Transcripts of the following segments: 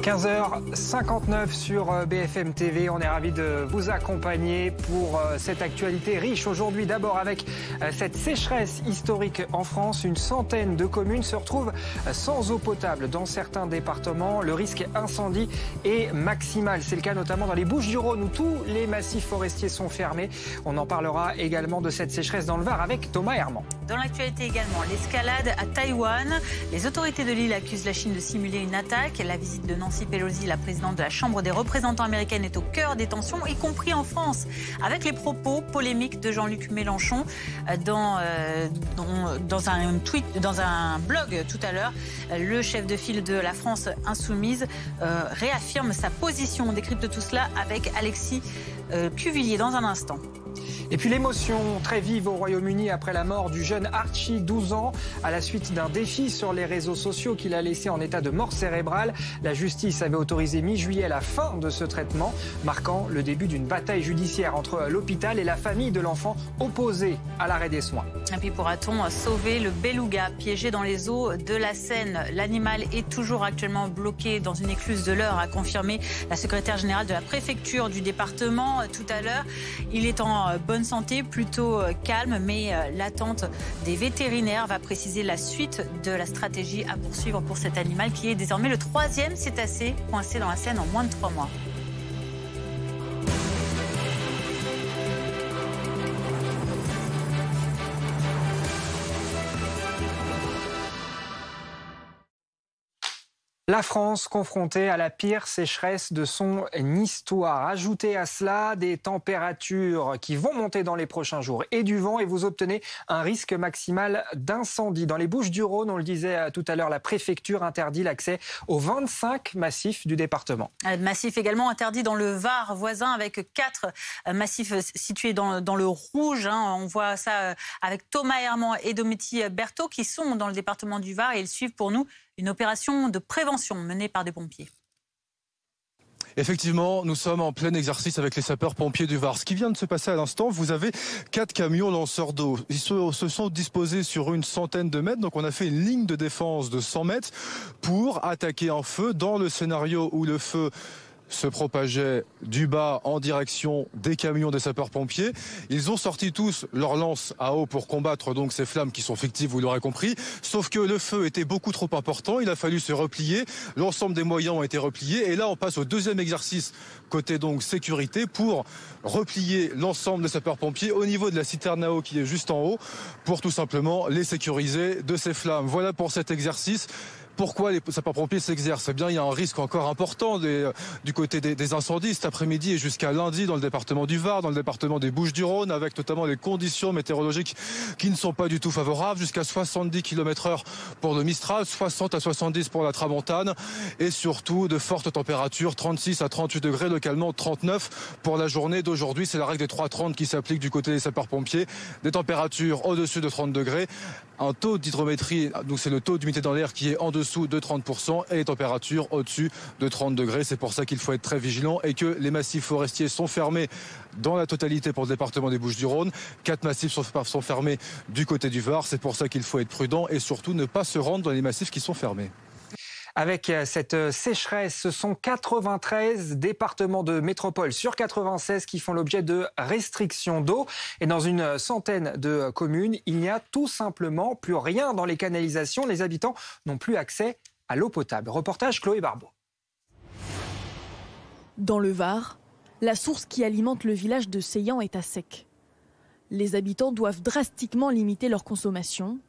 15h59 sur BFM TV. On est ravis de vous accompagner pour cette actualité riche aujourd'hui. D'abord avec cette sécheresse historique en France. Une centaine de communes se retrouvent sans eau potable dans certains départements. Le risque incendie est maximal. C'est le cas notamment dans les Bouches-du-Rhône où tous les massifs forestiers sont fermés. On en parlera également de cette sécheresse dans le Var avec Thomas Herman. Dans l'actualité également, l'escalade à Taïwan. Les autorités de l'île accusent la Chine de simuler une attaque. La visite de Nancy Pelosi, la présidente de la Chambre des représentants américaine, est au cœur des tensions, y compris en France, avec les propos polémiques de Jean-Luc Mélenchon dans un tweet, dans un blog tout à l'heure. Le chef de file de la France insoumise réaffirme sa position. On décrypte tout cela avec Alexis Cuvillier dans un instant. Et puis l'émotion très vive au Royaume-Uni après la mort du jeune Archie, 12 ans, à la suite d'un défi sur les réseaux sociaux qu'il a laissé en état de mort cérébrale. La justice avait autorisé mi-juillet la fin de ce traitement, marquant le début d'une bataille judiciaire entre l'hôpital et la famille de l'enfant opposée à l'arrêt des soins. Et puis pourra-t-on sauver le beluga piégé dans les eaux de la Seine? L'animal est toujours actuellement bloqué dans une écluse de l'Eure, a confirmé la secrétaire générale de la préfecture du département tout à l'heure. Il est en bonne santé, plutôt calme, mais l'attente des vétérinaires va préciser la suite de la stratégie à poursuivre pour cet animal qui est désormais le 3e cétacé coincé dans la Seine en moins de 3 mois. La France confrontée à la pire sécheresse de son histoire. Ajoutez à cela des températures qui vont monter dans les prochains jours et du vent et vous obtenez un risque maximal d'incendie. Dans les Bouches-du-Rhône, on le disait tout à l'heure, la préfecture interdit l'accès aux 25 massifs du département. Massif également interdit dans le Var voisin avec 4 massifs situés dans le rouge. On voit ça avec Thomas Herman et Dométi Berthaud qui sont dans le département du Var et ils suivent pour nous une opération de prévention menée par des pompiers. Effectivement, nous sommes en plein exercice avec les sapeurs-pompiers du Var. Ce qui vient de se passer à l'instant, vous avez 4 camions lanceurs d'eau. Ils se sont disposés sur une centaine de mètres, donc on a fait une ligne de défense de 100 mètres pour attaquer un feu dans le scénario où le feu se propageait du bas en direction des camions des sapeurs-pompiers. Ils ont sorti tous leurs lances à eau pour combattre donc ces flammes qui sont fictives, vous l'aurez compris. Sauf que le feu était beaucoup trop important, il a fallu se replier. L'ensemble des moyens ont été repliés. Et là, on passe au deuxième exercice côté donc sécurité pour replier l'ensemble des sapeurs-pompiers au niveau de la citerne à eau qui est juste en haut pour tout simplement les sécuriser de ces flammes. Voilà pour cet exercice. Pourquoi les sapeurs-pompiers s'exercent? Eh bien, il y a un risque encore important du côté des incendies cet après-midi et jusqu'à lundi dans le département du Var, dans le département des Bouches-du-Rhône, avec notamment les conditions météorologiques qui ne sont pas du tout favorables, jusqu'à 70 km/h pour le Mistral, 60 à 70 pour la Tramontane et surtout de fortes températures, 36 à 38 degrés, localement 39 pour la journée d'aujourd'hui. C'est la règle des 3,30 qui s'applique du côté des sapeurs-pompiers. Des températures au-dessus de 30 degrés, un taux d'hydrométrie, donc c'est le taux d'humidité dans l'air qui est en dessous de 30% et les températures au-dessus de 30 degrés. C'est pour ça qu'il faut être très vigilant et que les massifs forestiers sont fermés dans la totalité pour le département des Bouches-du-Rhône. 4 massifs sont fermés du côté du Var. C'est pour ça qu'il faut être prudent et surtout ne pas se rendre dans les massifs qui sont fermés. Avec cette sécheresse, ce sont 93 départements de métropole sur 96 qui font l'objet de restrictions d'eau. Et dans une centaine de communes, il n'y a tout simplement plus rien dans les canalisations. Les habitants n'ont plus accès à l'eau potable. Reportage Chloé Barbeau. Dans le Var, la source qui alimente le village de Seillan est à sec. Les habitants doivent drastiquement limiter leur consommation.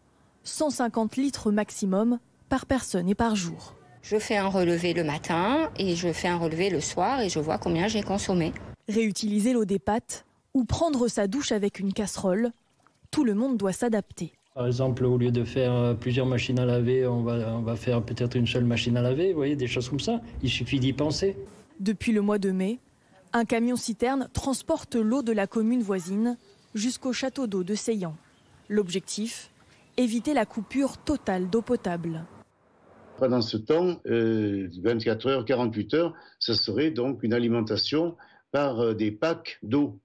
150 litres maximum par personne et par jour. Je fais un relevé le matin et je fais un relevé le soir et je vois combien j'ai consommé. Réutiliser l'eau des pâtes ou prendre sa douche avec une casserole, tout le monde doit s'adapter. Par exemple, au lieu de faire plusieurs machines à laver, on va faire peut-être une seule machine à laver, vous voyez, des choses comme ça. Il suffit d'y penser. Depuis le mois de mai, un camion-citerne transporte l'eau de la commune voisine jusqu'au château d'eau de Seillan. L'objectif, éviter la coupure totale d'eau potable. Pendant ce temps, 24 heures, 48 heures, ça serait donc une alimentation par des packs d'eau.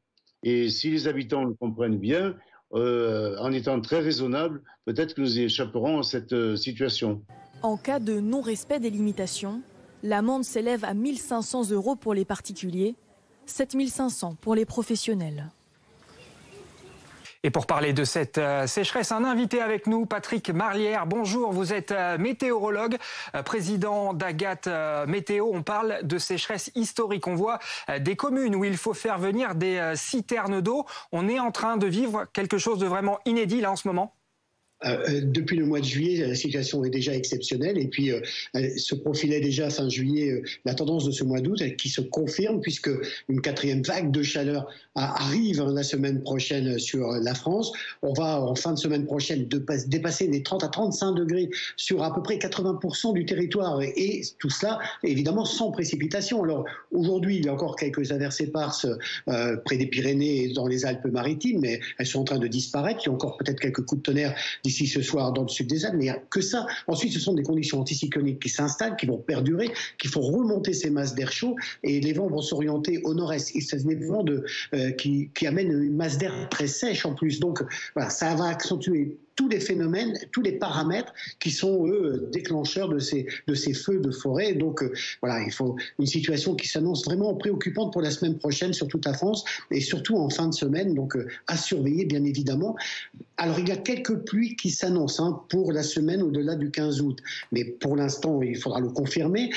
Et si les habitants le comprennent bien, en étant très raisonnables, peut-être que nous échapperons à cette situation. En cas de non-respect des limitations, l'amende s'élève à 1 500 € pour les particuliers, 7 500 pour les professionnels. Et pour parler de cette sécheresse, un invité avec nous, Patrick Marlière. Bonjour, vous êtes météorologue, président d'Agathe Météo. On parle de sécheresse historique. On voit des communes où il faut faire venir des citernes d'eau. On est en train de vivre quelque chose de vraiment inédit là en ce moment. Depuis le mois de juillet, la situation est déjà exceptionnelle et puis se profilait déjà fin juillet la tendance de ce mois d'août qui se confirme puisque une 4e vague de chaleur arrive la semaine prochaine sur la France. On va en fin de semaine prochaine dépasser les 30 à 35 degrés sur à peu près 80% du territoire et tout cela évidemment sans précipitation. Alors aujourd'hui, il y a encore quelques averses éparses près des Pyrénées et dans les Alpes-Maritimes, mais elles sont en train de disparaître. Il y a encore peut-être quelques coups de tonnerre d'ici ce soir dans le sud des Alpes, mais il n'y a que ça. Ensuite, ce sont des conditions anticycloniques qui s'installent, qui vont perdurer, qui font remonter ces masses d'air chaud et les vents vont s'orienter au nord-est. Et c'est des vents qui amènent une masse d'air très sèche en plus. Donc voilà, ça va accentuer tous les phénomènes, tous les paramètres qui sont, eux, déclencheurs de ces feux de forêt. Donc voilà, il faut une situation qui s'annonce vraiment préoccupante pour la semaine prochaine sur toute la France et surtout en fin de semaine, donc à surveiller bien évidemment. Alors il y a quelques pluies qui s'annoncent pour la semaine au-delà du 15 août, mais pour l'instant il faudra le confirmer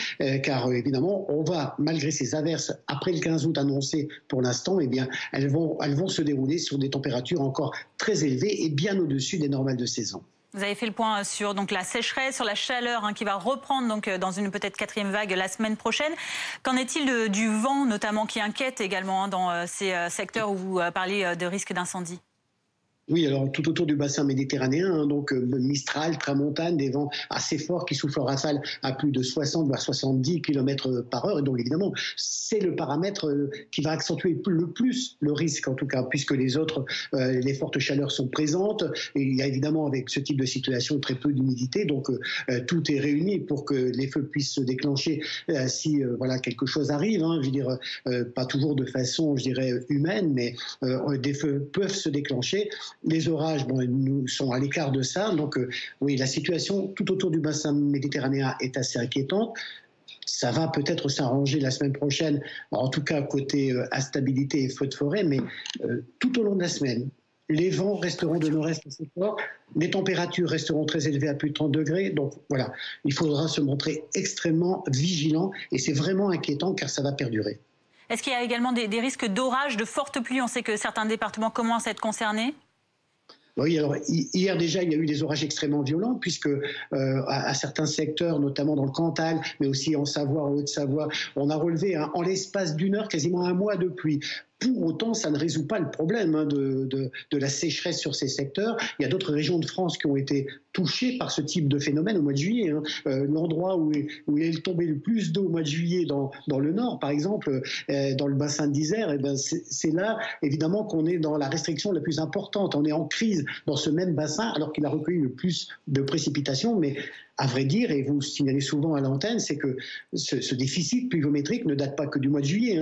car évidemment on va, malgré ces averses après le 15 août annoncées pour l'instant, eh bien elles vont se dérouler sur des températures encore très élevées et bien au-dessus des normales de saison. Vous avez fait le point sur donc, la sécheresse, sur la chaleur qui va reprendre donc, dans une peut-être 4e vague la semaine prochaine. Qu'en est-il du vent notamment qui inquiète également dans ces secteurs où vous parlez de risque d'incendie ? Oui, alors tout autour du bassin méditerranéen, donc Mistral, Tramontane, des vents assez forts qui soufflent en rafale à plus de 60 voire 70 km par heure. Et donc évidemment, c'est le paramètre qui va accentuer le plus le risque en tout cas, puisque les autres, les fortes chaleurs sont présentes. Et il y a évidemment avec ce type de situation très peu d'humidité, donc tout est réuni pour que les feux puissent se déclencher si voilà quelque chose arrive. Je veux dire, pas toujours de façon, je dirais, humaine, mais des feux peuvent se déclencher. Les orages, nous sont à l'écart de ça. Donc, oui, la situation tout autour du bassin méditerranéen est assez inquiétante. Ça va peut-être s'arranger la semaine prochaine, en tout cas côté instabilité et feux de forêt, mais tout au long de la semaine, les vents resteront de nord-est assez forts, les températures resteront très élevées à plus de 30 degrés. Donc voilà, il faudra se montrer extrêmement vigilant et c'est vraiment inquiétant car ça va perdurer. Est-ce qu'il y a également des risques d'orage, de fortes pluies ? On sait que certains départements commencent à être concernés. Oui, alors hier déjà, il y a eu des orages extrêmement violents puisque à certains secteurs, notamment dans le Cantal, mais aussi en Savoie, en Haute-Savoie, on a relevé en l'espace d'une heure quasiment un mois de pluie. Pour autant, ça ne résout pas le problème de la sécheresse sur ces secteurs. Il y a d'autres régions de France qui ont été touchées par ce type de phénomène au mois de juillet. L'endroit où il est tombé le plus d'eau au mois de juillet dans le nord, par exemple, dans le bassin d'Isère, c'est là, évidemment, qu'on est dans la restriction la plus importante. On est en crise dans ce même bassin, alors qu'il a recueilli le plus de précipitations, mais à vrai dire, et vous signalez souvent à l'antenne, c'est que ce déficit pluviométrique ne date pas que du mois de juillet.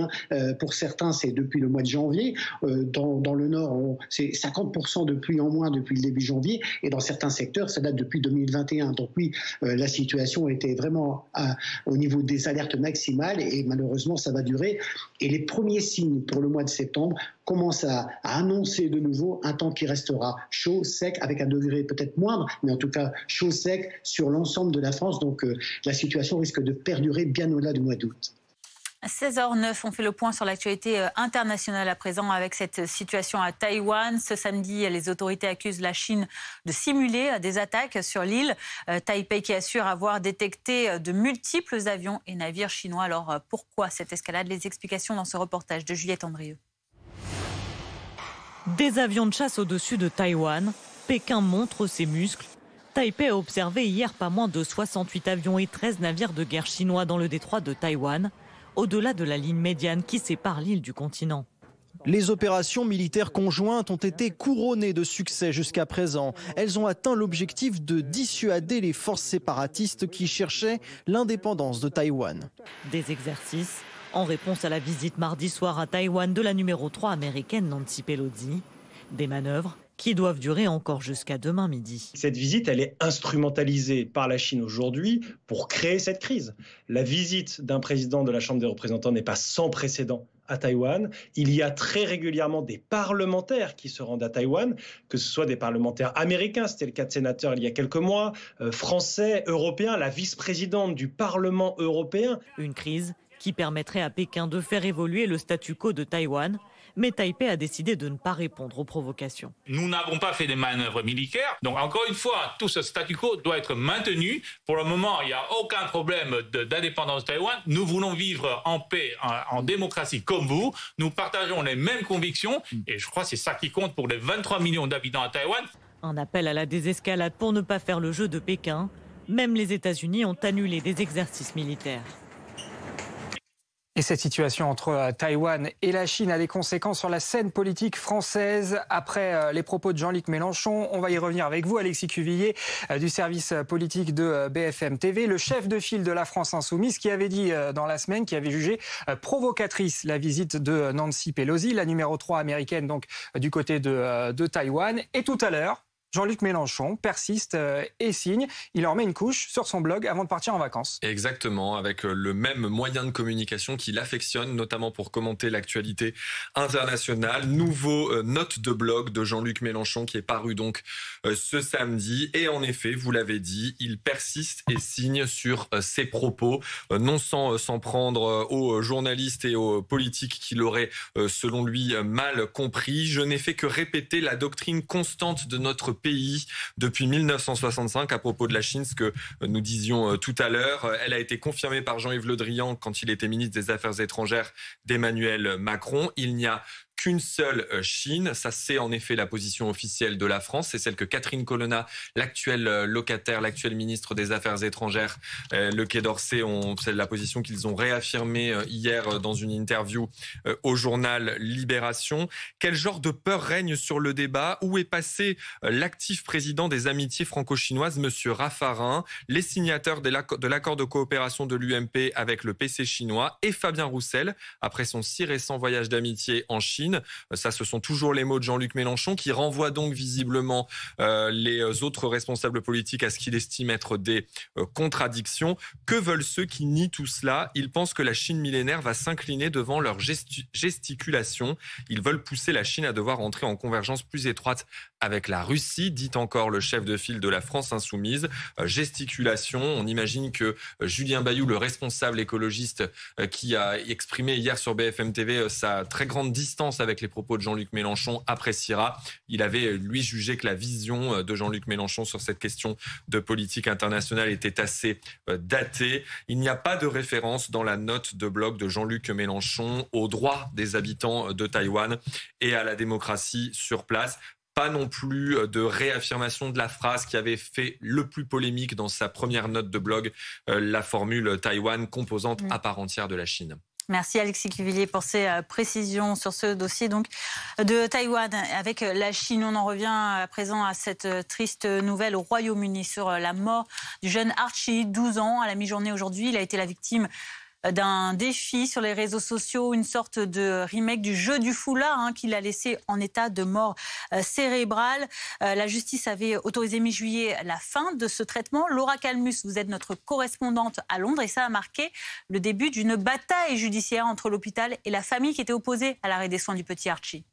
Pour certains, c'est depuis le mois de janvier. Dans le Nord, c'est 50% de pluie en moins depuis le début janvier. Et dans certains secteurs, ça date depuis 2021. Donc oui, la situation était vraiment au niveau des alertes maximales. Et malheureusement, ça va durer. Et les premiers signes pour le mois de septembre commencent à annoncer de nouveau un temps qui restera chaud, sec, avec un degré peut-être moindre, mais en tout cas chaud, sec sur l'ensemble de la France. Donc la situation risque de perdurer bien au-delà du mois d'août. À 16h09, on fait le point sur l'actualité internationale à présent avec cette situation à Taïwan. Ce samedi, les autorités accusent la Chine de simuler des attaques sur l'île. Taipei qui assure avoir détecté de multiples avions et navires chinois. Alors pourquoi cette escalade ? Les explications dans ce reportage de Juliette Andrieux. Des avions de chasse au-dessus de Taïwan. Pékin montre ses muscles. Taipei a observé hier pas moins de 68 avions et 13 navires de guerre chinois dans le détroit de Taïwan, au-delà de la ligne médiane qui sépare l'île du continent. Les opérations militaires conjointes ont été couronnées de succès jusqu'à présent. Elles ont atteint l'objectif de dissuader les forces séparatistes qui cherchaient l'indépendance de Taïwan. Des exercices en réponse à la visite mardi soir à Taïwan de la numéro 3 américaine Nancy Pelosi. Des manœuvres qui doivent durer encore jusqu'à demain midi. Cette visite, elle est instrumentalisée par la Chine aujourd'hui pour créer cette crise. La visite d'un président de la Chambre des représentants n'est pas sans précédent à Taïwan. Il y a très régulièrement des parlementaires qui se rendent à Taïwan, que ce soit des parlementaires américains, c'était le cas de sénateurs il y a quelques mois, français, européens, la vice-présidente du Parlement européen. Une crise qui permettrait à Pékin de faire évoluer le statu quo de Taïwan. Mais Taipei a décidé de ne pas répondre aux provocations. Nous n'avons pas fait des manœuvres militaires. Donc encore une fois, tout ce statu quo doit être maintenu. Pour le moment, il n'y a aucun problème d'indépendance de Taïwan. Nous voulons vivre en paix, en démocratie comme vous. Nous partageons les mêmes convictions. Et je crois que c'est ça qui compte pour les 23 millions d'habitants à Taïwan. Un appel à la désescalade pour ne pas faire le jeu de Pékin. Même les États-Unis ont annulé des exercices militaires. Et cette situation entre Taïwan et la Chine a des conséquences sur la scène politique française. Après les propos de Jean-Luc Mélenchon, on va y revenir avec vous, Alexis Cuvillier, du service politique de BFM TV, le chef de file de la France Insoumise, qui avait dit dans la semaine, qui avait jugé provocatrice la visite de Nancy Pelosi, la numéro 3 américaine, donc du côté de Taïwan. Et tout à l'heure, Jean-Luc Mélenchon persiste et signe. Il en met une couche sur son blog avant de partir en vacances. Exactement, avec le même moyen de communication qu'il affectionne, notamment pour commenter l'actualité internationale. Nouveau note de blog de Jean-Luc Mélenchon qui est paru donc ce samedi. Et en effet, vous l'avez dit, il persiste et signe sur ses propos, non sans s'en prendre aux journalistes et aux politiques qui l'auraient, selon lui, mal compris. Je n'ai fait que répéter la doctrine constante de notre pays depuis 1965 à propos de la Chine, ce que nous disions tout à l'heure. Elle a été confirmée par Jean-Yves Le Drian quand il était ministre des Affaires étrangères d'Emmanuel Macron. Il n'y a qu'une seule Chine. Ça, c'est en effet la position officielle de la France. C'est celle que Catherine Colonna, l'actuelle locataire, l'actuelle ministre des Affaires étrangères, le Quai d'Orsay, c'est la position qu'ils ont réaffirmée hier dans une interview au journal Libération. Quel genre de peur règne sur le débat? Où est passé l'actif président des amitiés franco-chinoises, Monsieur Raffarin, les signataires de l'accord de coopération de l'UMP avec le PC chinois et Fabien Roussel, après son si récent voyage d'amitié en Chine? Ça, ce sont toujours les mots de Jean-Luc Mélenchon qui renvoie donc visiblement les autres responsables politiques à ce qu'il estime être des contradictions. Que veulent ceux qui nient tout cela? Ils pensent que la Chine millénaire va s'incliner devant leur gesticulation. Ils veulent pousser la Chine à devoir entrer en convergence plus étroite avec la Russie, dit encore le chef de file de la France Insoumise. Gesticulation, on imagine que Julien Bayou, le responsable écologiste qui a exprimé hier sur BFM TV sa très grande distance avec les propos de Jean-Luc Mélenchon, appréciera. Il avait, lui, jugé que la vision de Jean-Luc Mélenchon sur cette question de politique internationale était assez datée. Il n'y a pas de référence dans la note de blog de Jean-Luc Mélenchon aux droits des habitants de Taïwan et à la démocratie sur place. Pas non plus de réaffirmation de la phrase qui avait fait le plus polémique dans sa première note de blog, la formule Taïwan, composante à part entière de la Chine. Merci Alexis Cuvillier pour ces précisions sur ce dossier donc de Taïwan avec la Chine. On en revient à présent à cette triste nouvelle au Royaume-Uni sur la mort du jeune Archie, 12 ans. À la mi-journée aujourd'hui, il a été la victime d'un défi sur les réseaux sociaux, une sorte de remake du jeu du foulard qu'il a laissé en état de mort cérébrale. La justice avait autorisé mi-juillet la fin de ce traitement. Laura Calmus, vous êtes notre correspondante à Londres et ça a marqué le début d'une bataille judiciaire entre l'hôpital et la famille qui était opposée à l'arrêt des soins du petit Archie.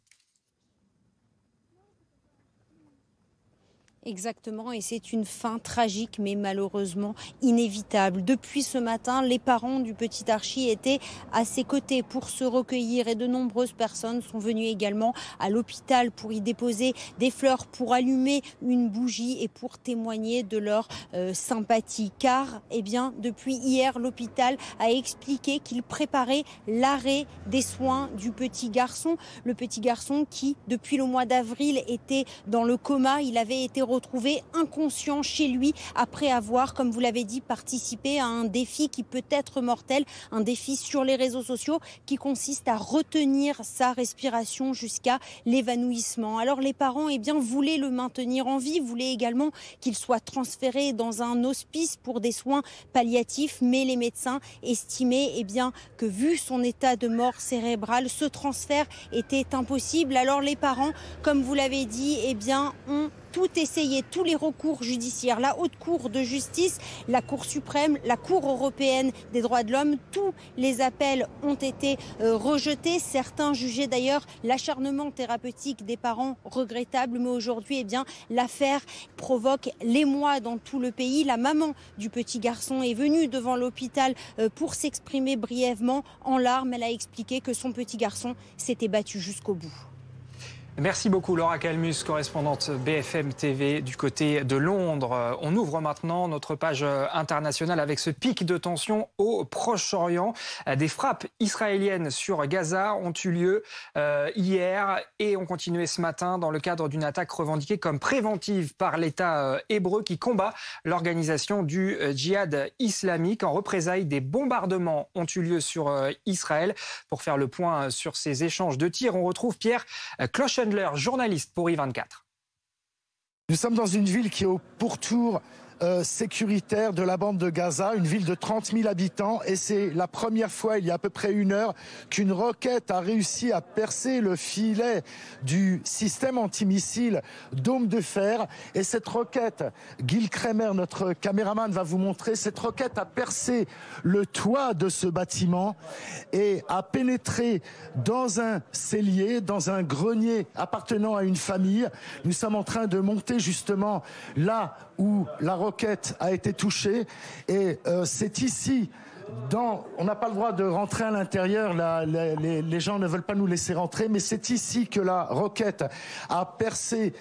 Exactement, et c'est une fin tragique mais malheureusement inévitable. Depuis ce matin, les parents du petit Archie étaient à ses côtés pour se recueillir et de nombreuses personnes sont venues également à l'hôpital pour y déposer des fleurs, pour allumer une bougie et pour témoigner de leur sympathie. Car, depuis hier, l'hôpital a expliqué qu'il préparait l'arrêt des soins du petit garçon. Le petit garçon qui, depuis le mois d'avril, était dans le coma. Il avait été retrouvé inconscient chez lui après avoir, comme vous l'avez dit, participé à un défi qui peut être mortel, un défi sur les réseaux sociaux qui consiste à retenir sa respiration jusqu'à l'évanouissement. Alors les parents voulaient le maintenir en vie, voulaient également qu'il soit transféré dans un hospice pour des soins palliatifs, mais les médecins estimaient que vu son état de mort cérébrale, ce transfert était impossible. Alors les parents, comme vous l'avez dit, ont tout essayé, tous les recours judiciaires, la Haute Cour de justice, la Cour suprême, la Cour européenne des droits de l'homme, tous les appels ont été rejetés. Certains jugeaient d'ailleurs l'acharnement thérapeutique des parents regrettable, mais aujourd'hui, l'affaire provoque l'émoi dans tout le pays. La maman du petit garçon est venue devant l'hôpital pour s'exprimer brièvement en larmes. Elle a expliqué que son petit garçon s'était battu jusqu'au bout. Merci beaucoup Laura Calmus, correspondante BFM TV du côté de Londres. On ouvre maintenant notre page internationale avec ce pic de tension au Proche-Orient. Des frappes israéliennes sur Gaza ont eu lieu hier et ont continué ce matin dans le cadre d'une attaque revendiquée comme préventive par l'État hébreu qui combat l'organisation du djihad islamique. En représailles, des bombardements ont eu lieu sur Israël. Pour faire le point sur ces échanges de tirs, on retrouve Pierre Clochen, journaliste pour I24. Nous sommes dans une ville qui est au pourtour sécuritaire de la bande de Gaza, une ville de 30 000 habitants, et c'est la première fois, il y a à peu près une heure, qu'une roquette a réussi à percer le filet du système antimissile Dôme de Fer. Et cette roquette, Gil Kremer, notre caméraman, va vous montrer, cette roquette a percé le toit de ce bâtiment et a pénétré dans un cellier, dans un grenier appartenant à une famille. Nous sommes en train de monter justement là où la roquette a été touchée, et c'est ici, on n'a pas le droit de rentrer à l'intérieur, les gens ne veulent pas nous laisser rentrer, mais c'est ici que la roquette a percé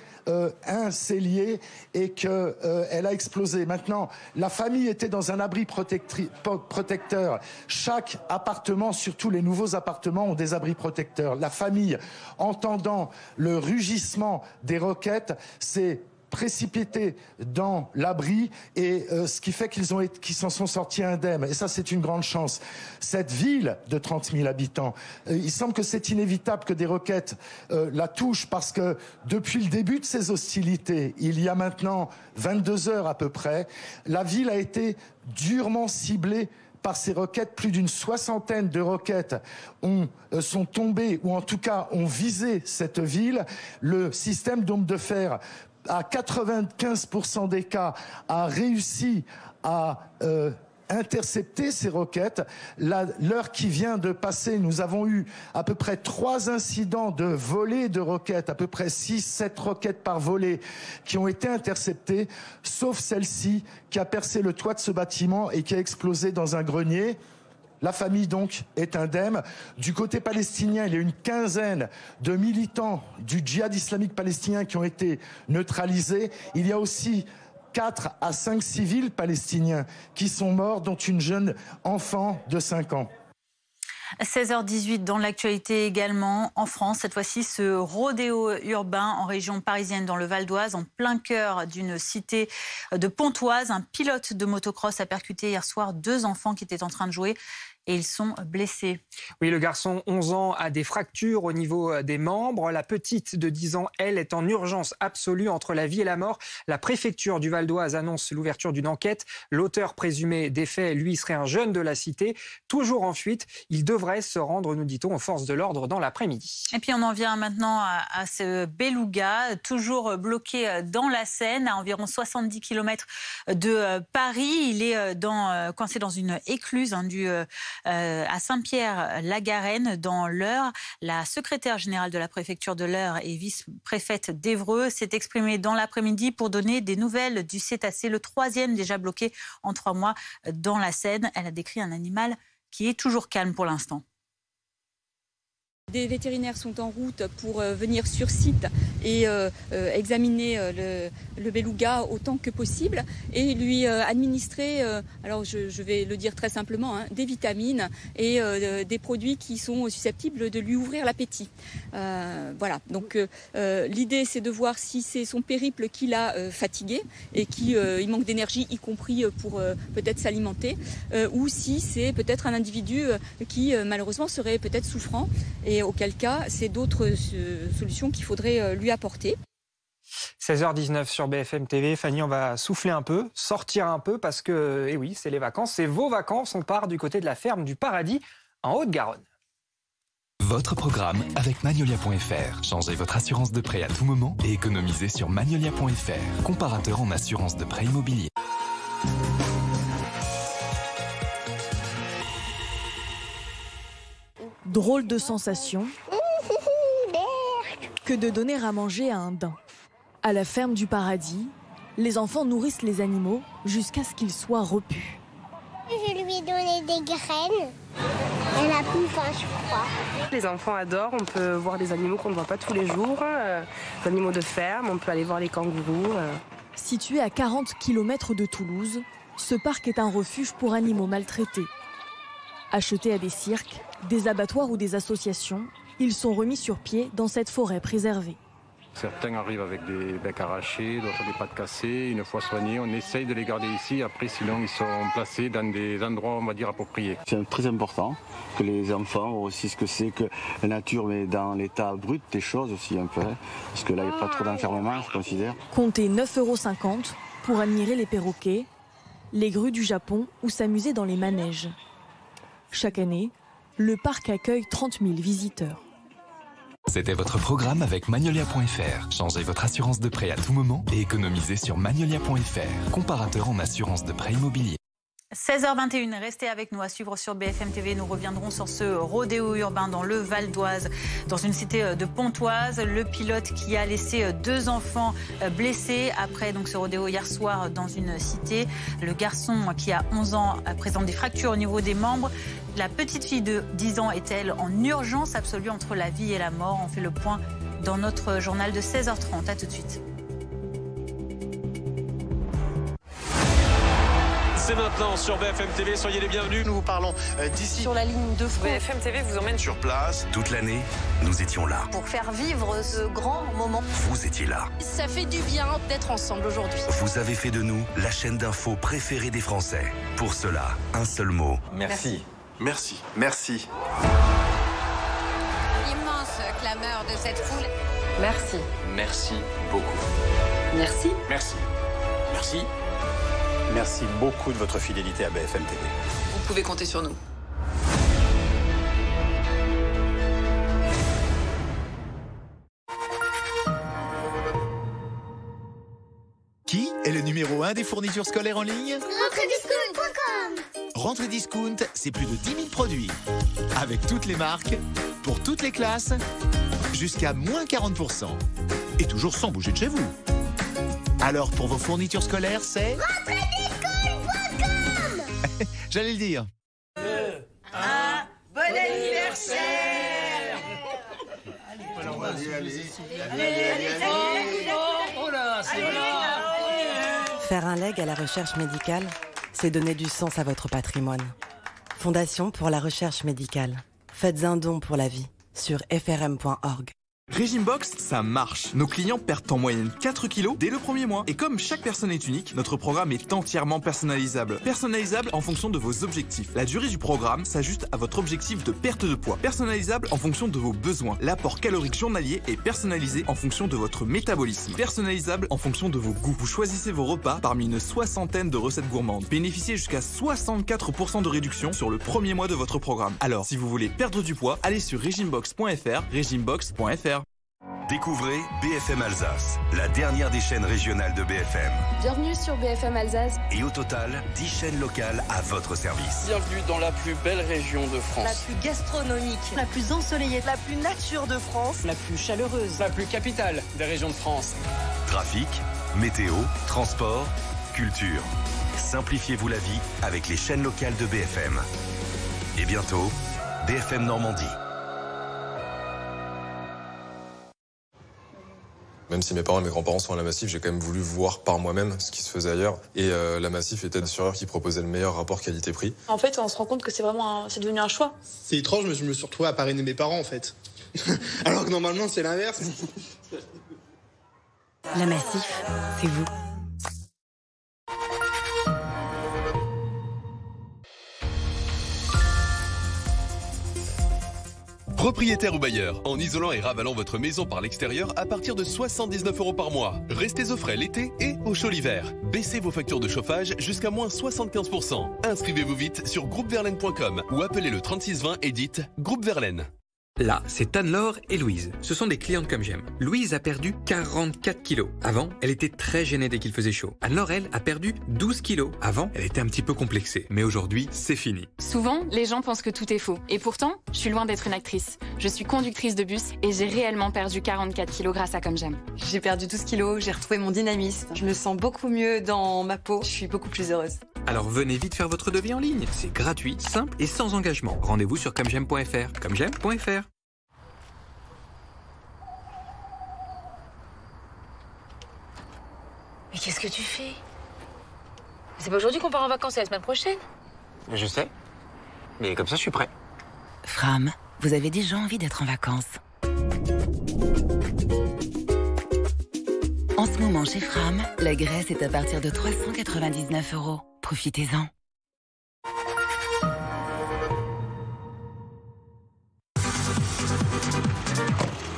un cellier et qu'elle a explosé. Maintenant, la famille était dans un abri protecteur. Chaque appartement, surtout les nouveaux appartements, ont des abris protecteurs. La famille, entendant le rugissement des roquettes, s'est précipités dans l'abri, et ce qui fait qu'ils s'en sont sortis indemnes. Et ça, c'est une grande chance. Cette ville de 30 000 habitants, il semble que c'est inévitable que des roquettes la touchent, parce que depuis le début de ces hostilités, il y a maintenant 22 heures à peu près, la ville a été durement ciblée par ces roquettes. Plus d'une soixantaine de roquettes sont tombées, ou en tout cas ont visé cette ville. Le système Dôme de Fer, à 95% des cas, a réussi à intercepter ces roquettes. L'heure qui vient de passer, nous avons eu à peu près 3 incidents de volée de roquettes, à peu près 6-7 roquettes par volée qui ont été interceptées, sauf celle-ci qui a percé le toit de ce bâtiment et qui a explosé dans un grenier. La famille, donc, est indemne. Du côté palestinien, il y a une quinzaine de militants du djihad islamique palestinien qui ont été neutralisés. Il y a aussi 4 à 5 civils palestiniens qui sont morts, dont une jeune enfant de 5 ans. 16h18 dans l'actualité également en France. Cette fois-ci, ce rodéo urbain en région parisienne dans le Val d'Oise, en plein cœur d'une cité de Pontoise. Un pilote de motocross a percuté hier soir 2 enfants qui étaient en train de jouer. Et ils sont blessés. Oui, le garçon, 11 ans, a des fractures au niveau des membres. La petite de 10 ans, elle, est en urgence absolue entre la vie et la mort. La préfecture du Val d'Oise annonce l'ouverture d'une enquête. L'auteur présumé des faits, lui, serait un jeune de la cité, toujours en fuite. Il devrait se rendre, nous dit-on, aux forces de l'ordre dans l'après-midi. Et puis on en vient maintenant à ce beluga, toujours bloqué dans la Seine, à environ 70 km de Paris. Il est coincé dans une écluse à Saint-Pierre-la-Garenne, dans l'Eure. La secrétaire générale de la préfecture de l'Eure et vice-préfète d'Évreux s'est exprimée dans l'après-midi pour donner des nouvelles du cétacé, le 3e déjà bloqué en 3 mois dans la Seine. Elle a décrit un animal qui est toujours calme pour l'instant. Des vétérinaires sont en route pour venir sur site et examiner le beluga autant que possible et lui administrer, alors je vais le dire très simplement, des vitamines et des produits qui sont susceptibles de lui ouvrir l'appétit. Voilà, donc l'idée c'est de voir si c'est son périple qui l'a fatigué et il manque d'énergie, y compris pour peut-être s'alimenter, ou si c'est peut-être un individu qui malheureusement serait peut-être souffrant. Et auquel cas, c'est d'autres solutions qu'il faudrait lui apporter. 16h19 sur BFM TV. Fanny, on va souffler un peu, sortir un peu, parce que, oui, c'est les vacances, c'est vos vacances. On part du côté de la ferme du Paradis, en Haute-Garonne. Votre programme avec Magnolia.fr. Changez votre assurance de prêt à tout moment et économisez sur Magnolia.fr, comparateur en assurance de prêt immobilier. Drôle de sensation que de donner à manger à un daim. À la ferme du Paradis, les enfants nourrissent les animaux jusqu'à ce qu'ils soient repus. Je lui ai donné des graines. Elle a plus faim, je crois. Les enfants adorent, on peut voir des animaux qu'on ne voit pas tous les jours, des animaux de ferme, on peut aller voir les kangourous. Situé à 40 km de Toulouse, ce parc est un refuge pour animaux maltraités. Achetés à des cirques, des abattoirs ou des associations, ils sont remis sur pied dans cette forêt préservée. Certains arrivent avec des becs arrachés, d'autres des pattes cassées. Une fois soignés, on essaye de les garder ici. Après, sinon, ils sont placés dans des endroits, on va dire, appropriés. C'est très important que les enfants voient aussi ce que c'est que la nature, mais dans l'état brut des choses aussi un peu. Parce que là, il n'y a pas trop d'enfermement, je considère. Comptez 9,50 € pour admirer les perroquets, les grues du Japon ou s'amuser dans les manèges. Chaque année, le parc accueille 30 000 visiteurs. C'était votre programme avec Magnolia.fr. Changez votre assurance de prêt à tout moment et économisez sur Magnolia.fr, comparateur en assurance de prêt immobilier. 16h21, restez avec nous à suivre sur BFM TV. Nous reviendrons sur ce rodéo urbain dans le Val d'Oise, dans une cité de Pontoise. Le pilote qui a laissé 2 enfants blessés après donc ce rodéo hier soir dans une cité. Le garçon qui a 11 ans présente des fractures au niveau des membres. La petite fille de 10 ans est-elle en urgence absolue entre la vie et la mort? On fait le point dans notre journal de 16h30. À tout de suite. C'est maintenant sur BFM TV, soyez les bienvenus. Nous vous parlons d'ici. Sur la ligne de front. BFM TV vous emmène sur place. Toute l'année, nous étions là. Pour faire vivre ce grand moment. Vous étiez là. Ça fait du bien d'être ensemble aujourd'hui. Vous avez fait de nous la chaîne d'infos préférée des Français. Pour cela, un seul mot. Merci. Merci. Merci. L'immense clameur de cette foule. Merci. Merci beaucoup. Merci. Merci. Merci. Merci beaucoup de votre fidélité à BFM TV. Vous pouvez compter sur nous. Qui est le numéro 1 des fournitures scolaires en ligne? Rentrediscount.com. Rentrediscount, c'est plus de 10 000 produits. Avec toutes les marques, pour toutes les classes, jusqu'à moins 40%. Et toujours sans bouger de chez vous. Alors, pour vos fournitures scolaires, c'est... Rentrediscount.com. J'allais le dire. 2, 1, bon anniversaire. Faire un leg à la recherche médicale, c'est donner du sens à votre patrimoine. Fondation pour la recherche médicale. Faites un don pour la vie sur frm.org. Régime Box, ça marche. Nos clients perdent en moyenne 4 kilos dès le premier mois. Et comme chaque personne est unique, notre programme est entièrement personnalisable. Personnalisable en fonction de vos objectifs. La durée du programme s'ajuste à votre objectif de perte de poids. Personnalisable en fonction de vos besoins. L'apport calorique journalier est personnalisé en fonction de votre métabolisme. Personnalisable en fonction de vos goûts. Vous choisissez vos repas parmi une 60aine de recettes gourmandes. Bénéficiez jusqu'à 64% de réduction sur le premier mois de votre programme. Alors, si vous voulez perdre du poids, allez sur regimebox.fr, regimebox.fr. Découvrez BFM Alsace, la dernière des chaînes régionales de BFM. Bienvenue sur BFM Alsace. Et au total, 10 chaînes locales à votre service. Bienvenue dans la plus belle région de France. La plus gastronomique, la plus ensoleillée, la plus nature de France, la plus chaleureuse, la plus capitale des régions de France. Trafic, météo, transport, culture. Simplifiez-vous la vie avec les chaînes locales de BFM. Et bientôt, BFM Normandie. Même si mes parents et mes grands-parents sont à la Massif, j'ai quand même voulu voir par moi-même ce qui se faisait ailleurs. Et la Massif était l'assureur qui proposait le meilleur rapport qualité-prix. En fait, on se rend compte que c'est devenu un choix. C'est étrange, mais je me suis retrouvé à parrainer mes parents, en fait. Alors que normalement, c'est l'inverse. La Massif, c'est vous. Propriétaire ou bailleur, en isolant et ravalant votre maison par l'extérieur à partir de 79 € par mois. Restez au frais l'été et au chaud l'hiver. Baissez vos factures de chauffage jusqu'à moins 75%. Inscrivez-vous vite sur groupeverlaine.com ou appelez le 3620 et dites Groupe Verlaine. Là, c'est Anne-Laure et Louise. Ce sont des clientes comme j'aime. Louise a perdu 44 kilos. Avant, elle était très gênée dès qu'il faisait chaud. Anne-Laure, elle, a perdu 12 kilos. Avant, elle était un petit peu complexée. Mais aujourd'hui, c'est fini. Souvent, les gens pensent que tout est faux. Et pourtant, je suis loin d'être une actrice. Je suis conductrice de bus et j'ai réellement perdu 44 kilos grâce à Comme J'aime. J'ai perdu 12 kilos, j'ai retrouvé mon dynamisme. Je me sens beaucoup mieux dans ma peau. Je suis beaucoup plus heureuse. Alors venez vite faire votre devis en ligne. C'est gratuit, simple et sans engagement. Rendez-vous sur commejaime.fr. Commejaime.fr. Mais qu'est-ce que tu fais? C'est pas aujourd'hui qu'on part en vacances, c'est la semaine prochaine. Je sais. Mais comme ça, je suis prêt. Fram, vous avez déjà envie d'être en vacances. En ce moment, chez Fram, la Grèce est à partir de 399 €. Profitez-en.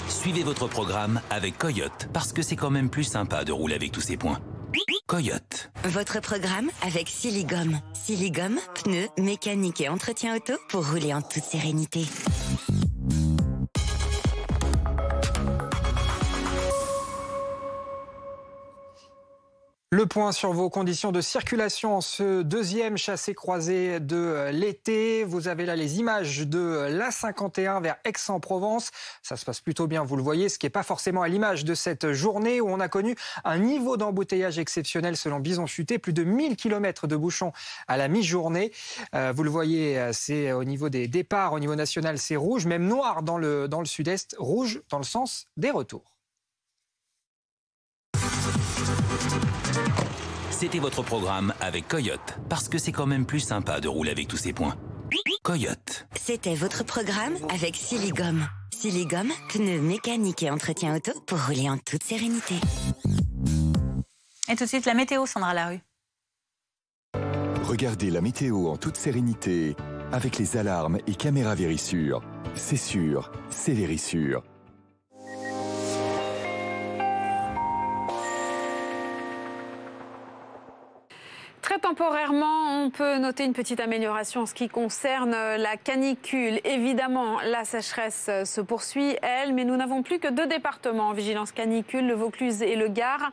Suivez votre programme avec Coyote, parce que c'est quand même plus sympa de rouler avec tous ces points. Coyote. Votre programme avec Siligom. Siligom, pneus, mécanique et entretien auto pour rouler en toute sérénité. Le point sur vos conditions de circulation en ce deuxième chassé-croisé de l'été. Vous avez là les images de l'A51 vers Aix-en-Provence. Ça se passe plutôt bien, vous le voyez, ce qui n'est pas forcément à l'image de cette journée où on a connu un niveau d'embouteillage exceptionnel selon Bison Futé. Plus de 1000 km de bouchons à la mi-journée. Vous le voyez, c'est au niveau des départs, au niveau national, c'est rouge, même noir dans le sud-est, rouge dans le sens des retours. C'était votre programme avec Coyote, parce que c'est quand même plus sympa de rouler avec tous ces points. Coyote. C'était votre programme avec Siligom. Siligom, pneus, mécanique et entretien auto pour rouler en toute sérénité. Et tout de suite, la météo, Sandra Larue. Regardez la météo en toute sérénité avec les alarmes et caméras Vérissure. C'est sûr, c'est Vérissure. Très temporairement, on peut noter une petite amélioration en ce qui concerne la canicule. Évidemment, la sécheresse se poursuit, elle, mais nous n'avons plus que 2 départements en vigilance canicule, le Vaucluse et le Gard.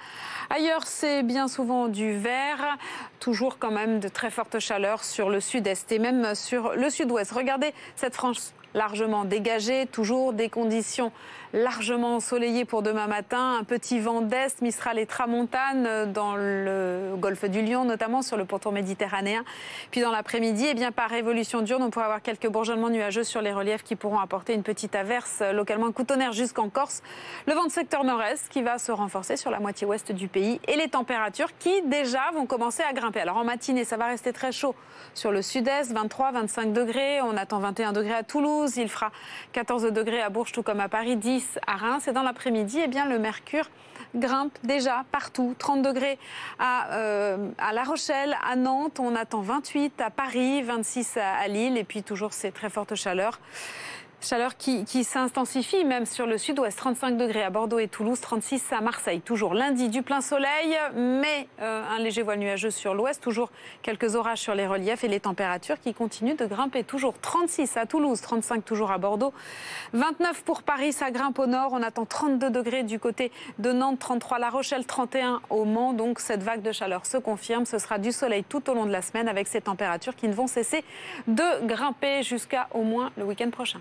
Ailleurs, c'est bien souvent du vert, toujours quand même de très fortes chaleurs sur le sud-est et même sur le sud-ouest. Regardez cette frange largement dégagée, toujours des conditions largement ensoleillées pour demain matin, un petit vent d'est, Mistral et Tramontane dans le golfe du Lion, notamment sur le pourtour méditerranéen. Puis dans l'après-midi, eh bien, par évolution diurne, on pourra avoir quelques bourgeonnements nuageux sur les reliefs qui pourront apporter une petite averse, localement un coup de tonnerre jusqu'en Corse. Le vent de secteur nord-est qui va se renforcer sur la moitié ouest du pays et les températures qui déjà vont commencer à grimper. Alors en matinée, ça va rester très chaud sur le sud-est, 23-25 degrés, on attend 21 degrés à Toulouse, il fera 14 degrés à Bourges tout comme à Paris, 10 à Reims. Et dans l'après-midi, eh bien, le mercure grimpe déjà partout. 30 degrés à La Rochelle, à Nantes, on attend 28 à Paris, 26 à Lille et puis toujours ces très fortes chaleurs. Chaleur qui s'intensifie même sur le sud-ouest, 35 degrés à Bordeaux et Toulouse, 36 à Marseille. Toujours lundi du plein soleil, mais un léger voile nuageux sur l'ouest, toujours quelques orages sur les reliefs et les températures qui continuent de grimper. Toujours 36 à Toulouse, 35 toujours à Bordeaux, 29 pour Paris, ça grimpe au nord. On attend 32 degrés du côté de Nantes, 33 à La Rochelle, 31 au Mans. Donc cette vague de chaleur se confirme. Ce sera du soleil tout au long de la semaine avec ces températures qui ne vont cesser de grimper jusqu'à au moins le week-end prochain.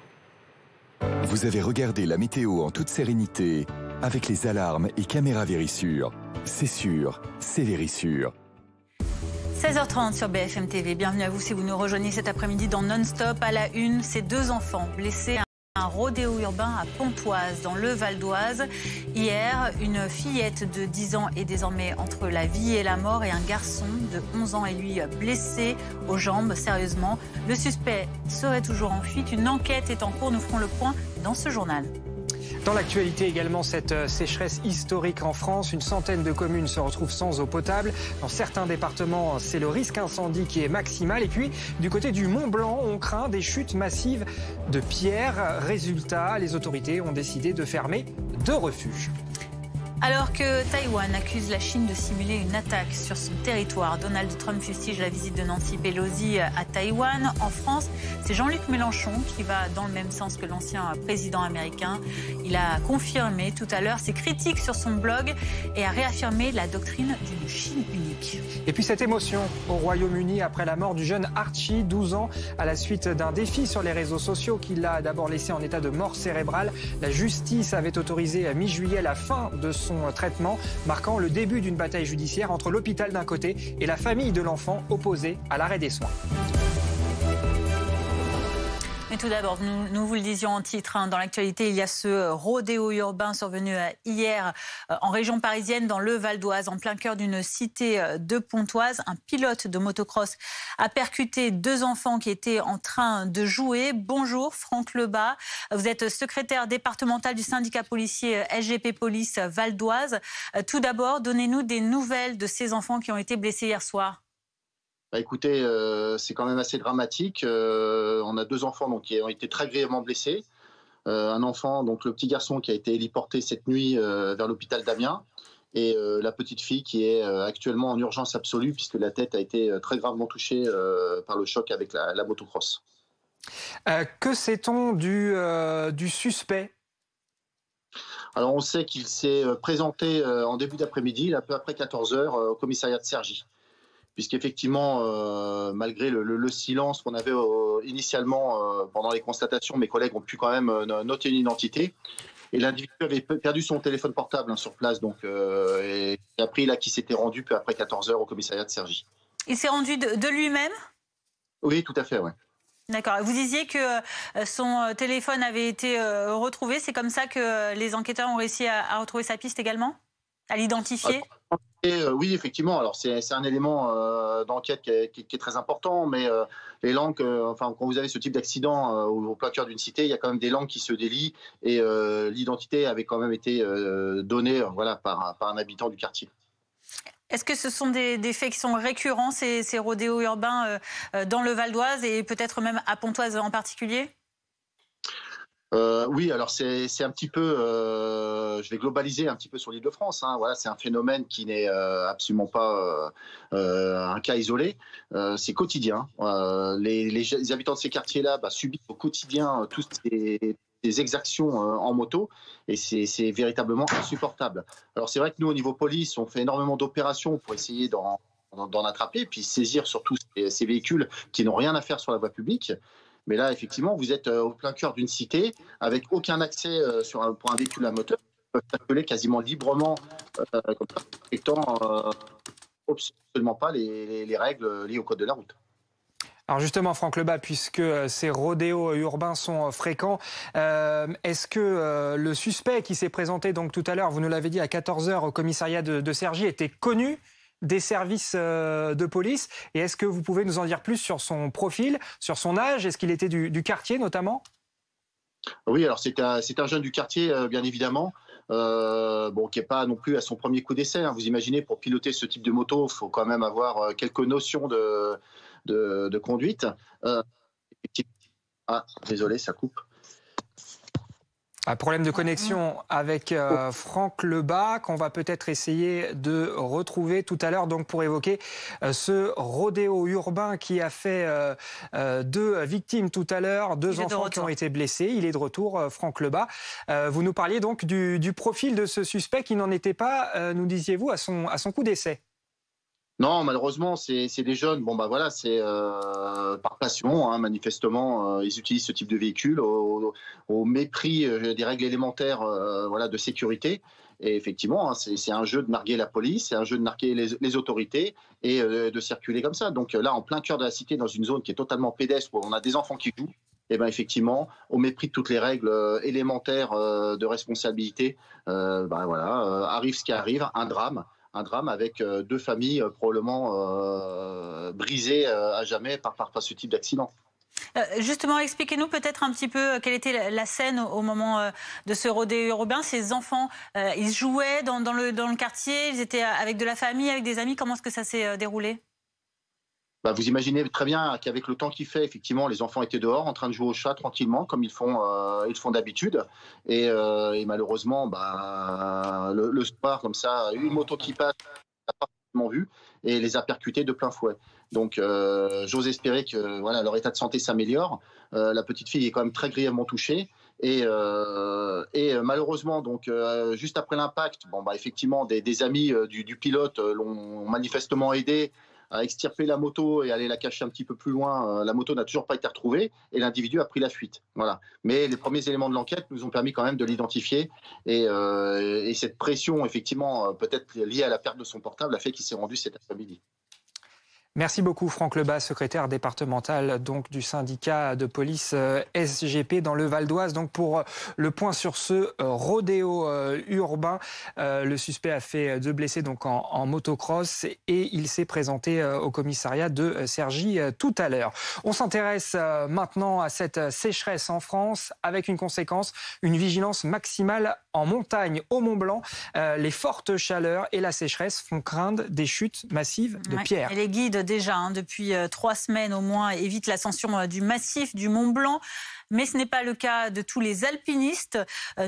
Vous avez regardé la météo en toute sérénité avec les alarmes et caméras Vérissure. C'est sûr, c'est Vérissure. 16h30 sur BFM TV. Bienvenue à vous si vous nous rejoignez cet après-midi dans Non-Stop. À la une, ces 2 enfants blessés. Un rodéo urbain à Pontoise, dans le Val d'Oise. Hier, une fillette de 10 ans est désormais entre la vie et la mort et un garçon de 11 ans est lui blessé aux jambes sérieusement. Le suspect serait toujours en fuite. Une enquête est en cours. Nous ferons le point dans ce journal. Dans l'actualité également, cette sécheresse historique en France. Une centaine de communes se retrouvent sans eau potable. Dans certains départements, c'est le risque incendie qui est maximal. Et puis, du côté du Mont Blanc, on craint des chutes massives de pierres. Résultat, les autorités ont décidé de fermer 2 refuges. Alors que Taïwan accuse la Chine de simuler une attaque sur son territoire, Donald Trump fustige la visite de Nancy Pelosi à Taïwan. En France, c'est Jean-Luc Mélenchon qui va dans le même sens que l'ancien président américain. Il a confirmé tout à l'heure ses critiques sur son blog et a réaffirmé la doctrine d'une Chine unique. Et puis cette émotion au Royaume-Uni après la mort du jeune Archie, 12 ans, à la suite d'un défi sur les réseaux sociaux qui l'a d'abord laissé en état de mort cérébrale. La justice avait autorisé à mi-juillet la fin de son traitement, marquant le début d'une bataille judiciaire entre l'hôpital d'un côté et la famille de l'enfant opposée à l'arrêt des soins. Mais tout d'abord, nous vous le disions en titre, dans l'actualité, il y a ce rodéo urbain survenu hier en région parisienne, dans le Val d'Oise, en plein cœur d'une cité de Pontoise. Un pilote de motocross a percuté 2 enfants qui étaient en train de jouer. Bonjour Franck Lebas, vous êtes secrétaire départemental du syndicat policier SGP Police Val d'Oise. Tout d'abord, donnez-nous des nouvelles de ces enfants qui ont été blessés hier soir. Bah écoutez, c'est quand même assez dramatique. On a 2 enfants donc, qui ont été très grièvement blessés. Un enfant, donc le petit garçon qui a été héliporté cette nuit vers l'hôpital d'Amiens. Et la petite fille qui est actuellement en urgence absolue puisque la tête a été très gravement touchée par le choc avec la motocross. Que sait-on du suspect ? Alors on sait qu'il s'est présenté en début d'après-midi, un peu après 14h, au commissariat de Cergy. Puisqu'effectivement, malgré le silence qu'on avait initialement pendant les constatations, mes collègues ont pu quand même noter une identité. Et l'individu avait perdu son téléphone portable sur place, donc et appris là qu'il s'était rendu peu après 14h au commissariat de Cergy. Il s'est rendu de lui-même ? Oui, tout à fait, oui. D'accord. Vous disiez que son téléphone avait été retrouvé. C'est comme ça que les enquêteurs ont réussi à retrouver sa piste également ? À l'identifier ? Oui, effectivement. Alors, c'est un élément d'enquête qui est très important, mais les langues, quand vous avez ce type d'accident au plein cœur d'une cité, il y a quand même des langues qui se délient et l'identité avait quand même été donnée par un habitant du quartier. Est-ce que ce sont des faits qui sont récurrents, ces rodéos urbains dans le Val d'Oise et peut-être même à Pontoise en particulier ? Oui, alors c'est un petit peu, je vais globaliser un petit peu sur l'Île-de-France. Voilà, c'est un phénomène qui n'est absolument pas un cas isolé. C'est quotidien. Les habitants de ces quartiers-là subissent au quotidien toutes ces exactions en moto et c'est véritablement insupportable. Alors c'est vrai que nous, au niveau police, on fait énormément d'opérations pour essayer d'en attraper, puis saisir surtout ces véhicules qui n'ont rien à faire sur la voie publique. Mais là, effectivement, vous êtes au plein cœur d'une cité avec aucun accès pour un véhicule à moteur. Ils peuvent circuler quasiment librement, comme ça, respectant absolument pas les règles liées au code de la route. Alors justement, Franck Lebas, puisque ces rodéos urbains sont fréquents, est-ce que le suspect qui s'est présenté donc tout à l'heure, vous nous l'avez dit, à 14h au commissariat de Cergy, était connu des services de police? Et est-ce que vous pouvez nous en dire plus sur son profil, sur son âge? Est-ce qu'il était du quartier notamment? Oui, alors c'est un jeune du quartier, bien évidemment, qui n'est pas non plus à son premier coup d'essai. Vous imaginez, pour piloter ce type de moto, il faut quand même avoir quelques notions de conduite. Désolé, ça coupe. Un problème de connexion avec Franck Lebas qu'on va peut-être essayer de retrouver tout à l'heure donc pour évoquer ce rodéo urbain qui a fait 2 victimes tout à l'heure, 2 enfants qui ont été blessés. Il est de retour, Franck Lebas. Vous nous parliez donc du profil de ce suspect qui n'en était pas, nous disiez-vous, à son coup d'essai. Non, malheureusement, c'est des jeunes. C'est par passion, manifestement, ils utilisent ce type de véhicule au mépris des règles élémentaires, de sécurité. Et effectivement, c'est un jeu de narguer la police, c'est un jeu de narguer les autorités et de circuler comme ça. Donc là, en plein cœur de la cité, dans une zone qui est totalement pédestre, où on a des enfants qui jouent, et ben effectivement, au mépris de toutes les règles élémentaires de responsabilité, arrive ce qui arrive, un drame avec 2 familles probablement brisées à jamais par ce type d'accident. Justement, expliquez-nous peut-être un petit peu quelle était la scène au moment de ce rodéo urbain. Ces enfants, ils jouaient dans le quartier, ils étaient avec de la famille, avec des amis. Comment est-ce que ça s'est déroulé ? Vous imaginez très bien qu'avec le temps qu'il fait, effectivement, les enfants étaient dehors en train de jouer au chat tranquillement, comme ils font d'habitude. Et malheureusement, le soir, comme ça, une moto qui passe, n'a pas forcément vu, et les a percutés de plein fouet. Donc, j'ose espérer que leur état de santé s'améliore. La petite fille est quand même très grièvement touchée. Et malheureusement, donc, juste après l'impact, effectivement, des amis du pilote l'ont manifestement aidé à extirper la moto et aller la cacher un petit peu plus loin. La moto n'a toujours pas été retrouvée et l'individu a pris la fuite. Voilà. Mais les premiers éléments de l'enquête nous ont permis quand même de l'identifier et cette pression, effectivement, peut-être liée à la perte de son portable, a fait qu'il s'est rendu cet après-midi. Merci beaucoup Franck Lebas, secrétaire départemental donc du syndicat de police SGP dans le Val d'Oise. Donc pour le point sur ce rodéo urbain, le suspect a fait 2 blessés donc en motocross et il s'est présenté au commissariat de Cergy tout à l'heure. On s'intéresse maintenant à cette sécheresse en France avec une conséquence, une vigilance maximale en montagne au Mont-Blanc. Les fortes chaleurs et la sécheresse font craindre des chutes massives de pierres. Et les guides déjà, depuis 3 semaines au moins, évitent l'ascension du massif du Mont-Blanc. Mais ce n'est pas le cas de tous les alpinistes.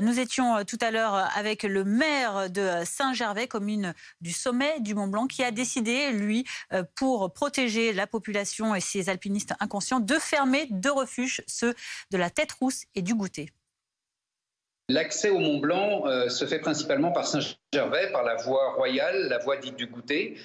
Nous étions tout à l'heure avec le maire de Saint-Gervais, commune du sommet du Mont-Blanc, qui a décidé, lui, pour protéger la population et ses alpinistes inconscients, de fermer 2 refuges, ceux de la Tête-Rousse et du Goutet. L'accès au Mont-Blanc se fait principalement par Saint-Gervais, par la voie royale, la voie dite du Goutet.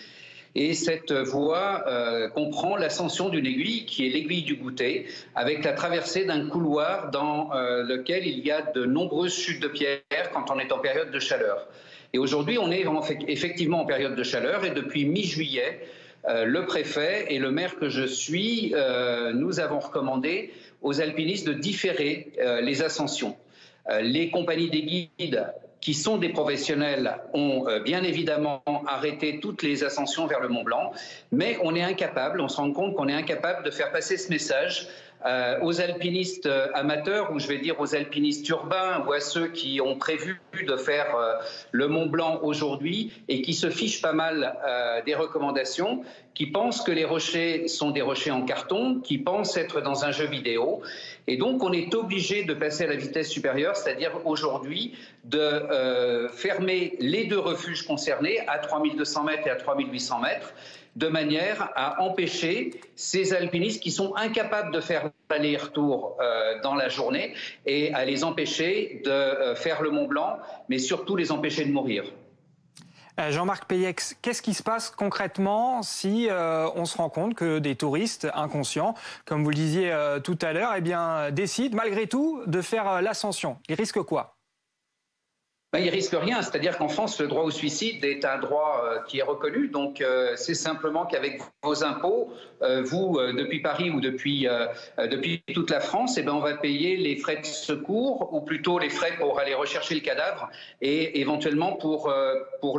Et cette voie comprend l'ascension d'une aiguille qui est l'aiguille du Goutet, avec la traversée d'un couloir dans lequel il y a de nombreuses chutes de pierres quand on est en période de chaleur. Et aujourd'hui, on est effectivement en période de chaleur et depuis mi-juillet, le préfet et le maire que je suis, nous avons recommandé aux alpinistes de différer les ascensions. Les compagnies des guides qui sont des professionnels ont bien évidemment arrêté toutes les ascensions vers le Mont-Blanc, mais on se rend compte qu'on est incapable de faire passer ce message aux alpinistes amateurs, ou je vais dire aux alpinistes urbains, ou à ceux qui ont prévu de faire le Mont-Blanc aujourd'hui et qui se fichent pas mal des recommandations, qui pensent que les rochers sont des rochers en carton, qui pensent être dans un jeu vidéo. Et donc, on est obligé de passer à la vitesse supérieure, c'est-à-dire aujourd'hui de fermer les 2 refuges concernés à 3200 mètres et à 3800 mètres, de manière à empêcher ces alpinistes qui sont incapables de faire l'aller-retour dans la journée et à les empêcher de faire le Mont-Blanc, mais surtout les empêcher de mourir. Jean-Marc Peyex, qu'est-ce qui se passe concrètement si on se rend compte que des touristes inconscients, comme vous le disiez tout à l'heure, décident malgré tout de faire l'ascension? Ils risquent quoi? Il ne risque rien, c'est-à-dire qu'en France, le droit au suicide est un droit qui est reconnu, donc c'est simplement qu'avec vos impôts, vous, depuis Paris ou depuis toute la France, on va payer les frais de secours, ou plutôt les frais pour aller rechercher le cadavre et éventuellement pour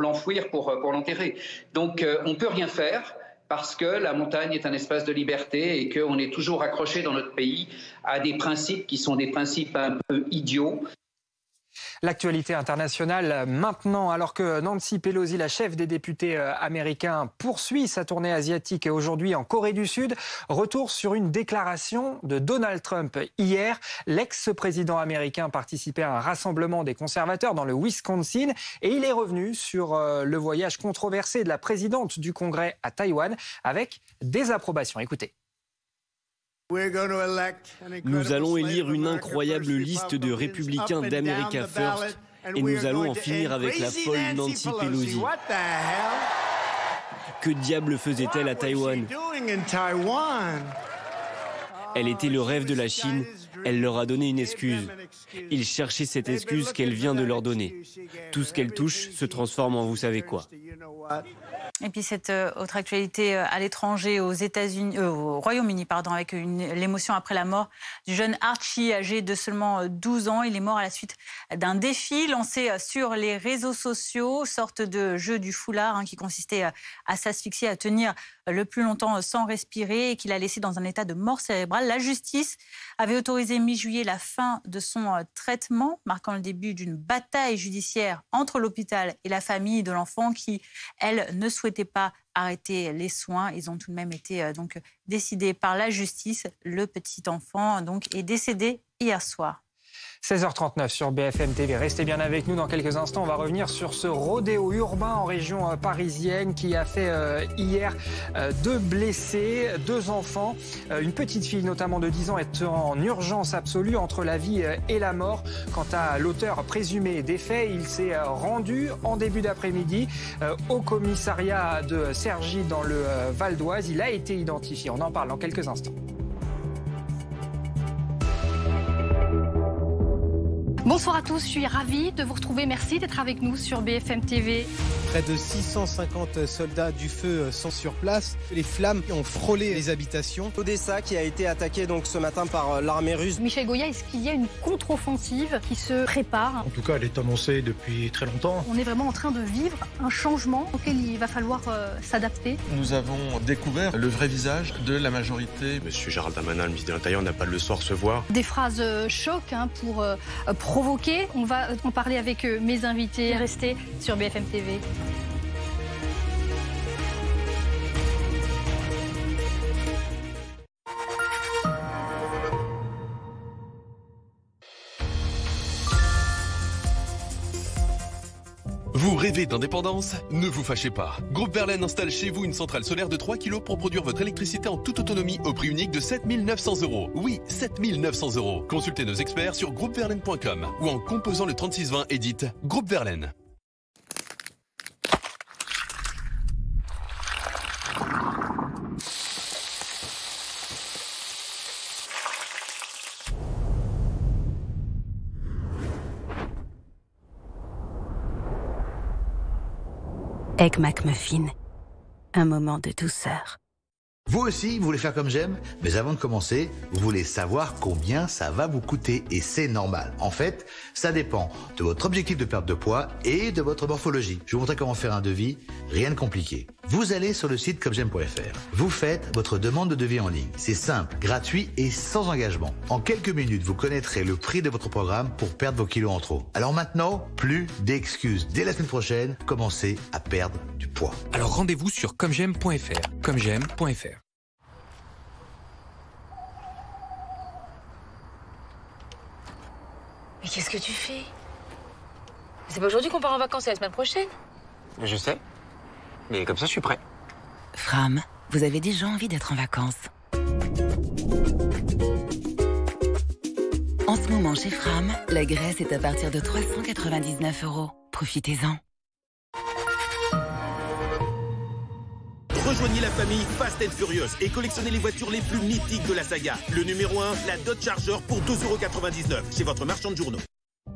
l'enfouir, pour l'enterrer. Donc on ne peut rien faire, parce que la montagne est un espace de liberté et qu'on est toujours accroché dans notre pays à des principes qui sont des principes un peu idiots. L'actualité internationale maintenant, alors que Nancy Pelosi, la chef des députés américains, poursuit sa tournée asiatique aujourd'hui en Corée du Sud, retour sur une déclaration de Donald Trump. Hier, l'ex-président américain participait à un rassemblement des conservateurs dans le Wisconsin et il est revenu sur le voyage controversé de la présidente du Congrès à Taïwan avec des approbations. Écoutez. Nous allons élire une incroyable liste de républicains d'America First et nous allons en finir avec la folle Nancy Pelosi. Que diable faisait-elle à Taïwan? Elle était le rêve de la Chine, Elle leur a donné une excuse. Ils cherchaient cette excuse qu'elle vient de leur donner. Tout ce qu'elle touche se transforme en vous savez quoi. Et puis cette autre actualité à l'étranger, aux États-Unis, au Royaume-Uni, pardon, avec l'émotion après la mort du jeune Archie, âgé de seulement 12 ans. Il est mort à la suite d'un défi lancé sur les réseaux sociaux, sorte de jeu du foulard qui consistait à s'asphyxier, à tenir le plus longtemps sans respirer et qu'il a laissé dans un état de mort cérébrale. La justice avait autorisé mi-juillet la fin de son traitement, marquant le début d'une bataille judiciaire entre l'hôpital et la famille de l'enfant qui, elle, ne souhaitait pas arrêter les soins. Ils ont tout de même été donc décidés par la justice. Le petit enfant donc est décédé hier soir. 16h39 sur BFM TV. Restez bien avec nous. Dans quelques instants, on va revenir sur ce rodéo urbain en région parisienne qui a fait hier 2 blessés, 2 enfants. Une petite fille notamment de 10 ans est en urgence absolue entre la vie et la mort. Quant à l'auteur présumé des faits, il s'est rendu en début d'après-midi au commissariat de Cergy dans le Val d'Oise. Il a été identifié. On en parle dans quelques instants. Bonsoir à tous, je suis ravie de vous retrouver. Merci d'être avec nous sur BFM TV. Près de 650 soldats du feu sont sur place. Les flammes ont frôlé les habitations. Odessa qui a été attaqué donc ce matin par l'armée russe. Michel Goya, est-ce qu'il y a une contre-offensive qui se prépare? En tout cas, elle est annoncée depuis très longtemps. On est vraiment en train de vivre un changement auquel il va falloir s'adapter. Nous avons découvert le vrai visage de la majorité. Monsieur Gérald Darmanin, le ministre de l'Intérieur, n'a pas le soir se voir. Des phrases choc pour provoquer. On va en parler avec mes invités. Restez sur BFM TV. Vous rêvez d'indépendance? Ne vous fâchez pas. Groupe Verlaine installe chez vous une centrale solaire de 3 kg pour produire votre électricité en toute autonomie au prix unique de 7 900 €. Oui, 7 900 €. Consultez nos experts sur groupeverlaine.com ou en composant le 3620 et dites Groupe Verlaine. Egg McMuffin, un moment de douceur. Vous aussi, vous voulez faire comme j'aime? Mais avant de commencer, vous voulez savoir combien ça va vous coûter. Et c'est normal. En fait, ça dépend de votre objectif de perte de poids et de votre morphologie. Je vais vous montrer comment faire un devis, rien de compliqué. Vous allez sur le site commejaime.fr. Vous faites votre demande de devis en ligne. C'est simple, gratuit et sans engagement. En quelques minutes, vous connaîtrez le prix de votre programme pour perdre vos kilos en trop. Alors maintenant, plus d'excuses. Dès la semaine prochaine, commencez à perdre du poids. Alors rendez-vous sur commejaime.fr. commejaime.fr. Mais qu'est-ce que tu fais? C'est pas aujourd'hui qu'on part en vacances, c'est la semaine prochaine. Je sais. Mais comme ça, je suis prêt. Fram, vous avez déjà envie d'être en vacances. En ce moment, chez Fram, la Grèce est à partir de 399 €. Profitez-en. Rejoignez la famille Fast and Furious et collectionnez les voitures les plus mythiques de la saga. Le numéro 1, la Dodge Charger pour 2,99 € chez votre marchand de journaux.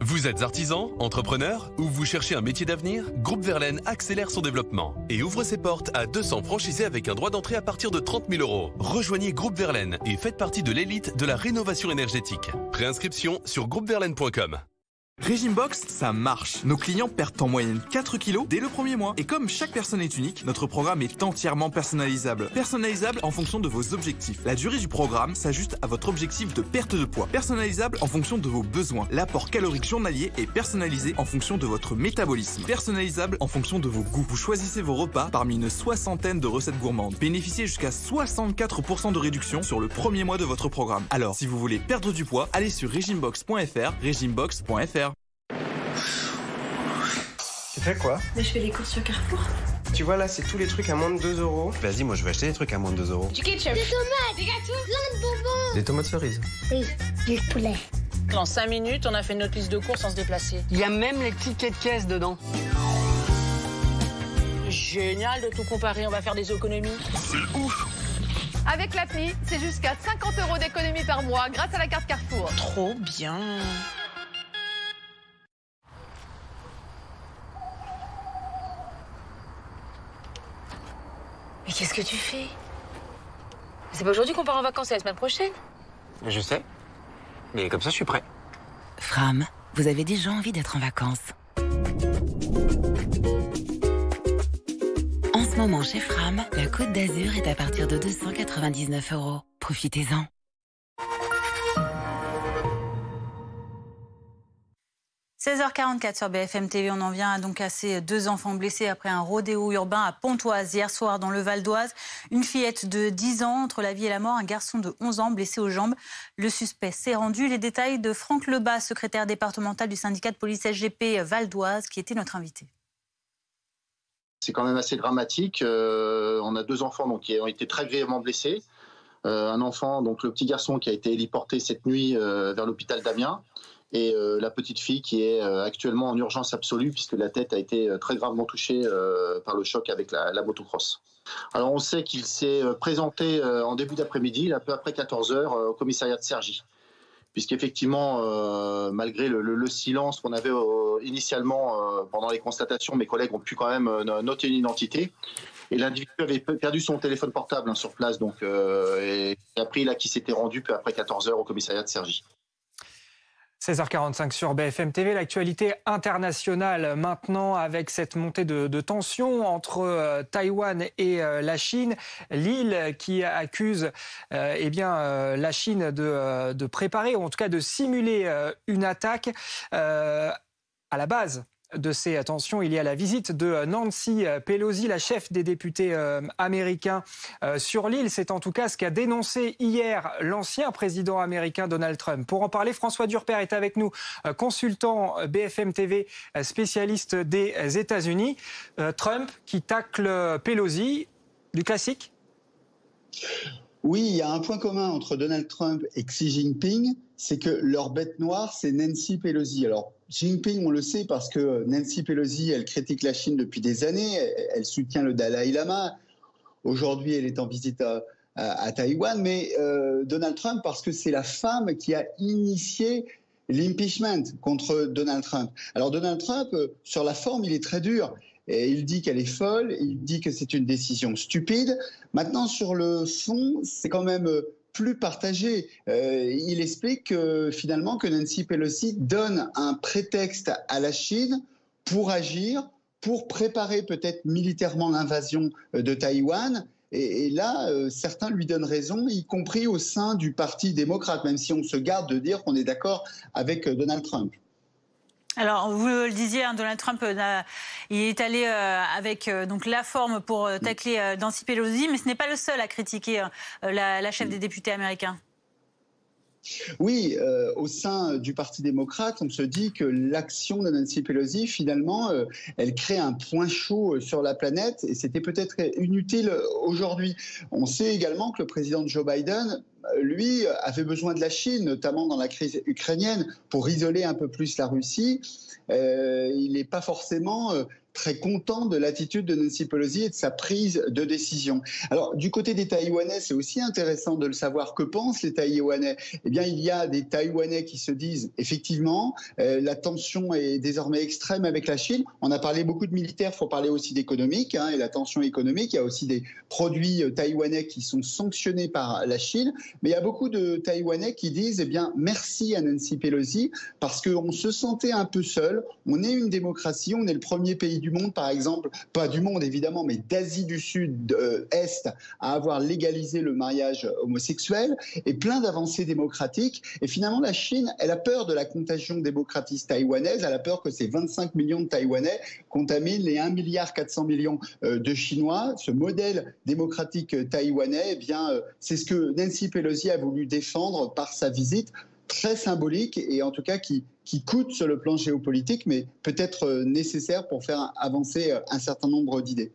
Vous êtes artisan, entrepreneur ou vous cherchez un métier d'avenir? Groupe Verlaine accélère son développement et ouvre ses portes à 200 franchisés avec un droit d'entrée à partir de 30 000 €. Rejoignez Groupe Verlaine et faites partie de l'élite de la rénovation énergétique. Préinscription sur groupeverlaine.com. Régime Box, ça marche. Nos clients perdent en moyenne 4 kilos dès le premier mois. Et comme chaque personne est unique, notre programme est entièrement personnalisable. Personnalisable en fonction de vos objectifs. La durée du programme s'ajuste à votre objectif de perte de poids. Personnalisable en fonction de vos besoins. L'apport calorique journalier est personnalisé en fonction de votre métabolisme. Personnalisable en fonction de vos goûts. Vous choisissez vos repas parmi une soixantaine de recettes gourmandes. Bénéficiez jusqu'à 64% de réduction sur le premier mois de votre programme. Alors, si vous voulez perdre du poids, allez sur régimebox.fr, régimebox.fr. Tu fais quoi? Mais je fais les courses sur Carrefour. Tu vois là, c'est tous les trucs à moins de 2 €. Vas-y, moi je vais acheter des trucs à moins de 2 €. Du ketchup. Des tomates. Des gâteaux. Plein de bonbons. Des tomates cerises. Oui, du poulet. En 5 minutes, on a fait notre liste de courses sans se déplacer. Il y a même les tickets de caisse dedans. Génial de tout comparer, on va faire des économies. C'est ouf. Avec l'appli, c'est jusqu'à 50 € d'économie par mois grâce à la carte Carrefour. Trop bien. Mais qu'est-ce que tu fais? C'est pas aujourd'hui qu'on part en vacances, c'est la semaine prochaine. Je sais. Mais comme ça, je suis prêt. Fram, vous avez déjà envie d'être en vacances. En ce moment, chez Fram, la Côte d'Azur est à partir de 299 €. Profitez-en. – 16h44 sur BFM TV, on en vient donc à ces 2 enfants blessés après un rodéo urbain à Pontoise hier soir dans le Val d'Oise. Une fillette de 10 ans, entre la vie et la mort, un garçon de 11 ans blessé aux jambes. Le suspect s'est rendu. Les détails de Franck Lebas, secrétaire départemental du syndicat de police SGP Val d'Oise, qui était notre invité. C'est quand même assez dramatique. On a 2 enfants donc, qui ont été très grièvement blessés. Un enfant, donc le petit garçon, qui a été héliporté cette nuit vers l'hôpital d'Amiens. Et la petite fille qui est actuellement en urgence absolue puisque la tête a été très gravement touchée par le choc avec la motocross. Alors on sait qu'il s'est présenté en début d'après-midi, un peu après 14h, au commissariat de Cergy. Puisqu'effectivement, malgré le silence qu'on avait initialement pendant les constatations, mes collègues ont pu quand même noter une identité. Et l'individu avait perdu son téléphone portable sur place, donc et appris là qu'il s'était rendu peu après 14h au commissariat de Cergy. 16h45 sur BFM TV, l'actualité internationale maintenant avec cette montée de tension entre Taïwan et la Chine. L'île qui accuse la Chine de préparer, ou en tout cas de simuler une attaque. À la base de ces tensions, il y a la visite de Nancy Pelosi, la chef des députés américains sur l'île. C'est en tout cas ce qu'a dénoncé hier l'ancien président américain Donald Trump. Pour en parler, François Durper est avec nous, consultant BFM TV, spécialiste des États-Unis. Trump qui tacle Pelosi, du classique? Oui, il y a un point commun entre Donald Trump et Xi Jinping, c'est que leur bête noire, c'est Nancy Pelosi. Alors, Xi Jinping, on le sait parce que Nancy Pelosi, elle critique la Chine depuis des années, elle soutient le Dalai Lama. Aujourd'hui, elle est en visite à Taïwan, mais Donald Trump, parce que c'est la femme qui a initié l'impeachment contre Donald Trump. Alors Donald Trump, sur la forme, il est très dur. Et il dit qu'elle est folle, il dit que c'est une décision stupide. Maintenant, sur le fond, c'est quand même plus partagé. Il explique finalement que Nancy Pelosi donne un prétexte à la Chine pour agir, pour préparer peut-être militairement l'invasion de Taïwan. Et là, certains lui donnent raison, y compris au sein du Parti démocrate, même si on se garde de dire qu'on est d'accord avec Donald Trump. Alors, vous le disiez, Donald Trump il est allé avec donc la forme pour tacler Nancy Pelosi, mais ce n'est pas le seul à critiquer la chef des députés américains. Oui, au sein du Parti démocrate, on se dit que l'action de Nancy Pelosi, finalement, elle crée un point chaud sur la planète et c'était peut-être inutile aujourd'hui. On sait également que le président Joe Biden, lui, avait besoin de la Chine, notamment dans la crise ukrainienne, pour isoler un peu plus la Russie. Il n'est pas forcément très content de l'attitude de Nancy Pelosi et de sa prise de décision. Alors, du côté des Taïwanais, c'est aussi intéressant de le savoir. Que pensent les Taïwanais? Eh bien, il y a des Taïwanais qui se disent, effectivement, la tension est désormais extrême avec la Chine. On a parlé beaucoup de militaires, il faut parler aussi d'économique, et la tension économique. Il y a aussi des produits taïwanais qui sont sanctionnés par la Chine. Mais il y a beaucoup de Taïwanais qui disent, eh bien, merci à Nancy Pelosi, parce qu'on se sentait un peu seul. On est une démocratie, on est le premier pays du monde, par exemple, pas du monde évidemment, mais d'Asie du Sud-Est, à avoir légalisé le mariage homosexuel et plein d'avancées démocratiques. Et finalement, la Chine, elle a peur de la contagion démocratiste taïwanaise, elle a peur que ces 25 millions de Taïwanais contaminent les 1,4 milliard de Chinois. Ce modèle démocratique taïwanais, eh bien, c'est ce que Nancy Pelosi a voulu défendre par sa visite, très symbolique et en tout cas qui coûte sur le plan géopolitique, mais peut-être nécessaire pour faire avancer un certain nombre d'idées.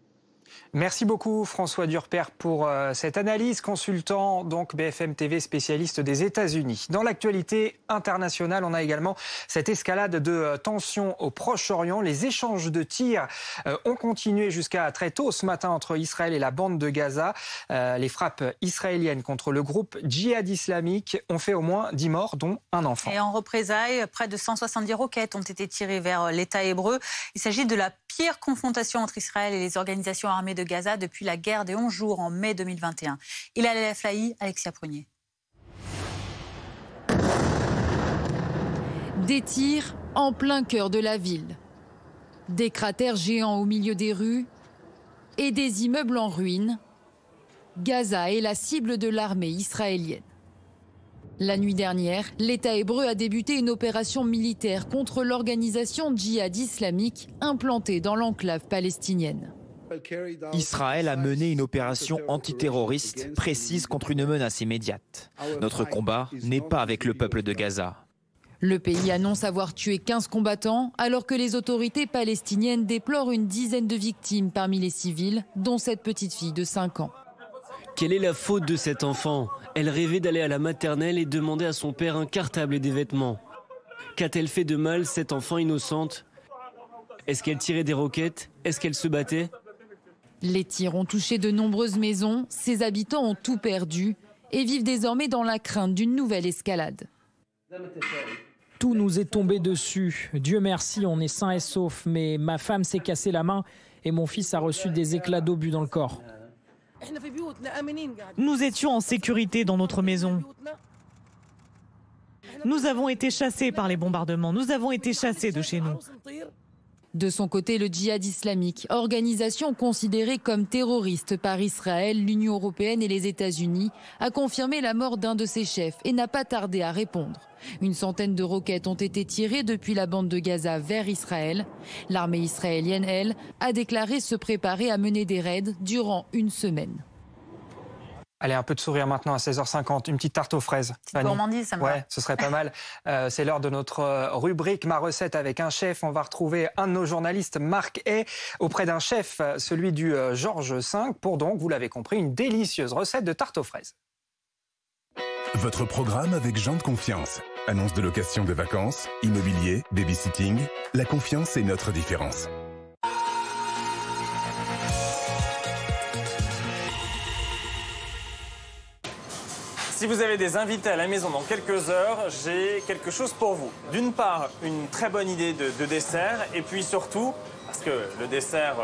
Merci beaucoup François Durper pour cette analyse, consultant donc BFM TV, spécialiste des États-Unis. Dans l'actualité internationale, on a également cette escalade de tensions au Proche-Orient. Les échanges de tirs ont continué jusqu'à très tôt ce matin entre Israël et la bande de Gaza. Les frappes israéliennes contre le groupe djihad islamique ont fait au moins 10 morts, dont un enfant. Et en représailles, près de 170 roquettes ont été tirées vers l'État hébreu. Il s'agit de la pire confrontation entre Israël et les organisations armées de Gaza depuis la guerre des 11 jours en mai 2021. Il a la Flahi, Alexia Prunier. Des tirs en plein cœur de la ville. Des cratères géants au milieu des rues et des immeubles en ruine. Gaza est la cible de l'armée israélienne. La nuit dernière, l'État hébreu a débuté une opération militaire contre l'organisation djihad islamique implantée dans l'enclave palestinienne. Israël a mené une opération antiterroriste précise contre une menace immédiate. Notre combat n'est pas avec le peuple de Gaza. Le pays annonce avoir tué 15 combattants, alors que les autorités palestiniennes déplorent une dizaine de victimes parmi les civils, dont cette petite fille de 5 ans. Quelle est la faute de cet enfant? Elle rêvait d'aller à la maternelle et demandait à son père un cartable et des vêtements. Qu'a-t-elle fait de mal, cette enfant innocente? Est-ce qu'elle tirait des roquettes? Est-ce qu'elle se battait? Les tirs ont touché de nombreuses maisons, ses habitants ont tout perdu et vivent désormais dans la crainte d'une nouvelle escalade. Tout nous est tombé dessus. Dieu merci, on est sains et saufs, mais ma femme s'est cassée la main et mon fils a reçu des éclats d'obus dans le corps. Nous étions en sécurité dans notre maison. Nous avons été chassés par les bombardements. Nous avons été chassés de chez nous. De son côté, le djihad islamique, organisation considérée comme terroriste par Israël, l'Union européenne et les États-Unis, a confirmé la mort d'un de ses chefs et n'a pas tardé à répondre. Une centaine de roquettes ont été tirées depuis la bande de Gaza vers Israël. L'armée israélienne, elle, a déclaré se préparer à mener des raids durant une semaine. Allez, un peu de sourire maintenant à 16h50, une petite tarte aux fraises. Petite gourmandise, ça me va. Ouais, ce serait pas mal. C'est l'heure de notre rubrique Ma recette avec un chef. On va retrouver un de nos journalistes, Marc Hay, auprès d'un chef, celui du Georges V, pour donc, vous l'avez compris, une délicieuse recette de tarte aux fraises. Votre programme avec Jean de Confiance. Annonce de location de vacances, immobilier, babysitting. La confiance est notre différence. Si vous avez des invités à la maison dans quelques heures, j'ai quelque chose pour vous. D'une part, une très bonne idée de dessert, et puis surtout, parce que le dessert,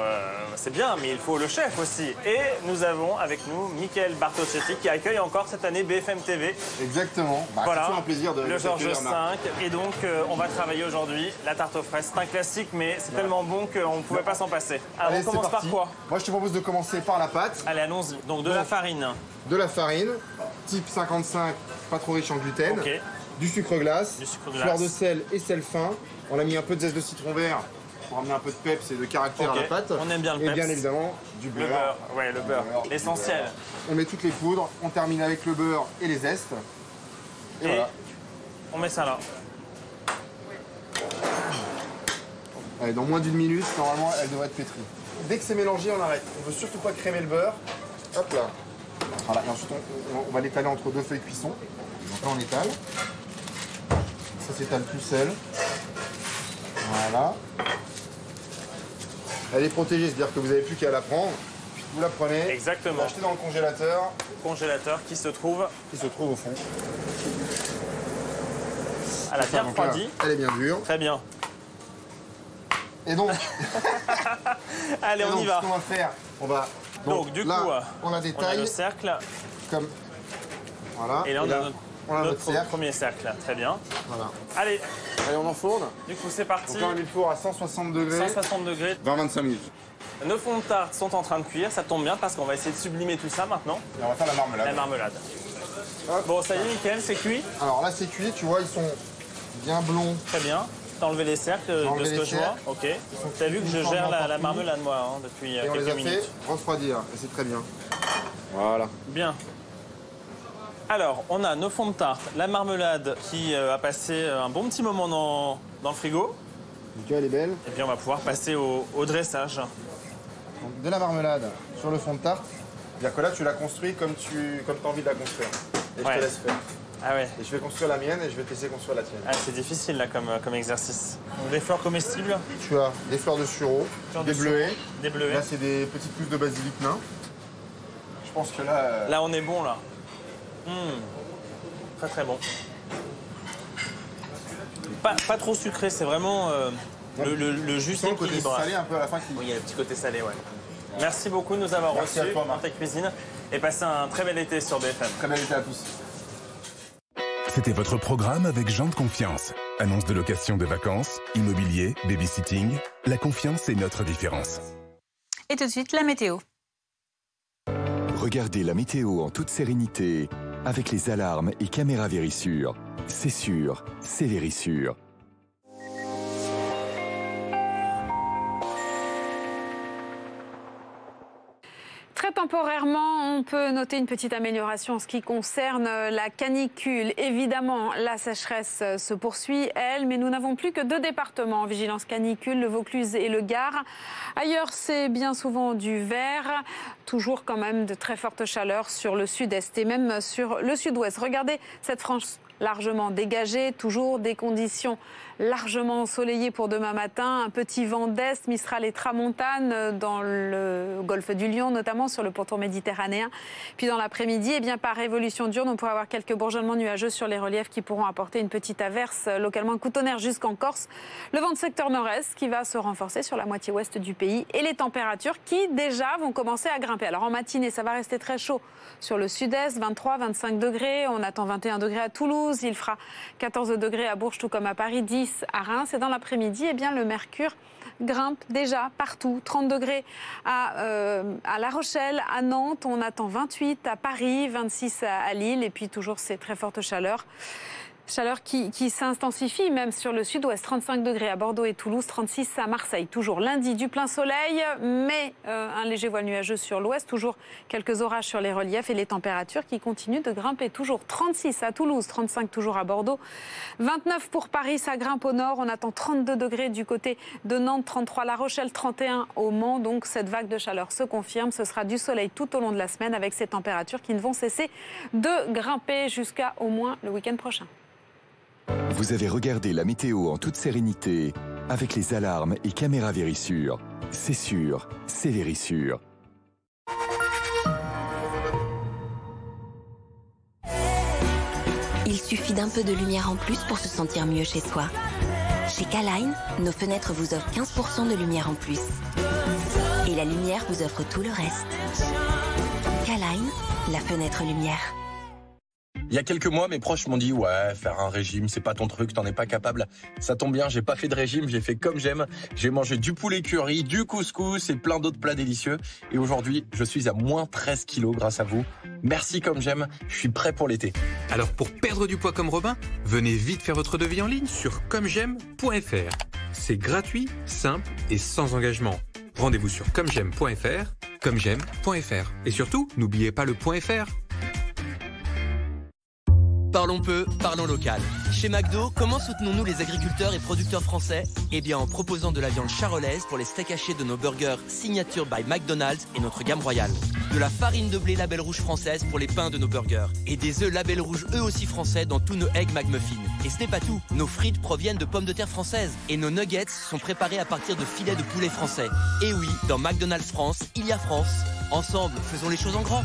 c'est bien, mais il faut le chef aussi. Et nous avons avec nous Michael Bartocchetti qui accueille encore cette année BFM TV. Exactement. Voilà, c'est toujours un plaisir de le Georges V. Marc. Et donc, on va travailler aujourd'hui la tarte aux fraises. C'est un classique, mais c'est tellement bon qu'on ne pouvait pas s'en passer. Alors, Allez, on commence par quoi? Moi, je te propose de commencer par la pâte. Allez, allons-y. Donc, de la farine. De la farine, type 55, pas trop riche en gluten. Okay. Du sucre glace, fleur de glace. sel et sel fin. On a mis un peu de zeste de citron vert pour amener un peu de peps et de caractère à la pâte. On aime bien le peps. Et bien évidemment, du beurre. Le beurre, ouais, le beurre. L'essentiel. On met toutes les poudres, on termine avec le beurre et les zestes. Et voilà. On met ça là. Allez, dans moins d'une minute, normalement, elle devrait être pétrie. Dès que c'est mélangé, on arrête. On ne veut surtout pas crémer le beurre. Hop là. Voilà, et ensuite, on va l'étaler entre deux feuilles de cuisson. Donc là, on étale. Ça s'étale tout seul. Voilà. Elle est protégée, c'est-à-dire que vous n'avez plus qu'à la prendre. Vous la prenez. Exactement. Vous l'achetez dans le congélateur. Congélateur qui se trouve au fond. Elle a bien refroidi. Elle est bien dure. Très bien. Et donc, allez, on y va. Ce qu'on va faire, on va. Donc du là, coup, on a des tailles. On a le cercle. Comme. Voilà. Et là, on a notre premier cercle. Très bien. Voilà. Allez. Allez, on enfourne. Du coup, c'est parti. Donc là, on met le four à 160 degrés. 160 degrés. 20-25 minutes. Nos fonds de tarte sont en train de cuire. Ça tombe bien parce qu'on va essayer de sublimer tout ça maintenant. Et on va faire la marmelade. La marmelade. Hop. Bon, ça y est, Mickaël, c'est cuit. Alors là, c'est cuit. Tu vois, ils sont bien blonds. Très bien. T'as enlevé les cercles de ce que je vois. Ok. T'as vu que je gère la marmelade, moi, depuis quelques minutes. Et on les a fait refroidir. Et c'est très bien. Voilà. Bien. Alors, on a nos fonds de tarte, la marmelade qui a passé un bon petit moment dans le frigo. Tu vois, elle est belle. Et puis, on va pouvoir passer au dressage. Donc, de la marmelade sur le fond de tarte. C'est-à-dire que là, tu la construis comme tu as envie de la construire. Et je te laisse faire. Ah ouais. Et je vais construire la mienne et je vais te laisser construire la tienne. Ah, c'est difficile là comme exercice. Donc, des fleurs comestibles. Tu as des fleurs de sureau, des bleuets. Des bleuets. Là, c'est des petites pousses de basilic nain. Je pense que là... Là, on est bon là. Très très bon. Pas trop sucré, c'est vraiment le juste équilibre. Le côté salé un peu à la fin. Oui, il y a le petit côté salé, ouais. Merci beaucoup de nous avoir reçus dans ta cuisine et passez un très bel été sur BFM. Très bel été à tous. C'était votre programme avec Jean de Confiance. Annonce de location de vacances, immobilier, babysitting. La confiance est notre différence. Et tout de suite, la météo. Regardez la météo en toute sérénité avec les alarmes et caméras Vérissure. C'est sûr, c'est Vérissure. Très temporairement, on peut noter une petite amélioration en ce qui concerne la canicule. Évidemment, la sécheresse se poursuit, elle, mais nous n'avons plus que 2 départements en vigilance canicule, le Vaucluse et le Gard. Ailleurs, c'est bien souvent du vert, toujours quand même de très fortes chaleurs sur le sud-est et même sur le sud-ouest. Regardez cette frange largement dégagée, toujours des conditions largement ensoleillées pour demain matin, un petit vent d'est, Mistral et Tramontane dans le golfe du Lion, notamment sur le pourtour méditerranéen. Puis dans l'après-midi, par évolution diurne, on pourra avoir quelques bourgeonnements nuageux sur les reliefs qui pourront apporter une petite averse, localement un coup de tonnerre jusqu'en Corse. Le vent de secteur nord-est qui va se renforcer sur la moitié ouest du pays et les températures qui déjà vont commencer à grimper. Alors en matinée, ça va rester très chaud sur le sud-est, 23, 25 degrés. On attend 21 degrés à Toulouse. Il fera 14 degrés à Bourges, tout comme à Paris, 10 à Reims. Et dans l'après-midi, le mercure grimpe déjà partout. 30 degrés à La Rochelle, à Nantes. On attend 28 à Paris, 26 à Lille. Et puis toujours ces très fortes chaleurs. Chaleur qui s'intensifie même sur le sud-ouest, 35 degrés à Bordeaux et Toulouse, 36 à Marseille. Toujours lundi du plein soleil, mais un léger voile nuageux sur l'ouest, toujours quelques orages sur les reliefs et les températures qui continuent de grimper. Toujours 36 à Toulouse, 35 toujours à Bordeaux, 29 pour Paris, ça grimpe au nord. On attend 32 degrés du côté de Nantes, 33 à La Rochelle, 31 au Mans. Donc cette vague de chaleur se confirme. Ce sera du soleil tout au long de la semaine avec ces températures qui ne vont cesser de grimper jusqu'à au moins le week-end prochain. Vous avez regardé la météo en toute sérénité avec les alarmes et caméras Vérissure. C'est sûr, c'est Vérissure. Il suffit d'un peu de lumière en plus pour se sentir mieux chez soi. Chez K-Line, nos fenêtres vous offrent 15% de lumière en plus. Et la lumière vous offre tout le reste. K-Line, la fenêtre lumière. Il y a quelques mois, mes proches m'ont dit « Ouais, faire un régime, c'est pas ton truc, t'en es pas capable. » Ça tombe bien, j'ai pas fait de régime, j'ai fait comme j'aime. J'ai mangé du poulet curry, du couscous et plein d'autres plats délicieux. Et aujourd'hui, je suis à moins 13 kilos grâce à vous. Merci comme j'aime, je suis prêt pour l'été. Alors pour perdre du poids comme Robin, venez vite faire votre devis en ligne sur commej'aime.fr. C'est gratuit, simple et sans engagement. Rendez-vous sur commej'aime.fr, commej'aime.fr. Et surtout, n'oubliez pas le .fr. Parlons peu, parlons local. Chez McDo, comment soutenons-nous les agriculteurs et producteurs français? Eh bien en proposant de la viande charolaise pour les steaks hachés de nos burgers Signature by McDonald's et notre gamme royale. De la farine de blé label rouge française pour les pains de nos burgers. Et des œufs label rouge eux aussi français dans tous nos Egg McMuffins. Et ce n'est pas tout, nos frites proviennent de pommes de terre françaises. Et nos nuggets sont préparés à partir de filets de poulet français. Et oui, dans McDonald's France, il y a France. Ensemble, faisons les choses en grand.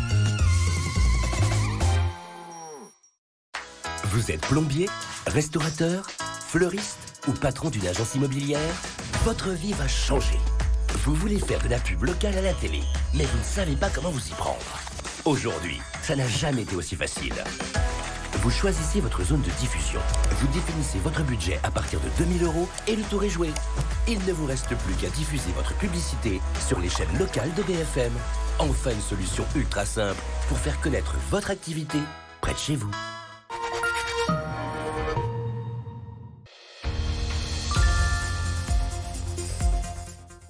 Vous êtes plombier, restaurateur, fleuriste ou patron d'une agence immobilière? Votre vie va changer. Vous voulez faire de la pub locale à la télé, mais vous ne savez pas comment vous y prendre. Aujourd'hui, ça n'a jamais été aussi facile. Vous choisissez votre zone de diffusion. Vous définissez votre budget à partir de 2 000 € et le tour est joué. Il ne vous reste plus qu'à diffuser votre publicité sur les chaînes locales de BFM. Enfin une solution ultra simple pour faire connaître votre activité près de chez vous.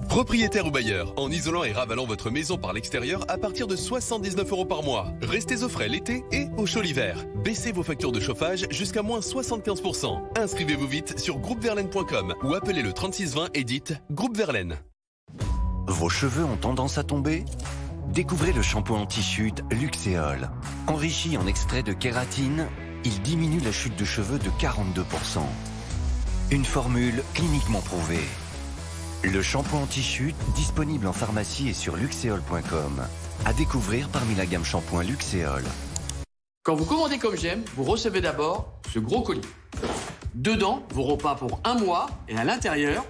Propriétaire ou bailleur, en isolant et ravalant votre maison par l'extérieur à partir de 79 € par mois. Restez au frais l'été et au chaud l'hiver. Baissez vos factures de chauffage jusqu'à moins 75%. Inscrivez-vous vite sur groupeverlaine.com ou appelez le 36 20 et dites Groupe Verlaine. Vos cheveux ont tendance à tomber? Découvrez le shampoing anti-chute Luxéol. Enrichi en extrait de kératine, il diminue la chute de cheveux de 42%. Une formule cliniquement prouvée. Le shampoing anti-chute, disponible en pharmacie et sur luxéol.com. À découvrir parmi la gamme shampoing Luxéol. Quand vous commandez Comme J'aime, vous recevez d'abord ce gros colis. Dedans, vos repas pour un mois et à l'intérieur,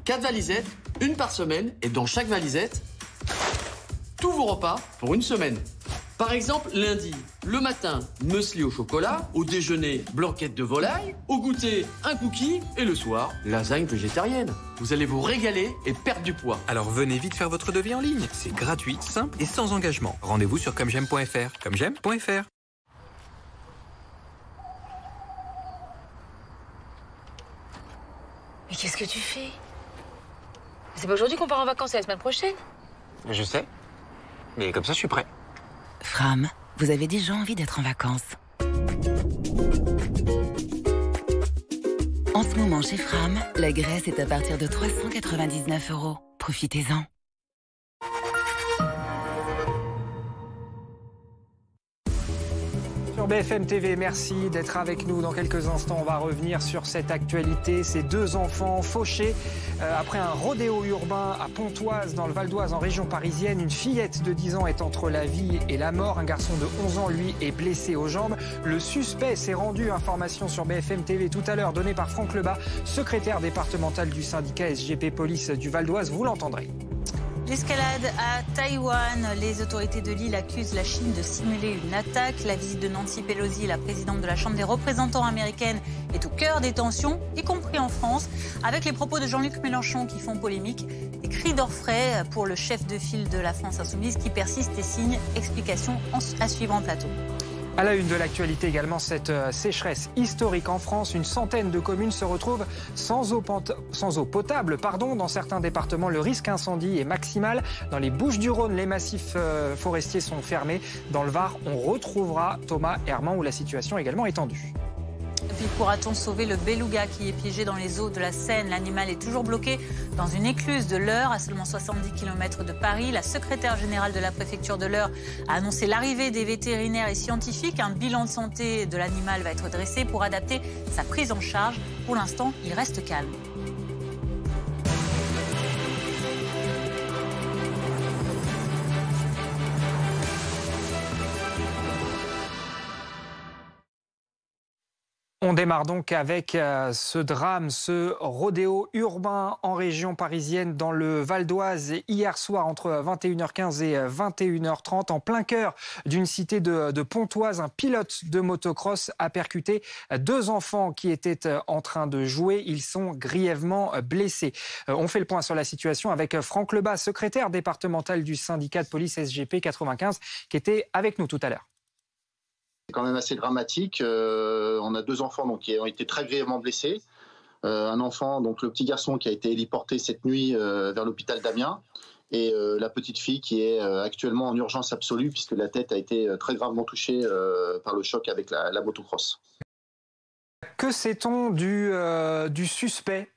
4 valisettes, une par semaine, et dans chaque valisette, tous vos repas pour une semaine. Par exemple, lundi, le matin, muesli au chocolat, au déjeuner, blanquette de volaille, au goûter, un cookie, et le soir, lasagne végétarienne. Vous allez vous régaler et perdre du poids. Alors venez vite faire votre devis en ligne. C'est gratuit, simple et sans engagement. Rendez-vous sur commej'aime.fr. commej'aime.fr. Mais qu'est-ce que tu fais? C'est pas aujourd'hui qu'on part en vacances, c'est la semaine prochaine. Je sais. Mais comme ça, je suis prêt. Fram, vous avez déjà envie d'être en vacances. En ce moment, chez Fram, la Grèce est à partir de 399 €. Profitez-en. Sur BFM TV, merci d'être avec nous. Dans quelques instants, on va revenir sur cette actualité. Ces deux enfants fauchés après un rodéo urbain à Pontoise, dans le Val d'Oise, en région parisienne. Une fillette de 10 ans est entre la vie et la mort. Un garçon de 11 ans, lui, est blessé aux jambes. Le suspect s'est rendu. Information sur BFM TV tout à l'heure, donnée par Franck Lebas, secrétaire départemental du syndicat SGP Police du Val d'Oise. Vous l'entendrez. L'escalade à Taïwan. Les autorités de l'île accusent la Chine de simuler une attaque. La visite de Nancy Pelosi, la présidente de la Chambre des représentants américaine, est au cœur des tensions, y compris en France, avec les propos de Jean-Luc Mélenchon qui font polémique. Des cris d'orfraie pour le chef de file de la France insoumise qui persiste et signe. Explication à suivre en plateau. À la une de l'actualité également, cette sécheresse historique en France. Une centaine de communes se retrouvent sans eau potable. Dans certains départements, le risque incendie est maximal. Dans les Bouches-du-Rhône, les massifs forestiers sont fermés. Dans le Var, on retrouvera Thomas Herman où la situation également est tendue. Et puis pourra-t-on sauver le beluga qui est piégé dans les eaux de la Seine? L'animal est toujours bloqué dans une écluse de l'Eure, à seulement 70 km de Paris. La secrétaire générale de la préfecture de l'Eure a annoncé l'arrivée des vétérinaires et scientifiques. Un bilan de santé de l'animal va être dressé pour adapter sa prise en charge. Pour l'instant, il reste calme. On démarre donc avec ce drame, ce rodéo urbain en région parisienne dans le Val d'Oise hier soir entre 21h15 et 21h30 en plein cœur d'une cité de Pontoise. Un pilote de motocross a percuté deux enfants qui étaient en train de jouer. Ils sont grièvement blessés. On fait le point sur la situation avec Franck Lebas, secrétaire départemental du syndicat de police SGP 95, qui était avec nous tout à l'heure. C'est quand même assez dramatique. On a deux enfants qui ont été très grièvement blessés. Un enfant, donc le petit garçon, qui a été héliporté cette nuit vers l'hôpital d'Amiens. Et la petite fille qui est actuellement en urgence absolue puisque la tête a été très gravement touchée par le choc avec la motocross. Que sait-on du suspect ?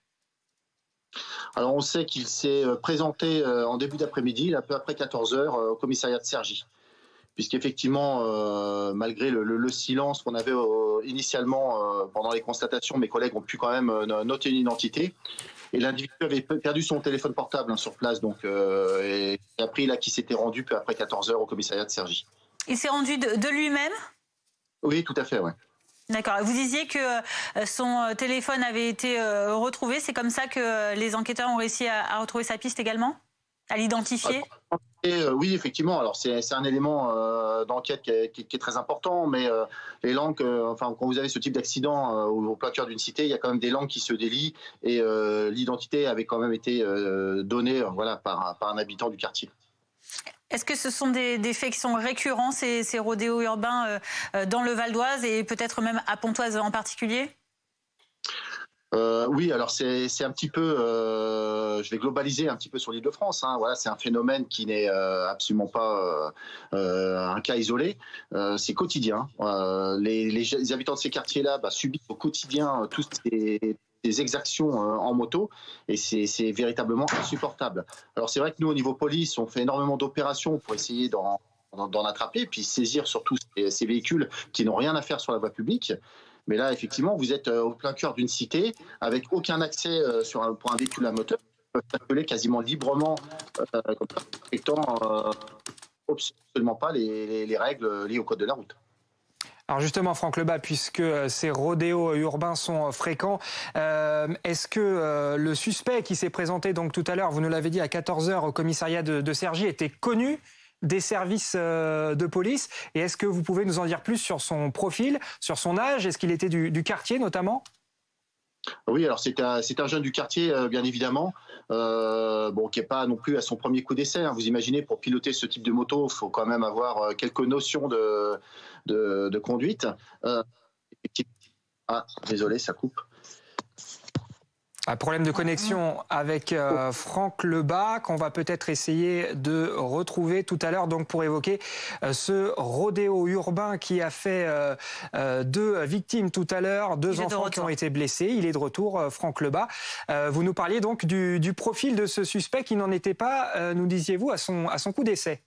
Alors on sait qu'il s'est présenté en début d'après-midi, un peu après 14h, au commissariat de Cergy. Puisqu'effectivement, malgré le silence qu'on avait initialement pendant les constatations, mes collègues ont pu quand même noter une identité. Et l'individu avait perdu son téléphone portable sur place, donc et appris qu'il s'était rendu peu après 14h au commissariat de Cergy. Il s'est rendu de lui-même ? Oui, tout à fait, oui. D'accord. Vous disiez que son téléphone avait été retrouvé. C'est comme ça que les enquêteurs ont réussi à retrouver sa piste également ? À l'identifier ? Oui, effectivement. Alors c'est un élément d'enquête qui est très important, mais les langues, quand vous avez ce type d'accident au plein cœur d'une cité, il y a quand même des langues qui se délient et l'identité avait quand même été donnée, par un habitant du quartier. Est-ce que ce sont des faits qui sont récurrents, ces rodéos urbains dans le Val d'Oise et peut-être même à Pontoise en particulier ? Oui, alors c'est un petit peu, je vais globaliser un petit peu sur l'Île-de-France. C'est un phénomène qui n'est absolument pas un cas isolé. C'est quotidien. Les habitants de ces quartiers-là subissent au quotidien tous des exactions en moto, et c'est véritablement insupportable. Alors c'est vrai que nous, au niveau police, on fait énormément d'opérations pour essayer d'en attraper, puis saisir surtout ces véhicules qui n'ont rien à faire sur la voie publique. Mais là, effectivement, vous êtes au plein cœur d'une cité, avec aucun accès pour un véhicule à moteur, qui peut circuler quasiment librement, comme ça, respectant absolument pas les règles liées au code de la route. Alors justement, Franck Lebas, puisque ces rodéos urbains sont fréquents, est-ce que le suspect qui s'est présenté donc tout à l'heure, vous nous l'avez dit, à 14h au commissariat de Cergy, était connu des services de police? Et est-ce que vous pouvez nous en dire plus sur son profil, sur son âge? Est-ce qu'il était du quartier notamment? Oui, alors c'est un jeune du quartier, bien évidemment, qui n'est pas non plus à son premier coup d'essai. Vous imaginez, pour piloter ce type de moto, il faut quand même avoir quelques notions de conduite. Désolé, ça coupe. Un problème de connexion avec Franck Lebas, qu'on va peut-être essayer de retrouver tout à l'heure, donc pour évoquer ce rodéo urbain qui a fait 2 victimes tout à l'heure, 2 enfants qui ont été blessés. Il est de retour, Franck Lebas. Vous nous parliez donc du profil de ce suspect qui n'en était pas, nous disiez-vous, à son coup d'essai.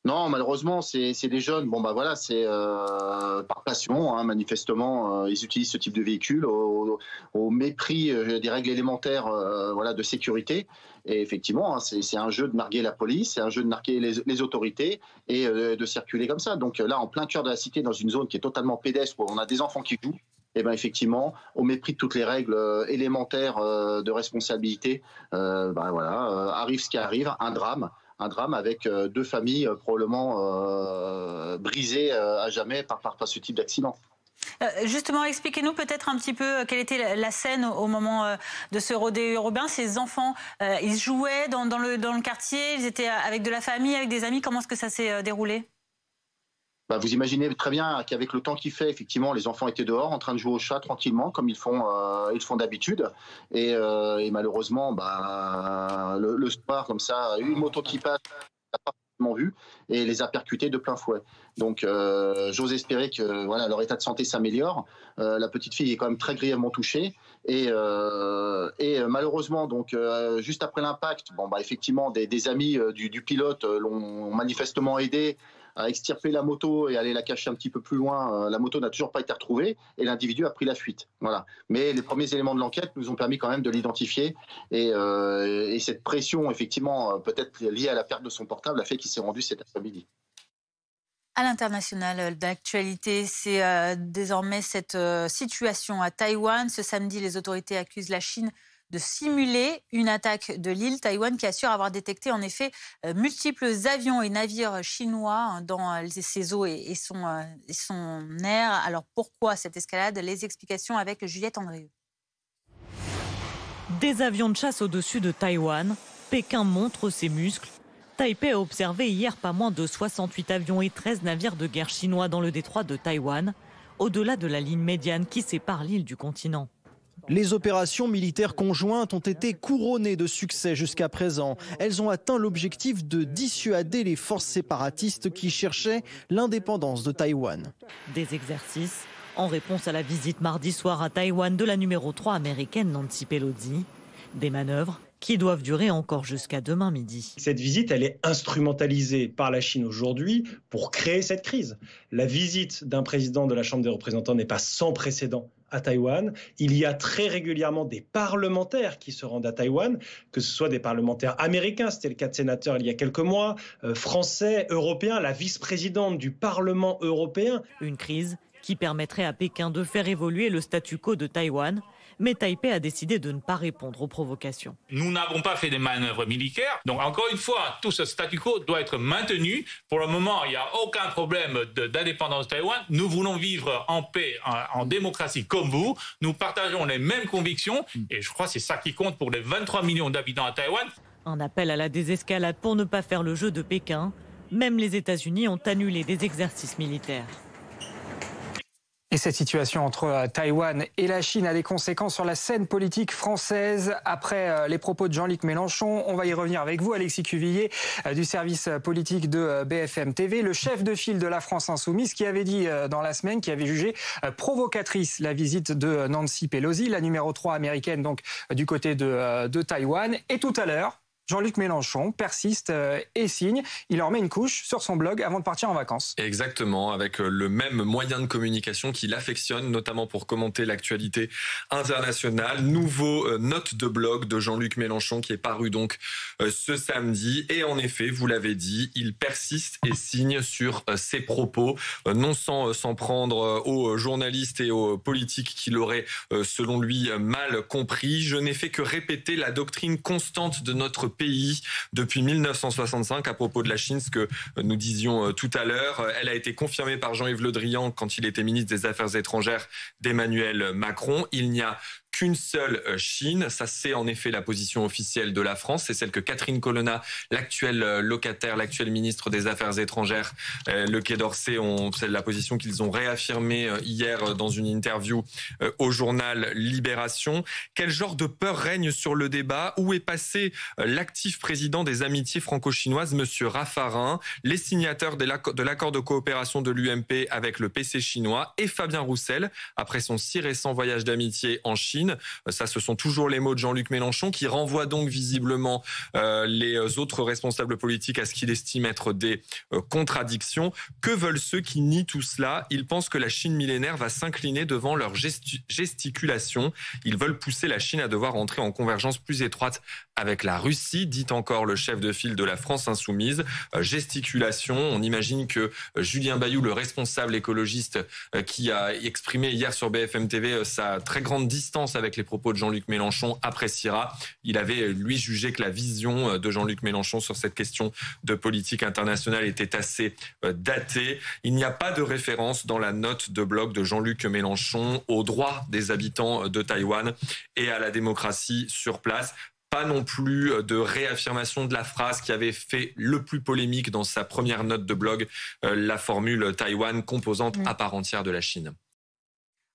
Non, malheureusement, c'est des jeunes. C'est par passion, manifestement, ils utilisent ce type de véhicule au mépris des règles élémentaires, de sécurité. Et effectivement, c'est un jeu de narguer la police, c'est un jeu de narguer les autorités et de circuler comme ça. Donc là, en plein cœur de la cité, dans une zone qui est totalement pédestre, où on a des enfants qui jouent, et effectivement, au mépris de toutes les règles élémentaires de responsabilité, arrive ce qui arrive, un drame avec 2 familles probablement brisées à jamais par ce type d'accident. Justement, expliquez-nous peut-être un petit peu quelle était la scène au moment de ce rodéo urbain. Ces enfants, ils jouaient dans le quartier, ils étaient avec de la famille, avec des amis. Comment est-ce que ça s'est déroulé ? Vous imaginez très bien qu'avec le temps qu'il fait, effectivement, les enfants étaient dehors en train de jouer au chat tranquillement, comme ils font d'habitude. Et malheureusement, le soir, comme ça, une moto qui passe, n'a pas forcément vu, et les a percutés de plein fouet. Donc, j'ose espérer que leur état de santé s'améliore. La petite fille est quand même très grièvement touchée. Et malheureusement, donc, juste après l'impact, effectivement, des amis du pilote l'ont manifestement aidé à extirper la moto et aller la cacher un petit peu plus loin. La moto n'a toujours pas été retrouvée et l'individu a pris la fuite. Voilà. Mais les premiers éléments de l'enquête nous ont permis quand même de l'identifier et cette pression, effectivement, peut-être liée à la perte de son portable, a fait qu'il s'est rendu cet après-midi. À l'international d'actualité, c'est désormais cette situation à Taïwan. Ce samedi, les autorités accusent la Chine de simuler une attaque de l'île. Taïwan qui assure avoir détecté en effet multiples avions et navires chinois dans ses eaux et son air. Alors pourquoi cette escalade? Les explications avec Juliette Andrieux. Des avions de chasse au-dessus de Taïwan. Pékin montre ses muscles. Taipei a observé hier pas moins de 68 avions et 13 navires de guerre chinois dans le détroit de Taïwan, au-delà de la ligne médiane qui sépare l'île du continent. Les opérations militaires conjointes ont été couronnées de succès jusqu'à présent. Elles ont atteint l'objectif de dissuader les forces séparatistes qui cherchaient l'indépendance de Taïwan. Des exercices en réponse à la visite mardi soir à Taïwan de la numéro 3 américaine Nancy Pelosi. Des manœuvres qui doivent durer encore jusqu'à demain midi. Cette visite, elle est instrumentalisée par la Chine aujourd'hui pour créer cette crise. La visite d'un président de la Chambre des représentants n'est pas sans précédent à Taïwan. Il y a très régulièrement des parlementaires qui se rendent à Taïwan, que ce soit des parlementaires américains, c'était le cas de sénateurs il y a quelques mois, français, européens, la vice-présidente du Parlement européen. Une crise qui permettrait à Pékin de faire évoluer le statu quo de Taïwan. Mais Taipei a décidé de ne pas répondre aux provocations. Nous n'avons pas fait des manœuvres militaires. Donc encore une fois, tout ce statu quo doit être maintenu. Pour le moment, il n'y a aucun problème d'indépendance de Taïwan. Nous voulons vivre en paix, en démocratie comme vous. Nous partageons les mêmes convictions. Et je crois que c'est ça qui compte pour les 23 millions d'habitants à Taïwan. Un appel à la désescalade pour ne pas faire le jeu de Pékin. Même les États-Unis ont annulé des exercices militaires. Et cette situation entre Taïwan et la Chine a des conséquences sur la scène politique française. Après les propos de Jean-Luc Mélenchon, on va y revenir avec vous, Alexis Cuvillier, du service politique de BFM TV, le chef de file de la France Insoumise, qui avait dit dans la semaine, qui avait jugé provocatrice la visite de Nancy Pelosi, la numéro 3 américaine, donc du côté de Taïwan. Et tout à l'heure, Jean-Luc Mélenchon persiste et signe. Il en met une couche sur son blog avant de partir en vacances. Exactement, avec le même moyen de communication qu'il affectionne, notamment pour commenter l'actualité internationale. Nouveau note de blog de Jean-Luc Mélenchon qui est paru donc ce samedi. Et en effet, vous l'avez dit, il persiste et signe sur ses propos, non sans s'en prendre aux journalistes et aux politiques qui l'auraient, selon lui, mal compris. Je n'ai fait que répéter la doctrine constante de notre pays depuis 1965 à propos de la Chine, ce que nous disions tout à l'heure. Elle a été confirmée par Jean-Yves Le Drian quand il était ministre des Affaires étrangères d'Emmanuel Macron. Il n'y a qu'une seule Chine. Ça, c'est en effet la position officielle de la France. C'est celle que Catherine Colonna, l'actuelle locataire, l'actuelle ministre des Affaires étrangères, le Quai d'Orsay, c'est la position qu'ils ont réaffirmée hier dans une interview au journal Libération. Quel genre de peur règne sur le débat? Où est passé l'actif président des amitiés franco-chinoises, Monsieur Raffarin, les signataires de l'accord de coopération de l'UMP avec le PC chinois et Fabien Roussel, après son si récent voyage d'amitié en Chine? Ça, ce sont toujours les mots de Jean-Luc Mélenchon qui renvoie donc visiblement les autres responsables politiques à ce qu'il estime être des contradictions. Que veulent ceux qui nient tout cela? Ils pensent que la Chine millénaire va s'incliner devant leur gesticulation. Ils veulent pousser la Chine à devoir entrer en convergence plus étroite avec la Russie, dit encore le chef de file de la France Insoumise. Gesticulation, on imagine que Julien Bayou, le responsable écologiste qui a exprimé hier sur BFM TV sa très grande distance avec les propos de Jean-Luc Mélenchon, appréciera. Il avait, lui, jugé que la vision de Jean-Luc Mélenchon sur cette question de politique internationale était assez datée. Il n'y a pas de référence dans la note de blog de Jean-Luc Mélenchon aux droits des habitants de Taïwan et à la démocratie sur place. Pas non plus de réaffirmation de la phrase qui avait fait le plus polémique dans sa première note de blog, la formule Taïwan composante à part entière de la Chine.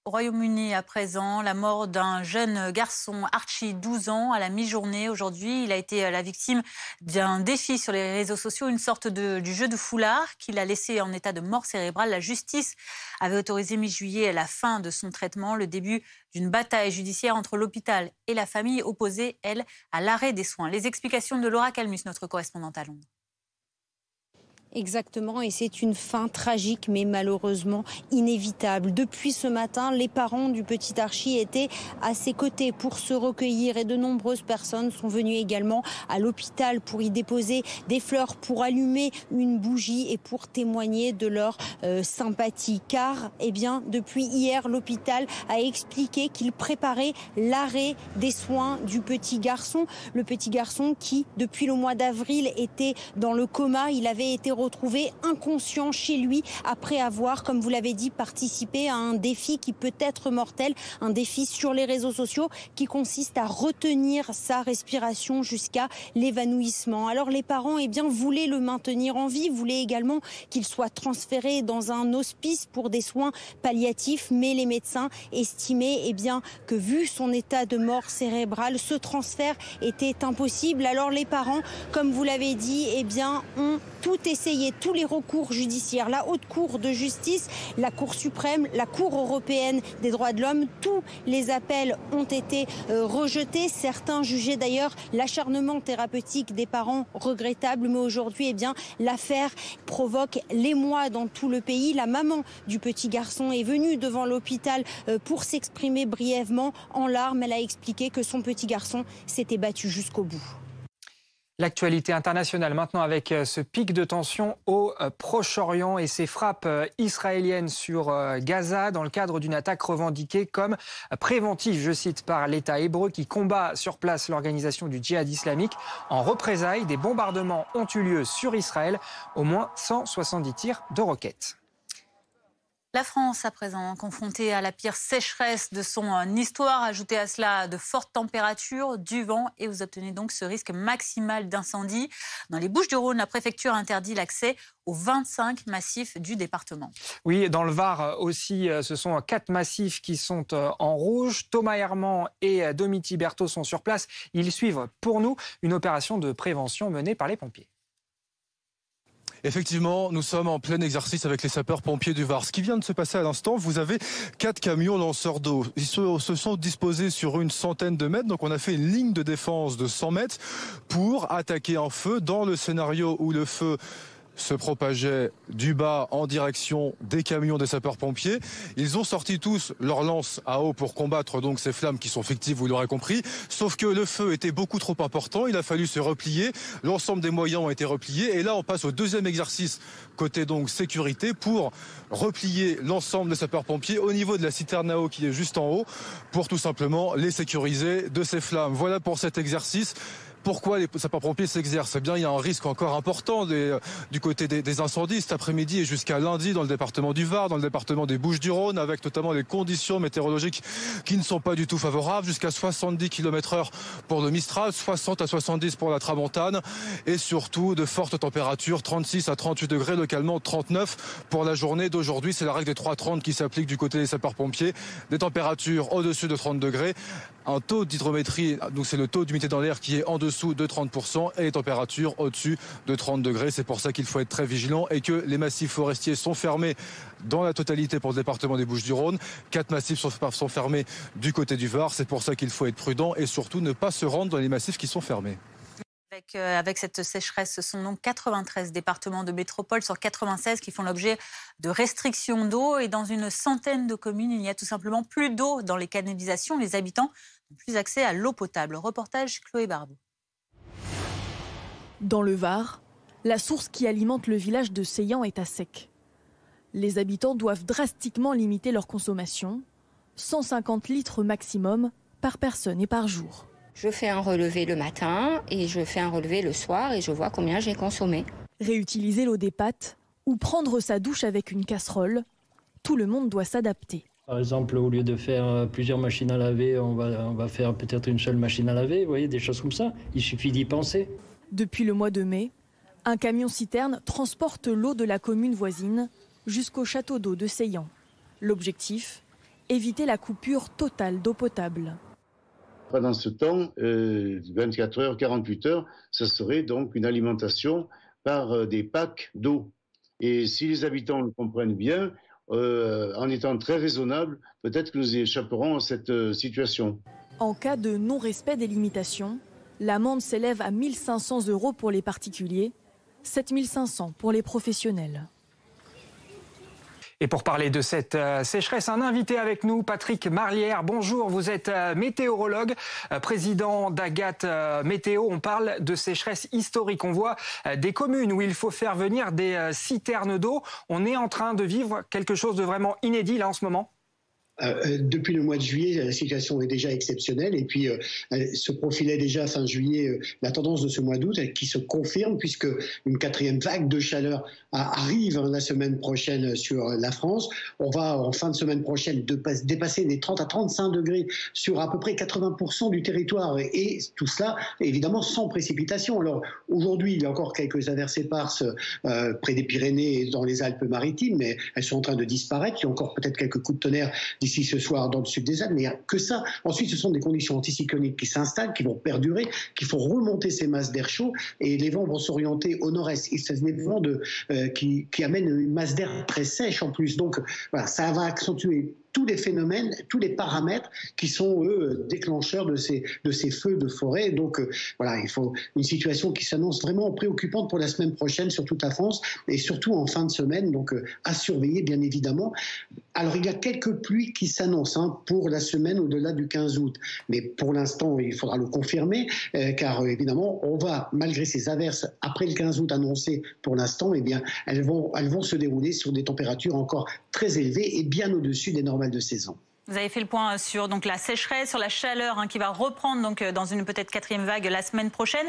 Au Royaume-Uni, à présent, la mort d'un jeune garçon, Archie, 12 ans, à la mi-journée. Aujourd'hui, il a été la victime d'un défi sur les réseaux sociaux, une sorte du jeu de foulard qu'il a laissé en état de mort cérébrale. La justice avait autorisé mi-juillet la fin de son traitement, le début d'une bataille judiciaire entre l'hôpital et la famille opposée, elle, à l'arrêt des soins. Les explications de Laura Calmus, notre correspondante à Londres. Exactement, et c'est une fin tragique mais malheureusement inévitable. Depuis ce matin, les parents du petit Archie étaient à ses côtés pour se recueillir et de nombreuses personnes sont venues également à l'hôpital pour y déposer des fleurs, pour allumer une bougie et pour témoigner de leur sympathie. Car, depuis hier, l'hôpital a expliqué qu'il préparait l'arrêt des soins du petit garçon. Le petit garçon qui, depuis le mois d'avril, était dans le coma. Il avait été retrouvé inconscient chez lui après avoir, comme vous l'avez dit, participé à un défi qui peut être mortel, un défi sur les réseaux sociaux qui consiste à retenir sa respiration jusqu'à l'évanouissement. Alors les parents voulaient le maintenir en vie, voulaient également qu'il soit transféré dans un hospice pour des soins palliatifs, mais les médecins estimaient que vu son état de mort cérébrale, ce transfert était impossible. Alors les parents, comme vous l'avez dit, ont tout essayé, tous les recours judiciaires, la Haute Cour de justice, la Cour suprême, la Cour européenne des droits de l'homme, tous les appels ont été rejetés. Certains jugeaient d'ailleurs l'acharnement thérapeutique des parents regrettable, mais aujourd'hui, l'affaire provoque l'émoi dans tout le pays. La maman du petit garçon est venue devant l'hôpital pour s'exprimer brièvement en larmes. Elle a expliqué que son petit garçon s'était battu jusqu'au bout. L'actualité internationale maintenant avec ce pic de tension au Proche-Orient et ces frappes israéliennes sur Gaza dans le cadre d'une attaque revendiquée comme préventive, je cite, par l'État hébreu qui combat sur place l'organisation du djihad islamique. En représailles, des bombardements ont eu lieu sur Israël, au moins 170 tirs de roquettes. La France, à présent, confrontée à la pire sécheresse de son histoire. Ajoutez à cela de fortes températures, du vent et vous obtenez donc ce risque maximal d'incendie. Dans les Bouches-du-Rhône, la préfecture interdit l'accès aux 25 massifs du département. Oui, dans le Var aussi, ce sont 4 massifs qui sont en rouge. Thomas Herman et Domiti Berthaud sont sur place. Ils suivent pour nous une opération de prévention menée par les pompiers. Effectivement, nous sommes en plein exercice avec les sapeurs-pompiers du Var. Ce qui vient de se passer à l'instant, vous avez 4 camions lanceurs d'eau. Ils se sont disposés sur une centaine de mètres. Donc on a fait une ligne de défense de 100 mètres pour attaquer un feu dans le scénario où le feu se propageait du bas en direction des camions des sapeurs-pompiers. Ils ont sorti tous leurs lances à eau pour combattre donc ces flammes qui sont fictives, vous l'aurez compris. Sauf que le feu était beaucoup trop important, il a fallu se replier. L'ensemble des moyens ont été repliés. Et là, on passe au deuxième exercice côté donc sécurité pour replier l'ensemble des sapeurs-pompiers au niveau de la citerne à eau qui est juste en haut pour tout simplement les sécuriser de ces flammes. Voilà pour cet exercice. Pourquoi les sapeurs-pompiers s'exercent ? Eh bien, il y a un risque encore important du côté des incendies cet après-midi et jusqu'à lundi dans le département du Var, dans le département des Bouches-du-Rhône, avec notamment des conditions météorologiques qui ne sont pas du tout favorables, jusqu'à 70 km/h pour le Mistral, 60 à 70 pour la Tramontane et surtout de fortes températures, 36 à 38 degrés, localement 39 pour la journée d'aujourd'hui. C'est la règle des 3,30 qui s'applique du côté des sapeurs-pompiers. Des températures au-dessus de 30 degrés, un taux d'hydrométrie, donc c'est le taux d'humidité dans l'air qui est en dessous de 30% et les températures au-dessus de 30 degrés. C'est pour ça qu'il faut être très vigilant et que les massifs forestiers sont fermés dans la totalité pour le département des Bouches-du-Rhône. 4 massifs sont fermés du côté du Var. C'est pour ça qu'il faut être prudent et surtout ne pas se rendre dans les massifs qui sont fermés. Avec cette sécheresse, ce sont donc 93 départements de métropole sur 96 qui font l'objet de restrictions d'eau. Et dans une centaine de communes, il n'y a tout simplement plus d'eau dans les canalisations. Les habitants n'ont plus accès à l'eau potable. Reportage Chloé Barbeau. Dans le Var, la source qui alimente le village de Seillan est à sec. Les habitants doivent drastiquement limiter leur consommation, 150 litres maximum par personne et par jour. Je fais un relevé le matin et je fais un relevé le soir et je vois combien j'ai consommé. Réutiliser l'eau des pâtes ou prendre sa douche avec une casserole, tout le monde doit s'adapter. Par exemple, au lieu de faire plusieurs machines à laver, on va faire peut-être une seule machine à laver, vous voyez, des choses comme ça. Il suffit d'y penser. Depuis le mois de mai, un camion-citerne transporte l'eau de la commune voisine jusqu'au château d'eau de Seillan. L'objectif, éviter la coupure totale d'eau potable. Pendant ce temps, 24 heures, 48 heures, ça serait donc une alimentation par des packs d'eau. Et si les habitants le comprennent bien, en étant très raisonnables, peut-être que nous échapperons à cette situation. En cas de non-respect des limitations, l'amende s'élève à 1 500 € pour les particuliers, 7 500 pour les professionnels. Et pour parler de cette sécheresse, un invité avec nous, Patrick Marlière. Bonjour, vous êtes météorologue, président d'Agathe Météo. On parle de sécheresse historique. On voit des communes où il faut faire venir des citernes d'eau. On est en train de vivre quelque chose de vraiment inédit là en ce moment. Depuis le mois de juillet, la situation est déjà exceptionnelle et puis se profilait déjà fin juillet la tendance de ce mois d'août qui se confirme puisque une 4e vague de chaleur arrive la semaine prochaine sur la France. On va en fin de semaine prochaine dépasser les 30 à 35 degrés sur à peu près 80% du territoire et tout cela évidemment sans précipitation. Alors aujourd'hui, il y a encore quelques averses éparses près des Pyrénées et dans les Alpes-Maritimes, mais elles sont en train de disparaître. Il y a encore peut-être quelques coups de tonnerre d'ici ce soir dans le sud des Alpes, mais il n'y a que ça. Ensuite, ce sont des conditions anticycloniques qui s'installent, qui vont perdurer, qui font remonter ces masses d'air chaud et les vents vont s'orienter au nord-est. Et c'est des vents qui amènent une masse d'air très sèche en plus. Donc voilà, ça va accentuer tous les phénomènes, tous les paramètres qui sont, eux, déclencheurs de ces feux de forêt. Donc, voilà, il faut une situation qui s'annonce vraiment préoccupante pour la semaine prochaine sur toute la France et surtout en fin de semaine. Donc, à surveiller, bien évidemment. Alors, il y a quelques pluies qui s'annoncent pour la semaine au-delà du 15 août. Mais pour l'instant, il faudra le confirmer, car évidemment, on va, malgré ces averses après le 15 août annoncées pour l'instant, eh bien, elles vont se dérouler sur des températures encore très élevées et bien au-dessus des normales de saison. Vous avez fait le point sur donc, la sécheresse, sur la chaleur qui va reprendre donc, dans une peut-être 4e vague la semaine prochaine.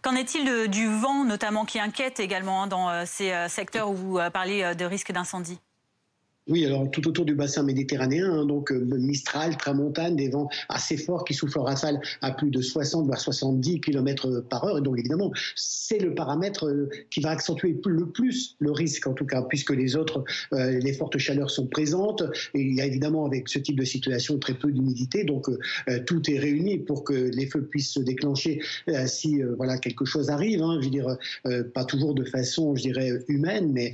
Qu'en est-il du vent, notamment, qui inquiète également dans ces secteurs où vous parlez de risque d'incendie ? Oui, alors tout autour du bassin méditerranéen, hein, donc Mistral, Tramontane, des vents assez forts qui soufflent en rafale à plus de 60 voire 70 km par heure. Et donc évidemment, c'est le paramètre qui va accentuer le plus le risque, en tout cas, puisque les autres, les fortes chaleurs sont présentes. Et il y a évidemment avec ce type de situation très peu d'humidité, donc tout est réuni pour que les feux puissent se déclencher si voilà, quelque chose arrive. Hein, je veux dire, pas toujours de façon, je dirais, humaine, mais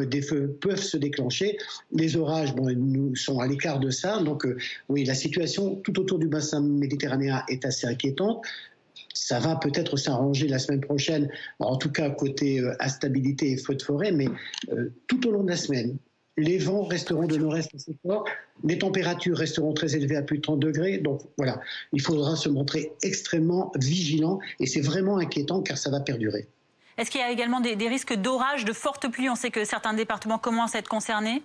des feux peuvent se déclencher. Les orages, bon, nous sont à l'écart de ça. Donc, oui, la situation tout autour du bassin méditerranéen est assez inquiétante. Ça va peut-être s'arranger la semaine prochaine, en tout cas côté instabilité et feux de forêt, mais tout au long de la semaine, les vents resteront de nord-est assez forts, les températures resteront très élevées à plus de 30 degrés. Donc voilà, il faudra se montrer extrêmement vigilant et c'est vraiment inquiétant car ça va perdurer. Est-ce qu'il y a également des risques d'orage, de fortes pluies? On sait que certains départements commencent à être concernés.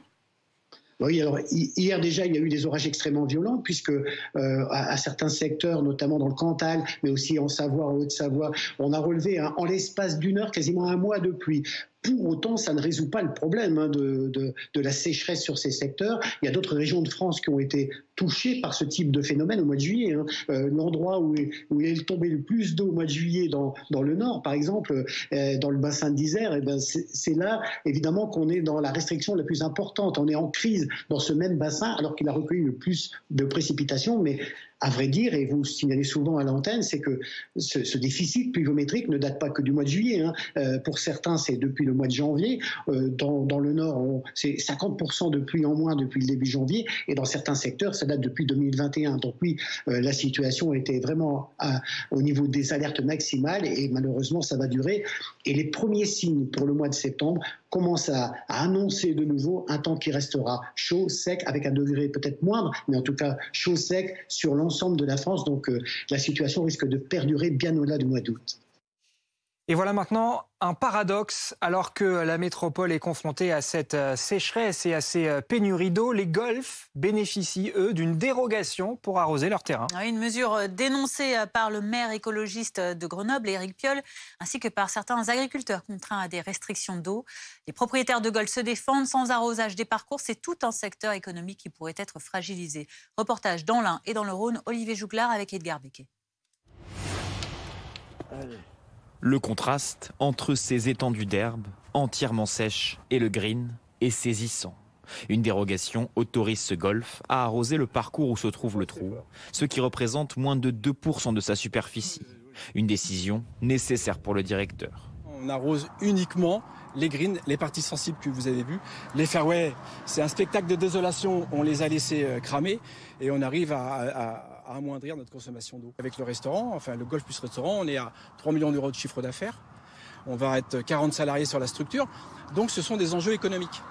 Oui, alors hier déjà, il y a eu des orages extrêmement violents puisque à certains secteurs, notamment dans le Cantal, mais aussi en Savoie, en Haute-Savoie, on a relevé en l'espace d'une heure quasiment un mois de pluie. Pour autant, ça ne résout pas le problème de la sécheresse sur ces secteurs. Il y a d'autres régions de France qui ont été touchées par ce type de phénomène au mois de juillet. Hein. L'endroit où il est tombé le plus d'eau au mois de juillet dans le nord, par exemple, dans le bassin d'Isère, eh ben c'est là, évidemment, qu'on est dans la restriction la plus importante. On est en crise dans ce même bassin, alors qu'il a recueilli le plus de précipitations, mais à vrai dire, et vous le signalez souvent à l'antenne, c'est que ce déficit pluviométrique ne date pas que du mois de juillet. Hein. Pour certains, c'est depuis le mois de janvier. Dans le Nord, c'est 50% de pluie en moins depuis le début janvier. Et dans certains secteurs, ça date depuis 2021. Donc oui, la situation était vraiment au niveau des alertes maximales et malheureusement, ça va durer. Et les premiers signes pour le mois de septembre commencent à annoncer de nouveau un temps qui restera chaud, sec, avec un degré peut-être moindre, mais en tout cas chaud, sec sur l'ensemble de la France. Donc la situation risque de perdurer bien au-delà du mois d'août. Et voilà maintenant un paradoxe, alors que la métropole est confrontée à cette sécheresse et à ces pénuries d'eau, les golfs bénéficient, eux, d'une dérogation pour arroser leur terrain. Une mesure dénoncée par le maire écologiste de Grenoble, Éric Piolle, ainsi que par certains agriculteurs contraints à des restrictions d'eau. Les propriétaires de golfs se défendent. Sans arrosage des parcours, c'est tout un secteur économique qui pourrait être fragilisé. Reportage dans l'Ain et dans le Rhône, Olivier Jouclard avec Edgar Becquet. Le contraste entre ces étendues d'herbe entièrement sèches et le green est saisissant. Une dérogation autorise ce golf à arroser le parcours où se trouve le trou, ce qui représente moins de 2% de sa superficie. Une décision nécessaire pour le directeur. On arrose uniquement les greens, les parties sensibles que vous avez vues. Les fairways, c'est un spectacle de désolation, on les a laissés cramer et on arrive à amoindrir notre consommation d'eau. Avec le restaurant, enfin le golf plus restaurant, on est à 3 millions d'euros de chiffre d'affaires. On va être 40 salariés sur la structure, donc ce sont des enjeux économiques.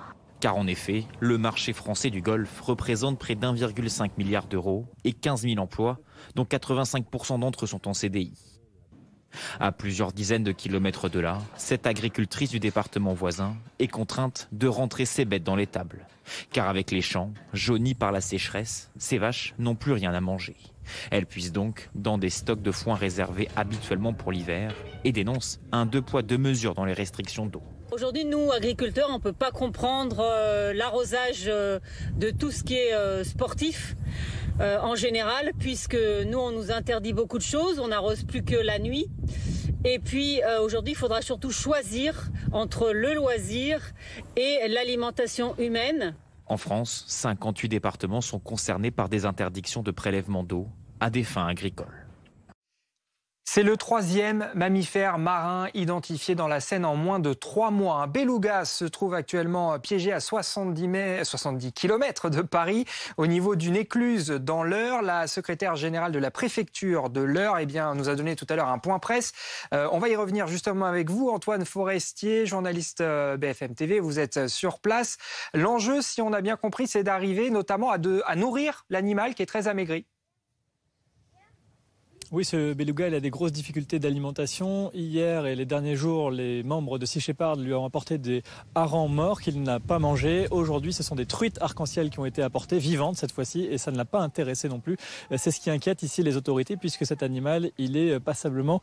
Car en effet, le marché français du golf représente près d'1,5 milliard d'euros et 15 000 emplois, dont 85% d'entre eux sont en CDI. À plusieurs dizaines de kilomètres de là, cette agricultrice du département voisin est contrainte de rentrer ses bêtes dans l'étable. Car avec les champs, jaunis par la sécheresse, ces vaches n'ont plus rien à manger. Elle puise donc dans des stocks de foin réservés habituellement pour l'hiver et dénonce un 2 poids 2 mesures dans les restrictions d'eau. Aujourd'hui, nous, agriculteurs, on ne peut pas comprendre l'arrosage de tout ce qui est sportif en général, puisque nous, on nous interdit beaucoup de choses, on n'arrose plus que la nuit. Et puis aujourd'hui, il faudra surtout choisir entre le loisir et l'alimentation humaine. En France, 58 départements sont concernés par des interdictions de prélèvement d'eau à des fins agricoles. C'est le 3e mammifère marin identifié dans la Seine en moins de 3 mois. Un beluga se trouve actuellement piégé à 70 km de Paris, au niveau d'une écluse dans l'Eure. La secrétaire générale de la préfecture de l'Eure nous a donné tout à l'heure un point presse. On va y revenir justement avec vous, Antoine Forestier, journaliste BFM TV. Vous êtes sur place. L'enjeu, si on a bien compris, c'est d'arriver notamment à nourrir l'animal qui est très amaigri. Oui, ce beluga, il a des grosses difficultés d'alimentation. Hier et les derniers jours, les membres de Sea Shepherd lui ont apporté des harengs morts qu'il n'a pas mangés. Aujourd'hui, ce sont des truites arc-en-ciel qui ont été apportées, vivantes cette fois-ci, et ça ne l'a pas intéressé non plus. C'est ce qui inquiète ici les autorités, puisque cet animal, il est passablement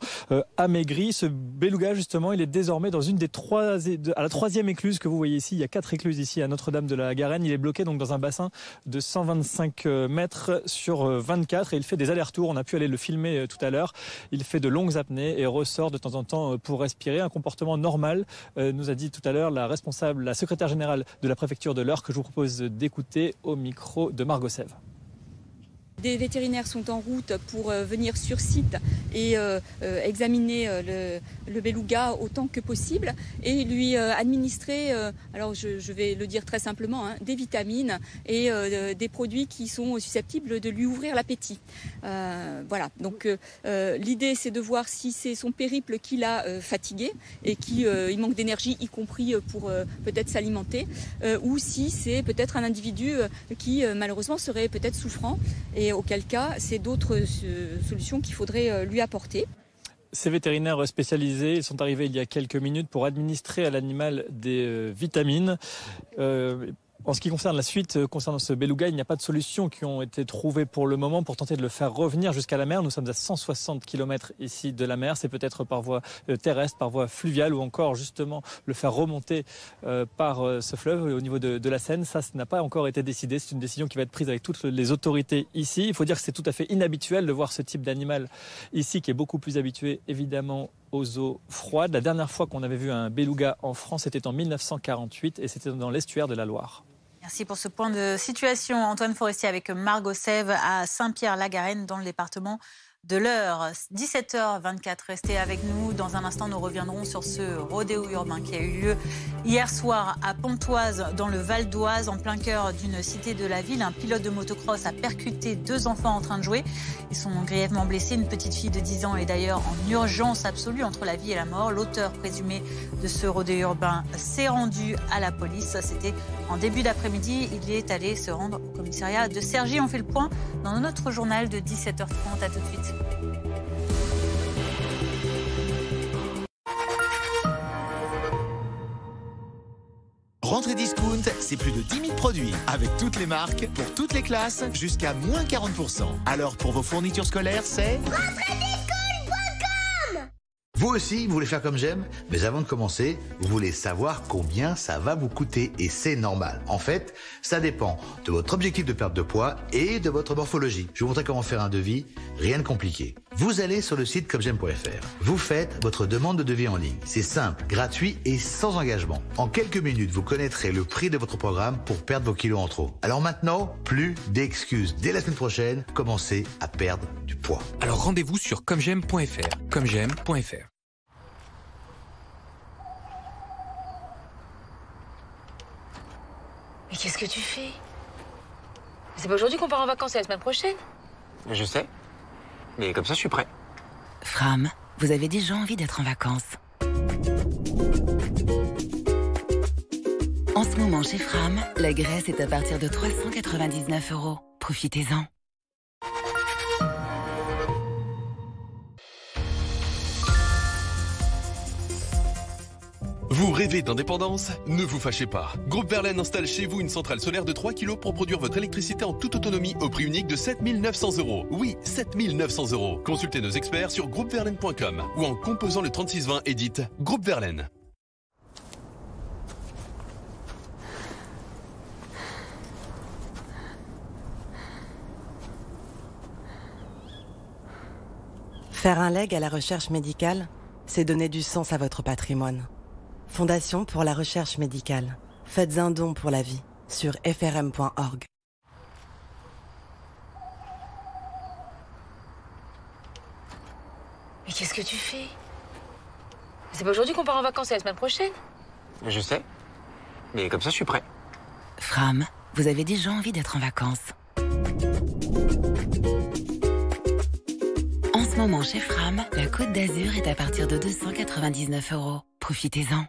amaigri. Ce beluga, justement, il est désormais dans à la troisième écluse que vous voyez ici. Il y a 4 écluses ici à Notre-Dame de la Garenne. Il est bloqué donc dans un bassin de 125 mètres sur 24 et il fait des allers-retours. On a pu aller le filmer tout à l'heure. Il fait de longues apnées et ressort de temps en temps pour respirer. Un comportement normal, nous a dit tout à l'heure la secrétaire générale de la préfecture de l'Eure, que je vous propose d'écouter au micro de Margot Sève. Des vétérinaires sont en route pour venir sur site et examiner le beluga autant que possible et lui administrer, alors je vais le dire très simplement, des vitamines et des produits qui sont susceptibles de lui ouvrir l'appétit. Voilà, donc l'idée c'est de voir si c'est son périple qui l'a fatigué et il manque d'énergie, y compris pour peut-être s'alimenter, ou si c'est peut-être un individu qui malheureusement serait peut-être souffrant. Et auquel cas, c'est d'autres solutions qu'il faudrait lui apporter. Ces vétérinaires spécialisés, ils sont arrivés il y a quelques minutes pour administrer à l'animal des vitamines. En ce qui concerne la suite, concernant ce beluga, il n'y a pas de solutions qui ont été trouvées pour le moment pour tenter de le faire revenir jusqu'à la mer. Nous sommes à 160 km ici de la mer. C'est peut-être par voie terrestre, par voie fluviale ou encore justement le faire remonter par ce fleuve au niveau de la Seine. Ça n'a pas encore été décidé. C'est une décision qui va être prise avec toutes les autorités ici. Il faut dire que c'est tout à fait inhabituel de voir ce type d'animal ici qui est beaucoup plus habitué évidemment aux eaux froides. La dernière fois qu'on avait vu un beluga en France, c'était en 1948 et c'était dans l'estuaire de la Loire. Merci pour ce point de situation. Antoine Forestier avec Margot Sève à Saint-Pierre-la-Garenne dans le département de l'Eure. 17h24, restez avec nous. Dans un instant, nous reviendrons sur ce rodéo urbain qui a eu lieu hier soir à Pontoise, dans le Val d'Oise, en plein cœur d'une cité de la ville. Un pilote de motocross a percuté 2 enfants en train de jouer. Ils sont grièvement blessés. Une petite fille de 10 ans est d'ailleurs en urgence absolue entre la vie et la mort. L'auteur présumé de ce rodéo urbain s'est rendu à la police. C'était en début d'après-midi. Il est allé se rendre au commissariat de Cergy. On fait le point dans notre journal de 17h30. À tout de suite. Rentrée Discount, c'est plus de 10 000 produits, avec toutes les marques, pour toutes les classes, jusqu'à moins 40%. Alors pour vos fournitures scolaires, c'est... RentreDiscount.com. Vous aussi, vous voulez faire comme j'aime? Mais avant de commencer, vous voulez savoir combien ça va vous coûter. Et c'est normal. En fait, ça dépend de votre objectif de perte de poids et de votre morphologie. Je vais vous montrer comment faire un devis, rien de compliqué. Vous allez sur le site commejaime.fr. Vous faites votre demande de devis en ligne. C'est simple, gratuit et sans engagement. En quelques minutes, vous connaîtrez le prix de votre programme pour perdre vos kilos en trop. Alors maintenant, plus d'excuses. Dès la semaine prochaine, commencez à perdre du poids. Alors rendez-vous sur commejaime.fr. commejaime.fr. Mais qu'est-ce que tu fais? C'est pas aujourd'hui qu'on part en vacances, c'est la semaine prochaine. Je sais. Mais comme ça, je suis prêt. Fram, vous avez déjà envie d'être en vacances. En ce moment, chez Fram, la Grèce est à partir de 399 €. Profitez-en. Vous rêvez d'indépendance? Ne vous fâchez pas. Groupe Verlaine installe chez vous une centrale solaire de 3 kg pour produire votre électricité en toute autonomie au prix unique de 7 900 €. Oui, 7 900 €. Consultez nos experts sur groupeverlaine.com ou en composant le 3620 et dites Groupe Verlaine. Faire un leg à la recherche médicale, c'est donner du sens à votre patrimoine. Fondation pour la recherche médicale. Faites un don pour la vie sur frm.org. Mais qu'est-ce que tu fais? C'est pas aujourd'hui qu'on part en vacances, c'est la semaine prochaine. Je sais. Mais comme ça, je suis prêt. Fram, vous avez déjà envie d'être en vacances. En ce moment, chez Fram, la Côte d'Azur est à partir de 299 €. Profitez-en.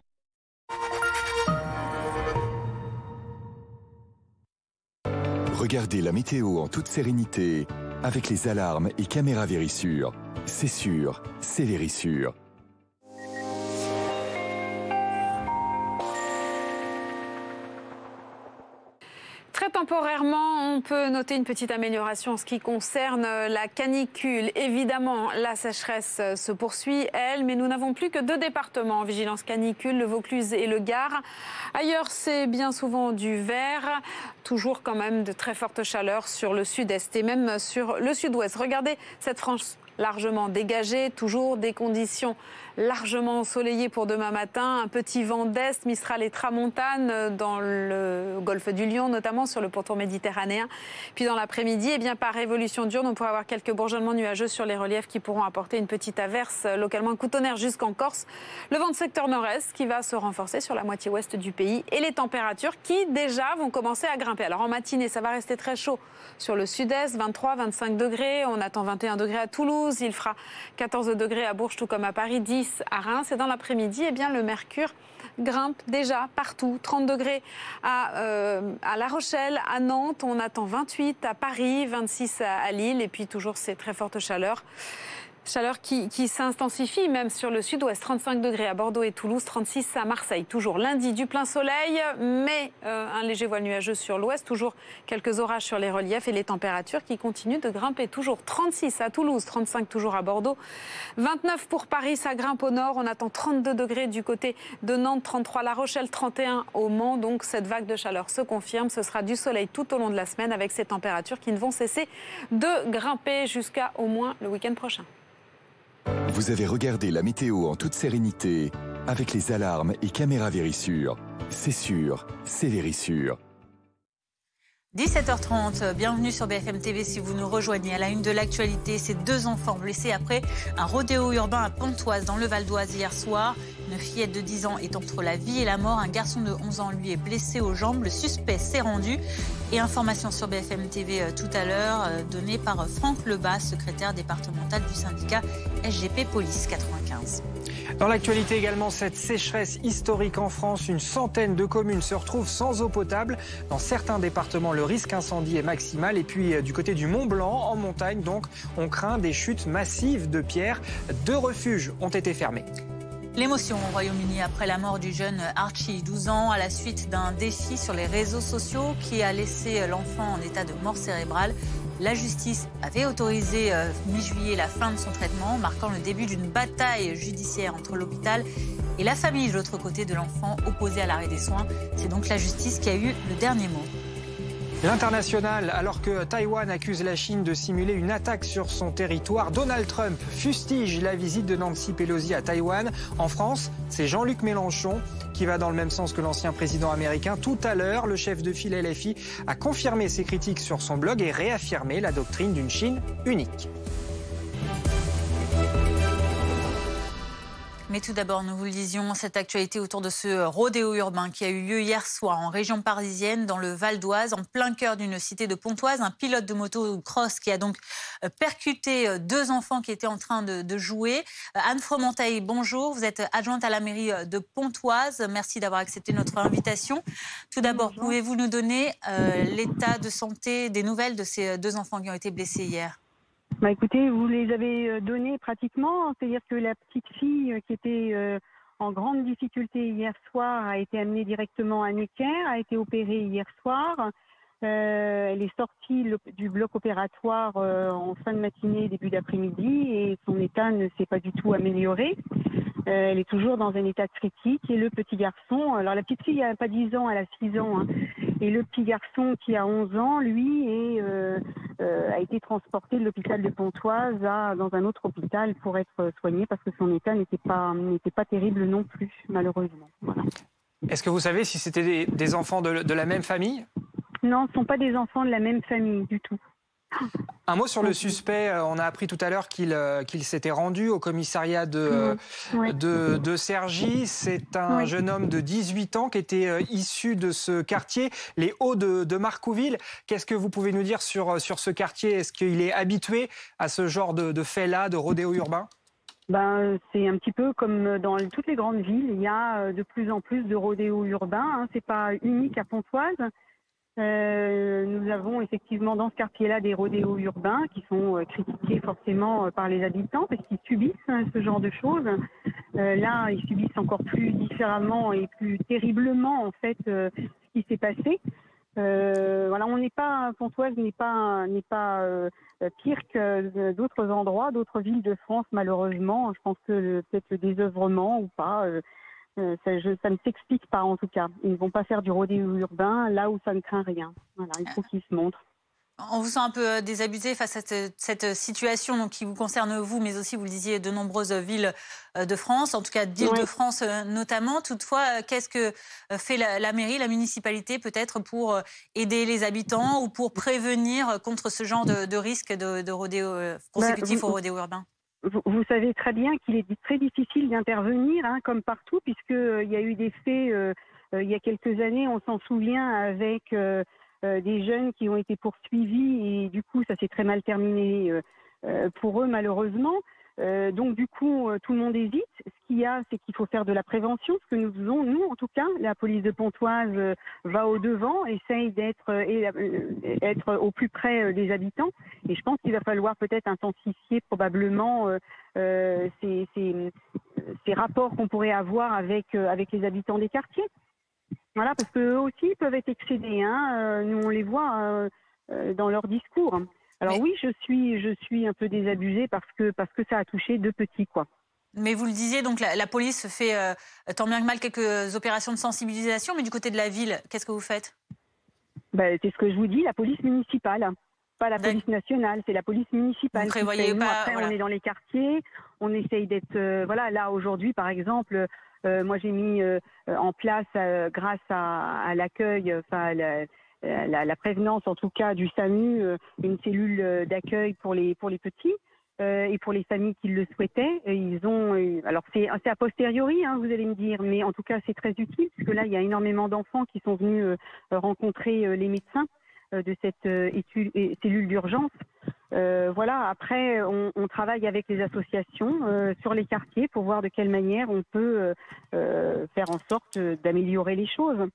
Regardez la météo en toute sérénité avec les alarmes et caméras Vérissure. c'est sûr, c'est Vérissure. Très temporairement, on peut noter une petite amélioration en ce qui concerne la canicule. Évidemment, la sécheresse se poursuit, elle, mais nous n'avons plus que 2 départements en vigilance canicule, le Vaucluse et le Gard. Ailleurs, c'est bien souvent du vert, toujours quand même de très fortes chaleurs sur le sud-est et même sur le sud-ouest. Regardez cette frange largement dégagée, toujours des conditions largement ensoleillées pour demain matin, un petit vent d'est, Mistral et Tramontane dans le golfe du Lion, notamment sur le pourtour méditerranéen. Puis dans l'après-midi, par évolution diurne, on pourra avoir quelques bourgeonnements nuageux sur les reliefs qui pourront apporter une petite averse, localement un coup de tonnerre jusqu'en Corse. Le vent de secteur nord-est qui va se renforcer sur la moitié ouest du pays et les températures qui déjà vont commencer à grimper. Alors en matinée, ça va rester très chaud sur le sud-est, 23, 25 degrés. On attend 21 degrés à Toulouse. Il fera 14 degrés à Bourges, tout comme à Paris, 10 à Reims. Et dans l'après-midi, le mercure grimpe déjà partout. 30 degrés à La Rochelle, à Nantes. On attend 28 à Paris, 26 à Lille. Et puis toujours ces très fortes chaleurs. Chaleur qui s'intensifie même sur le sud-ouest, 35 degrés à Bordeaux et Toulouse, 36 à Marseille. Toujours lundi du plein soleil, mais un léger voile nuageux sur l'ouest, toujours quelques orages sur les reliefs et les températures qui continuent de grimper. Toujours 36 à Toulouse, 35 toujours à Bordeaux, 29 pour Paris, ça grimpe au nord. On attend 32 degrés du côté de Nantes, 33 à La Rochelle, 31 au Mans. Donc cette vague de chaleur se confirme. Ce sera du soleil tout au long de la semaine avec ces températures qui ne vont cesser de grimper jusqu'à au moins le week-end prochain. Vous avez regardé la météo en toute sérénité avec les alarmes et caméras Vérissure. C'est sûr, c'est Vérissure. 17h30, bienvenue sur BFM TV si vous nous rejoignez. À la une de l'actualité, ces 2 enfants blessés après un rodéo urbain à Pontoise dans le Val d'Oise hier soir. Une fillette de 10 ans est entre la vie et la mort. Un garçon de 11 ans, lui, est blessé aux jambes. Le suspect s'est rendu. Et information sur BFM TV tout à l'heure, donnée par Franck Lebas, secrétaire départemental du syndicat SGP Police 95. Dans l'actualité également, cette sécheresse historique en France. Une centaine de communes se retrouvent sans eau potable. Dans certains départements, le risque incendie est maximal. Et puis du côté du Mont Blanc, en montagne, donc, on craint des chutes massives de pierres. 2 refuges ont été fermés. L'émotion au Royaume-Uni après la mort du jeune Archie, 12 ans, à la suite d'un défi sur les réseaux sociaux qui a laissé l'enfant en état de mort cérébrale. La justice avait autorisé mi-juillet la fin de son traitement, marquant le début d'une bataille judiciaire entre l'hôpital et la famille de l'autre côté de l'enfant opposé à l'arrêt des soins. C'est donc la justice qui a eu le dernier mot. L'international, alors que Taïwan accuse la Chine de simuler une attaque sur son territoire, Donald Trump fustige la visite de Nancy Pelosi à Taïwan. En France, c'est Jean-Luc Mélenchon qui va dans le même sens que l'ancien président américain. Tout à l'heure, le chef de file LFI a confirmé ses critiques sur son blog et réaffirmé la doctrine d'une Chine unique. Mais tout d'abord, nous vous le disions, cette actualité autour de ce rodéo urbain qui a eu lieu hier soir en région parisienne, dans le Val d'Oise, en plein cœur d'une cité de Pontoise. Un pilote de moto-cross qui a donc percuté 2 enfants qui étaient en train de jouer. Anne Fromenteil, bonjour. Vous êtes adjointe à la mairie de Pontoise. Merci d'avoir accepté notre invitation. Tout d'abord, pouvez-vous nous donner l'état de santé, des nouvelles de ces 2 enfants qui ont été blessés hier ? Écoutez, vous les avez donnés pratiquement, c'est-à-dire que la petite fille qui était en grande difficulté hier soir a été amenée directement à Necker, a été opérée hier soir. Elle est sortie du bloc opératoire en fin de matinée, début d'après-midi, et son état ne s'est pas du tout amélioré. Elle est toujours dans un état critique. Et le petit garçon, alors la petite fille n'a pas 10 ans, elle a 6 ans, hein, et le petit garçon qui a 11 ans, lui, a été transporté de l'hôpital de Pontoise dans un autre hôpital pour être soigné parce que son état n'était pas terrible non plus, malheureusement. Voilà. Est-ce que vous savez si c'était des enfants de la même famille ? Non, ce ne sont pas des enfants de la même famille du tout. Un mot sur le suspect. On a appris tout à l'heure qu'il s'était rendu au commissariat de Cergy. C'est un jeune homme de 18 ans qui était issu de ce quartier, les Hauts de Marcouville. Qu'est-ce que vous pouvez nous dire sur ce quartier ? Est-ce qu'il est habitué à ce genre de faits-là, de rodéo urbain ? C'est un petit peu comme dans toutes les grandes villes. Il y a de plus en plus de rodéos urbains. Hein. Ce n'est pas unique à Pontoise. Nous avons effectivement dans ce quartier-là des rodéos urbains qui sont critiqués forcément par les habitants parce qu'ils subissent ce genre de choses. Là, ils subissent encore plus différemment et plus terriblement en fait ce qui s'est passé. Voilà, Pontoise n'est pas pire que d'autres endroits, d'autres villes de France malheureusement. Je pense que peut-être le désœuvrement ou pas. Ça ne s'explique pas en tout cas. Ils ne vont pas faire du rodéo urbain là où ça ne craint rien. Voilà, il faut qu'ils se montrent. On vous sent un peu désabusé face à cette situation donc, qui vous concerne vous, mais aussi, vous le disiez, de nombreuses villes de France, en tout cas d'Île-de-France notamment. Toutefois, qu'est-ce que fait la mairie, la municipalité peut-être pour aider les habitants ou pour prévenir contre ce genre de risque de rodéo consécutif au rodéo urbain? Vous savez très bien qu'il est très difficile d'intervenir, comme partout, puisqu'il y a eu des faits il y a quelques années, on s'en souvient, avec des jeunes qui ont été poursuivis et du coup, ça s'est très mal terminé pour eux, malheureusement. Donc du coup, tout le monde hésite. Ce qu'il y a, c'est qu'il faut faire de la prévention. Ce que nous faisons, nous, en tout cas, la police de Pontoise va au-devant, essaye d'être au plus près des habitants. Et je pense qu'il va falloir peut-être intensifier probablement ces rapports qu'on pourrait avoir avec les habitants des quartiers. Voilà, parce qu'eux aussi peuvent être excédés. Nous, on les voit dans leur discours. Alors oui, je suis un peu désabusée parce que ça a touché deux petits, quoi. Mais vous le disiez, donc la police fait tant bien que mal quelques opérations de sensibilisation, mais du côté de la ville, qu'est-ce que vous faites? C'est ce que je vous dis, la police municipale. Pas la police nationale, c'est la police municipale. Vous prévoyez pas, après, on est dans les quartiers, on essaye d'être... là, aujourd'hui, par exemple, moi j'ai mis en place, grâce à l'accueil, la prévenance en tout cas du SAMU, une cellule d'accueil pour les petits et pour les familles qui le souhaitaient. Et ils ont, alors c'est a posteriori, vous allez me dire, mais en tout cas c'est très utile parce que là il y a énormément d'enfants qui sont venus rencontrer les médecins de cette cellule d'urgence. Voilà. Après, on travaille avec les associations sur les quartiers pour voir de quelle manière on peut faire en sorte d'améliorer les choses.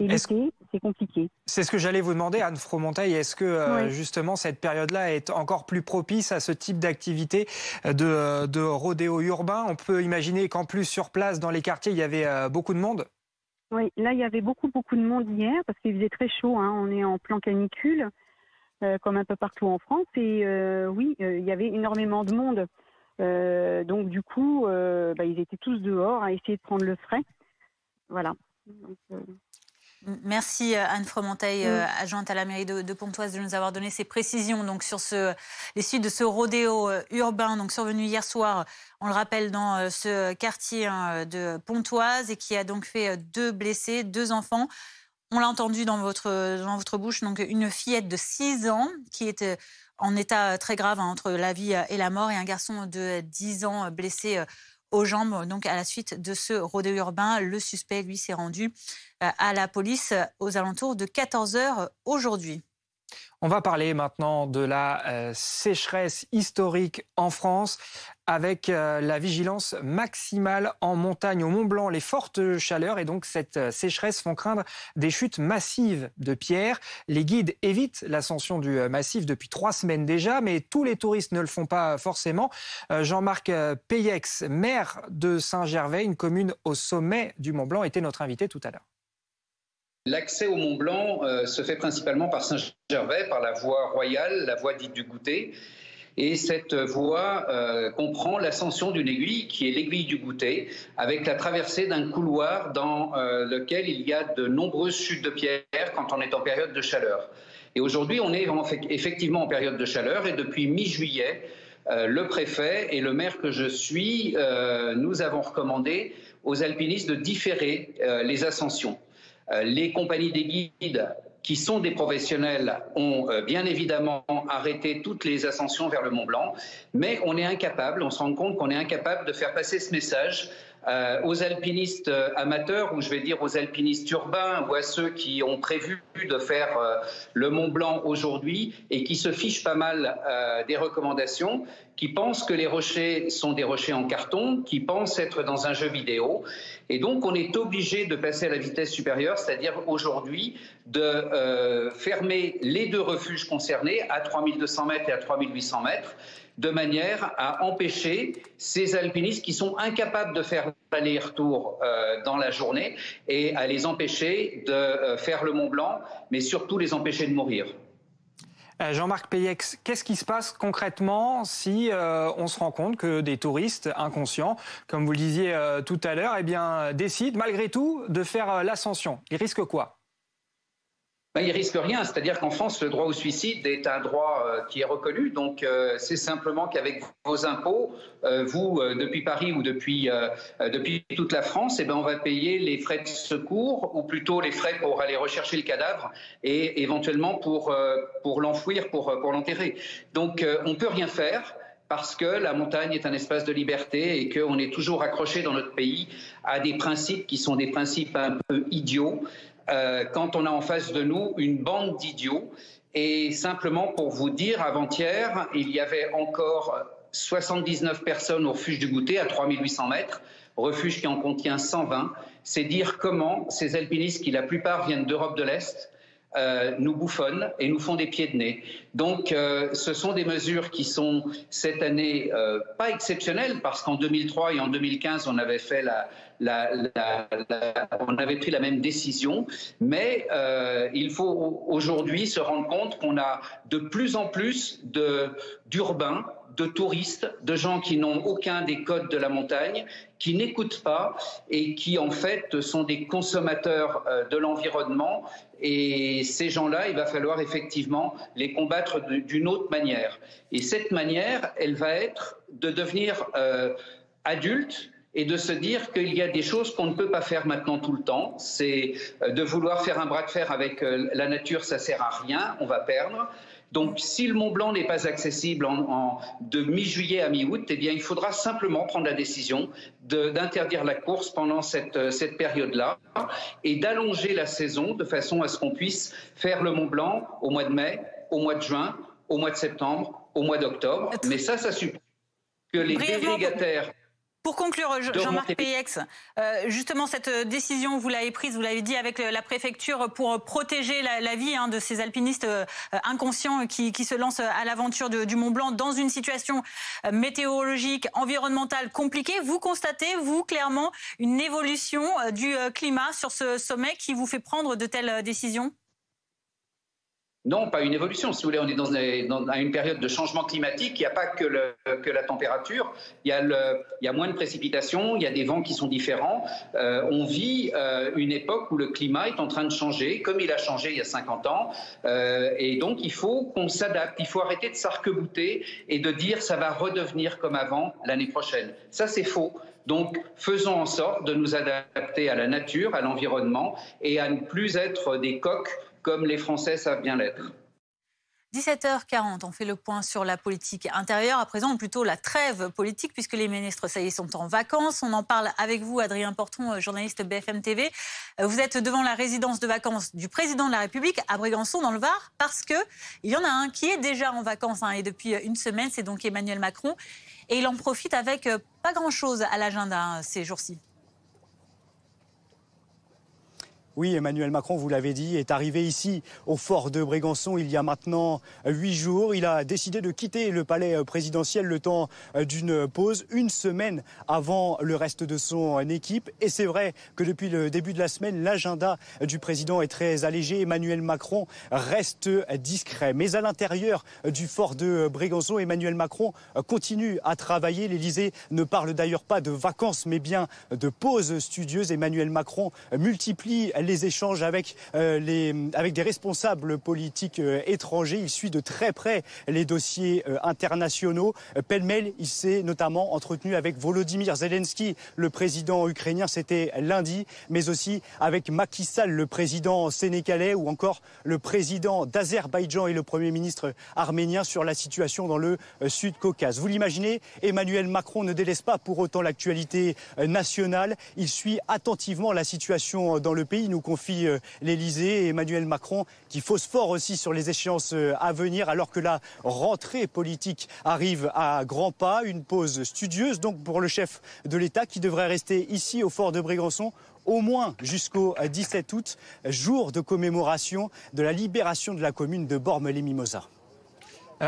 Et l'été, c'est compliqué. C'est ce que j'allais vous demander, Anne Fromonteil. Est-ce que justement cette période-là est encore plus propice à ce type d'activité de rodéo urbain? On peut imaginer qu'en plus sur place, dans les quartiers, il y avait beaucoup de monde. Oui, là il y avait beaucoup de monde hier parce qu'il faisait très chaud. On est en plein canicule, comme un peu partout en France. Et il y avait énormément de monde. Donc du coup, ils étaient tous dehors à essayer de prendre le frais. Voilà. Donc, Merci Anne Fromonteil, adjointe à la mairie de Pontoise, de nous avoir donné ces précisions donc, sur les suites de ce rodéo urbain donc, survenu hier soir, on le rappelle, dans ce quartier de Pontoise et qui a donc fait 2 blessés, 2 enfants. On l'a entendu dans votre bouche, donc une fillette de 6 ans qui était en état très grave entre la vie et la mort et un garçon de 10 ans blessé aux jambes, donc à la suite de ce rodéo urbain. Le suspect, lui, s'est rendu à la police aux alentours de 14h aujourd'hui. On va parler maintenant de la sécheresse historique en France avec la vigilance maximale en montagne. Au Mont-Blanc, les fortes chaleurs et donc cette sécheresse font craindre des chutes massives de pierres. Les guides évitent l'ascension du massif depuis 3 semaines déjà, mais tous les touristes ne le font pas forcément. Jean-Marc Payex, maire de Saint-Gervais, une commune au sommet du Mont-Blanc, était notre invité tout à l'heure. L'accès au Mont Blanc se fait principalement par Saint-Gervais, par la voie royale, la voie dite du Goûter. Et cette voie comprend l'ascension d'une aiguille, qui est l'aiguille du Goûter, avec la traversée d'un couloir dans lequel il y a de nombreuses chutes de pierres quand on est en période de chaleur. Et aujourd'hui, on est effectivement en période de chaleur et depuis mi-juillet, le préfet et le maire que je suis, nous avons recommandé aux alpinistes de différer les ascensions. Les compagnies des guides, qui sont des professionnels, ont bien évidemment arrêté toutes les ascensions vers le Mont Blanc, mais on se rend compte qu'on est incapable de faire passer ce message aux alpinistes amateurs, ou je vais dire aux alpinistes urbains, ou à ceux qui ont prévu de faire le Mont Blanc aujourd'hui et qui se fichent pas mal des recommandations, qui pensent que les rochers sont des rochers en carton, qui pensent être dans un jeu vidéo. Et donc, on est obligé de passer à la vitesse supérieure, c'est-à-dire aujourd'hui de fermer les 2 refuges concernés à 3200 mètres et à 3800 mètres, de manière à empêcher ces alpinistes qui sont incapables de faire l'aller-retour dans la journée et à les empêcher de faire le Mont Blanc, mais surtout les empêcher de mourir. Jean-Marc Peyex, qu'est-ce qui se passe concrètement si on se rend compte que des touristes inconscients, comme vous le disiez tout à l'heure, décident malgré tout de faire l'ascension? Ils risquent quoi? Il ne risque rien, c'est-à-dire qu'en France, le droit au suicide est un droit qui est reconnu, donc c'est simplement qu'avec vos impôts, vous, depuis Paris ou depuis toute la France, on va payer les frais de secours, ou plutôt les frais pour aller rechercher le cadavre et éventuellement pour l'enfouir, pour l'enterrer. Donc on ne peut rien faire, parce que la montagne est un espace de liberté et qu'on est toujours accroché dans notre pays à des principes qui sont des principes un peu idiots. Quand on a en face de nous une bande d'idiots. Et simplement pour vous dire, avant-hier, il y avait encore 79 personnes au refuge du Goûter à 3800 mètres, refuge qui en contient 120. C'est dire comment ces alpinistes, qui la plupart viennent d'Europe de l'Est, nous bouffonnent et nous font des pieds de nez. Donc ce sont des mesures qui sont cette année pas exceptionnelles, parce qu'en 2003 et en 2015 on avait fait on avait pris la même décision, mais il faut aujourd'hui se rendre compte qu'on a de plus en plus d'urbains, de touristes, de gens qui n'ont aucun des codes de la montagne, qui n'écoutent pas et qui en fait sont des consommateurs de l'environnement. Et ces gens-là, il va falloir effectivement les combattre d'une autre manière. Et cette manière, elle va être de devenir adulte et de se dire qu'il y a des choses qu'on ne peut pas faire maintenant tout le temps. C'est de vouloir faire un bras de fer avec la nature, ça ne sert à rien, on va perdre. Donc, si le Mont Blanc n'est pas accessible de mi-juillet à mi-août, il faudra simplement prendre la décision d'interdire la course pendant cette période-là et d'allonger la saison de façon à ce qu'on puisse faire le Mont Blanc au mois de mai, au mois de juin, au mois de septembre, au mois d'octobre. Mais ça suppose que les délégataires... Pour conclure, Jean-Marc Peyex, justement cette décision, vous l'avez prise, vous l'avez dit, avec la préfecture pour protéger la vie de ces alpinistes inconscients qui se lancent à l'aventure du Mont Blanc dans une situation météorologique, environnementale compliquée. Vous constatez, vous, clairement, une évolution du climat sur ce sommet qui vous fait prendre de telles décisions ? Non, pas une évolution. Si vous voulez, on est dans une période de changement climatique. Il n'y a pas que la température. Il y a moins de précipitations, il y a des vents qui sont différents. On vit une époque où le climat est en train de changer, comme il a changé il y a 50 ans. Et donc, il faut qu'on s'adapte. Il faut arrêter de s'arc-bouter et de dire ça va redevenir comme avant l'année prochaine. Ça, c'est faux. Donc, faisons en sorte de nous adapter à la nature, à l'environnement et à ne plus être des coqs comme les Français savent bien l'être. 17h40, on fait le point sur la politique intérieure. À présent, plutôt la trêve politique, puisque les ministres, ça y est, sont en vacances. On en parle avec vous, Adrien Porton, journaliste BFM TV. Vous êtes devant la résidence de vacances du président de la République, à Brégançon, dans le Var, parce qu'il y en a un qui est déjà en vacances, et depuis une semaine, c'est donc Emmanuel Macron. Et il en profite avec pas grand-chose à l'agenda ces jours-ci. Oui, Emmanuel Macron, vous l'avez dit, est arrivé ici au fort de Brégançon il y a maintenant 8 jours. Il a décidé de quitter le palais présidentiel le temps d'une pause, une semaine avant le reste de son équipe. Et c'est vrai que depuis le début de la semaine, l'agenda du président est très allégé. Emmanuel Macron reste discret. Mais à l'intérieur du fort de Brégançon, Emmanuel Macron continue à travailler. L'Élysée ne parle d'ailleurs pas de vacances, mais bien de pause studieuse. Emmanuel Macron multiplie les échanges avec des responsables politiques étrangers. Il suit de très près les dossiers internationaux. Pêle-mêle, il s'est notamment entretenu avec Volodymyr Zelensky, le président ukrainien, c'était lundi, mais aussi avec Macky Sall, le président sénégalais, ou encore le président d'Azerbaïdjan et le Premier ministre arménien sur la situation dans le Sud-Caucase. Vous l'imaginez, Emmanuel Macron ne délaisse pas pour autant l'actualité nationale. Il suit attentivement la situation dans le pays, nous confie l'Elysée. Emmanuel Macron qui phosphore aussi sur les échéances à venir alors que la rentrée politique arrive à grands pas. Une pause studieuse donc pour le chef de l'État qui devrait rester ici au fort de Brégançon au moins jusqu'au 17 août, jour de commémoration de la libération de la commune de Bormes-les-Mimosas.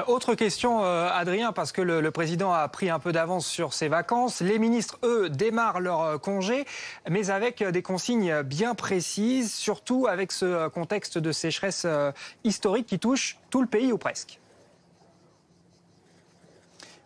Autre question, Adrien, parce que le président a pris un peu d'avance sur ses vacances. Les ministres, eux, démarrent leur congé, mais avec des consignes bien précises, surtout avec ce contexte de sécheresse historique qui touche tout le pays ou presque.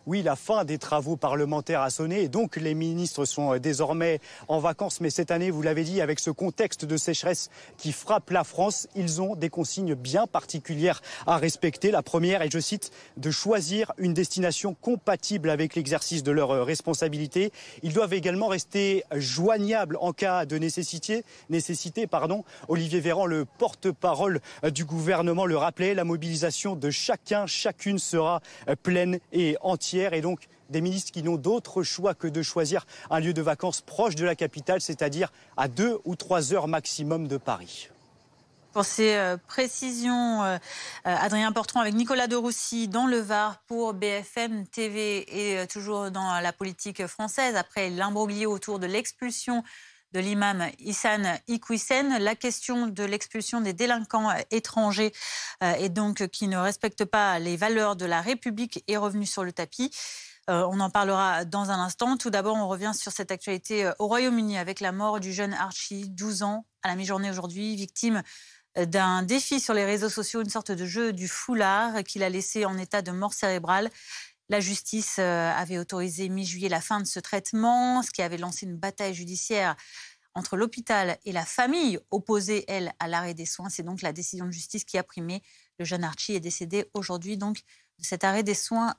Oui, la fin des travaux parlementaires a sonné et donc les ministres sont désormais en vacances. Mais cette année, vous l'avez dit, avec ce contexte de sécheresse qui frappe la France, ils ont des consignes bien particulières à respecter. La première est, je cite, de choisir une destination compatible avec l'exercice de leurs responsabilités. Ils doivent également rester joignables en cas de nécessité. Olivier Véran, le porte-parole du gouvernement, le rappelait, la mobilisation de chacune sera pleine et entière. Et donc des ministres qui n'ont d'autre choix que de choisir un lieu de vacances proche de la capitale, c'est-à-dire à 2 ou 3 heures maximum de Paris. Pour ces précisions, Adrien Portron avec Nicolas de Roussy dans le Var pour BFM TV et toujours dans la politique française. Après l'imbroglio autour de l'expulsion de l'imam Ihsan Iqwisen, la question de l'expulsion des délinquants étrangers et donc qui ne respectent pas les valeurs de la République est revenue sur le tapis. On en parlera dans un instant. Tout d'abord, on revient sur cette actualité au Royaume-Uni avec la mort du jeune Archie, 12 ans, à la mi-journée aujourd'hui, victime d'un défi sur les réseaux sociaux, une sorte de jeu du foulard qu'il a laissé en état de mort cérébrale. La justice avait autorisé mi-juillet la fin de ce traitement, ce qui avait lancé une bataille judiciaire entre l'hôpital et la famille, opposée, elle, à l'arrêt des soins. C'est donc la décision de justice qui a primé. Le jeune Archie est décédé aujourd'hui, donc, de cet arrêt des soins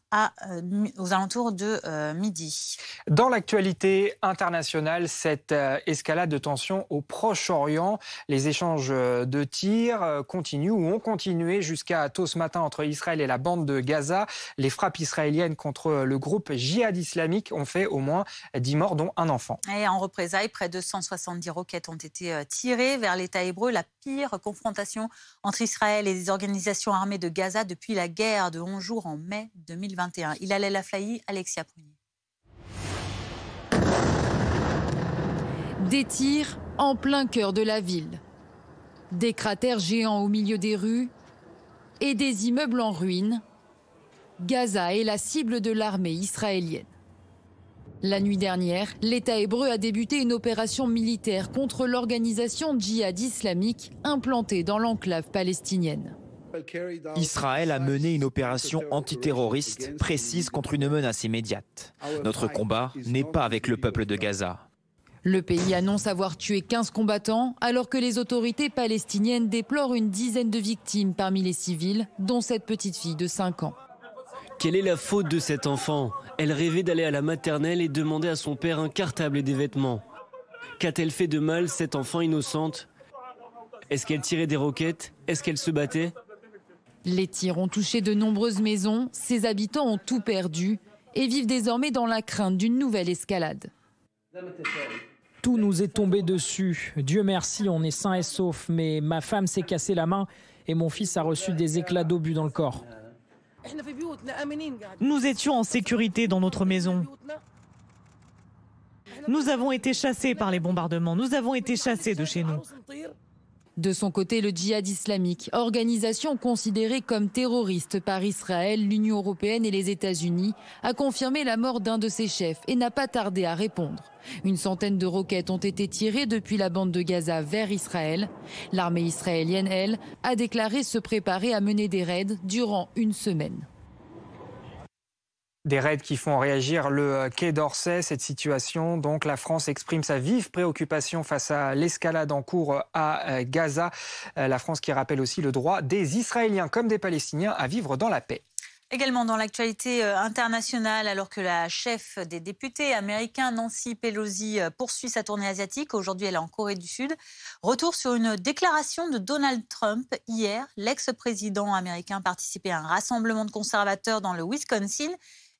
aux alentours de midi. Dans l'actualité internationale, cette escalade de tensions au Proche-Orient, les échanges de tirs continuent ou ont continué jusqu'à tôt ce matin entre Israël et la bande de Gaza. Les frappes israéliennes contre le groupe Djihad islamique ont fait au moins 10 morts, dont un enfant. Et en représailles, près de 170 roquettes ont été tirées vers l'État hébreu, la pire confrontation entre Israël et les organisations armées de Gaza depuis la guerre de 11 jours en mai 2021. Hilal Aflahi, Alexia Prunier. Des tirs en plein cœur de la ville. Des cratères géants au milieu des rues et des immeubles en ruine. Gaza est la cible de l'armée israélienne. La nuit dernière, l'État hébreu a débuté une opération militaire contre l'organisation Djihad islamique implantée dans l'enclave palestinienne. Israël a mené une opération antiterroriste précise contre une menace immédiate. Notre combat n'est pas avec le peuple de Gaza. Le pays annonce avoir tué 15 combattants, alors que les autorités palestiniennes déplorent une dizaine de victimes parmi les civils, dont cette petite fille de 5 ans. Quelle est la faute de cet enfant? Elle rêvait d'aller à la maternelle et demandait à son père un cartable et des vêtements. Qu'a-t-elle fait de mal, cette enfant innocente? Est-ce qu'elle tirait des roquettes? Est-ce qu'elle se battait? Les tirs ont touché de nombreuses maisons, ses habitants ont tout perdu et vivent désormais dans la crainte d'une nouvelle escalade. Tout nous est tombé dessus. Dieu merci, on est sains et saufs, mais ma femme s'est cassé la main et mon fils a reçu des éclats d'obus dans le corps. Nous étions en sécurité dans notre maison. Nous avons été chassés par les bombardements, nous avons été chassés de chez nous. De son côté, le Djihad islamique, organisation considérée comme terroriste par Israël, l'Union européenne et les États-Unis, a confirmé la mort d'un de ses chefs et n'a pas tardé à répondre. Une centaine de roquettes ont été tirées depuis la bande de Gaza vers Israël. L'armée israélienne, elle, a déclaré se préparer à mener des raids durant une semaine. Des raids qui font réagir le Quai d'Orsay. Cette situation, donc, la France exprime sa vive préoccupation face à l'escalade en cours à Gaza. La France qui rappelle aussi le droit des Israéliens comme des Palestiniens à vivre dans la paix. Également dans l'actualité internationale, alors que la chef des députés américains, Nancy Pelosi, poursuit sa tournée asiatique. Aujourd'hui, elle est en Corée du Sud. Retour sur une déclaration de Donald Trump. Hier, l'ex-président américain participait à un rassemblement de conservateurs dans le Wisconsin.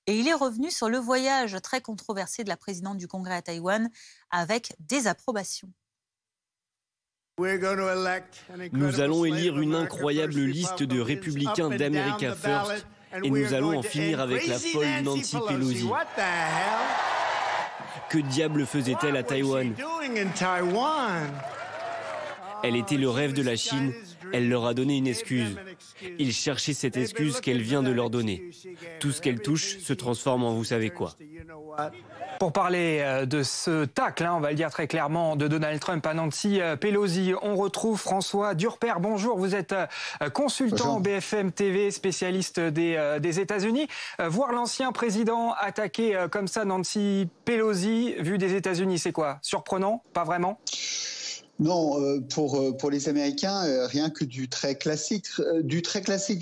Et il est revenu sur le voyage très controversé de la présidente du Congrès à Taïwan avec désapprobation. Nous allons élire une incroyable liste de républicains d'America First et nous allons en finir avec la folle Nancy Pelosi. Que diable faisait-elle à Taïwan? Elle était le rêve de la Chine. Elle leur a donné une excuse. Ils cherchaient cette excuse qu'elle vient de leur donner. Tout ce qu'elle touche se transforme en vous savez quoi. Pour parler de ce tacle, on va le dire très clairement, de Donald Trump à Nancy Pelosi, on retrouve François Durper. Bonjour, vous êtes consultant BFM TV, spécialiste des États-Unis. Voir l'ancien président attaquer comme ça Nancy Pelosi, vu des États-Unis, c'est quoi? Surprenant? Pas vraiment? Non, pour les Américains, rien que du très classique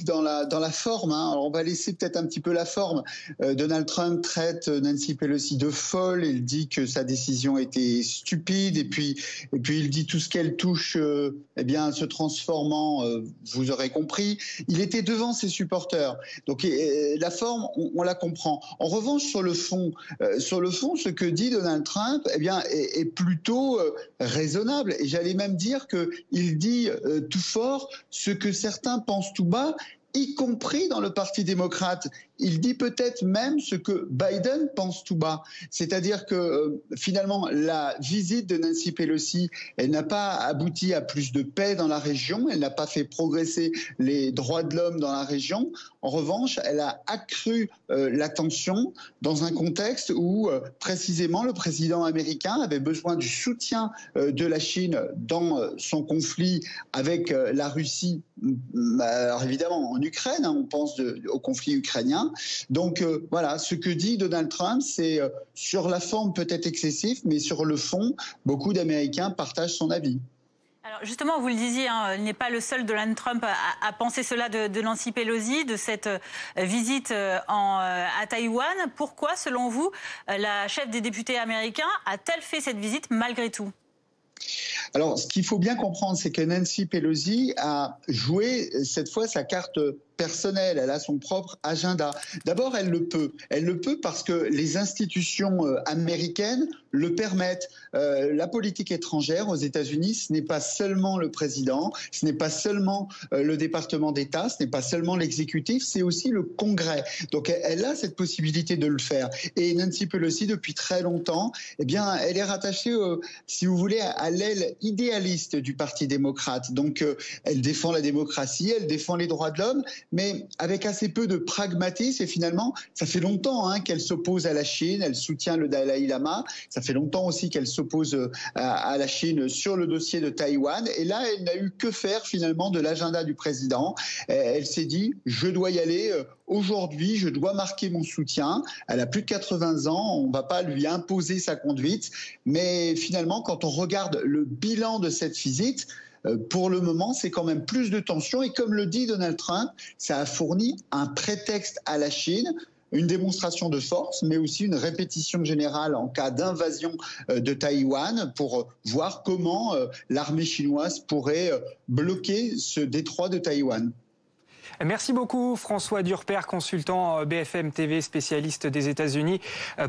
dans la forme. Alors on va laisser peut-être un petit peu la forme. Donald Trump traite Nancy Pelosi de folle. Il dit que sa décision était stupide et puis il dit tout ce qu'elle touche, se transformant. Vous aurez compris. Il était devant ses supporters. Donc la forme, on la comprend. En revanche, sur le fond, ce que dit Donald Trump, est plutôt raisonnable. Et j'allais même dire qu'il dit tout fort ce que certains pensent tout bas, y compris dans le Parti démocrate. Il dit peut-être même ce que Biden pense tout bas. C'est-à-dire que finalement, la visite de Nancy Pelosi, elle n'a pas abouti à plus de paix dans la région, elle n'a pas fait progresser les droits de l'homme dans la région. En revanche, elle a accru la tension dans un contexte où précisément le président américain avait besoin du soutien de la Chine dans son conflit avec la Russie. Alors évidemment, en Ukraine, on pense au conflit ukrainien. Donc voilà, ce que dit Donald Trump, c'est sur la forme peut-être excessif, mais sur le fond, beaucoup d'Américains partagent son avis. Alors justement, vous le disiez, il n'est pas le seul Donald Trump à penser cela de Nancy Pelosi, de cette visite à Taïwan. Pourquoi, selon vous, la chef des députés américains a-t-elle fait cette visite malgré tout ? Alors, ce qu'il faut bien comprendre, c'est que Nancy Pelosi a joué cette fois sa carte personnelle, elle a son propre agenda. D'abord, elle le peut. Elle le peut parce que les institutions américaines le permettent. La politique étrangère aux États-Unis, ce n'est pas seulement le président, ce n'est pas seulement le département d'État, ce n'est pas seulement l'exécutif, c'est aussi le Congrès. Donc, elle a cette possibilité de le faire. Et Nancy Pelosi, depuis très longtemps, elle est rattachée, si vous voulez, à l'aile idéaliste du Parti démocrate. Donc, elle défend la démocratie, elle défend les droits de l'homme, mais avec assez peu de pragmatisme. Et finalement, ça fait longtemps qu'elle s'oppose à la Chine, elle soutient le Dalai Lama. Ça fait longtemps aussi qu'elle s'oppose à la Chine sur le dossier de Taïwan. Et là, elle n'a eu que faire finalement de l'agenda du président. Elle s'est dit, je dois y aller aujourd'hui, je dois marquer mon soutien. Elle a plus de 80 ans, on ne va pas lui imposer sa conduite. Mais finalement, quand on regarde le bilan de cette visite, pour le moment, c'est quand même plus de tensions. Et comme le dit Donald Trump, ça a fourni un prétexte à la Chine, une démonstration de force, mais aussi une répétition générale en cas d'invasion de Taïwan pour voir comment l'armée chinoise pourrait bloquer ce détroit de Taïwan. Merci beaucoup François Durper, consultant BFM TV, spécialiste des États-Unis,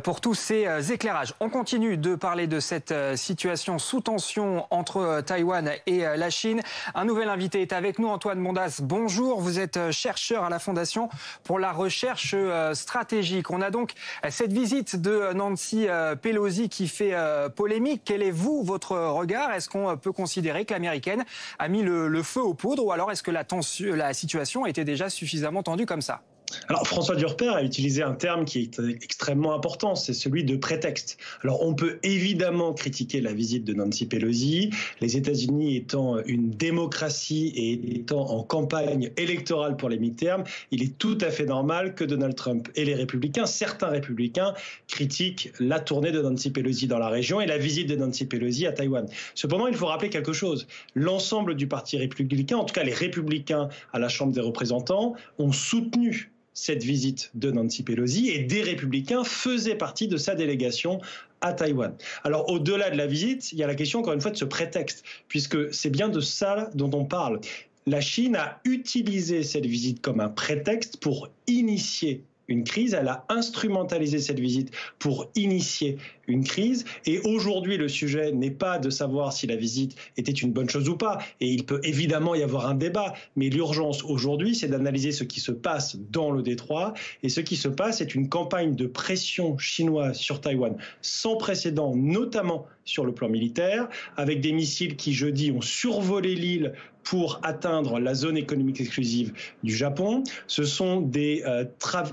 pour tous ces éclairages. On continue de parler de cette situation sous tension entre Taïwan et la Chine. Un nouvel invité est avec nous, Antoine Mondas. Bonjour, vous êtes chercheur à la Fondation pour la recherche stratégique. On a donc cette visite de Nancy Pelosi qui fait polémique. Quel est votre regard? Est-ce qu'on peut considérer que l'américaine a mis le feu aux poudres ou alors est-ce que la situation était déjà suffisamment tendue comme ça? Alors François Durper a utilisé un terme qui est extrêmement important, c'est celui de prétexte. Alors on peut évidemment critiquer la visite de Nancy Pelosi, les États-Unis étant une démocratie et étant en campagne électorale pour les midterms, il est tout à fait normal que Donald Trump et les républicains, certains républicains, critiquent la tournée de Nancy Pelosi dans la région et la visite de Nancy Pelosi à Taïwan. Cependant, il faut rappeler quelque chose. L'ensemble du parti républicain, en tout cas les républicains à la Chambre des représentants, ont soutenu cette visite de Nancy Pelosi et des républicains faisaient partie de sa délégation à Taïwan. Alors au-delà de la visite, il y a la question encore une fois de ce prétexte, puisque c'est bien de ça dont on parle. La Chine a utilisé cette visite comme un prétexte pour initier une crise, elle a instrumentalisé cette visite pour initier une crise. Et aujourd'hui, le sujet n'est pas de savoir si la visite était une bonne chose ou pas. Et il peut évidemment y avoir un débat. Mais l'urgence aujourd'hui, c'est d'analyser ce qui se passe dans le détroit. Et ce qui se passe, c'est une campagne de pression chinoise sur Taïwan sans précédent, notamment sur le plan militaire, avec des missiles qui, jeudi, ont survolé l'île pour atteindre la zone économique exclusive du Japon. Ce sont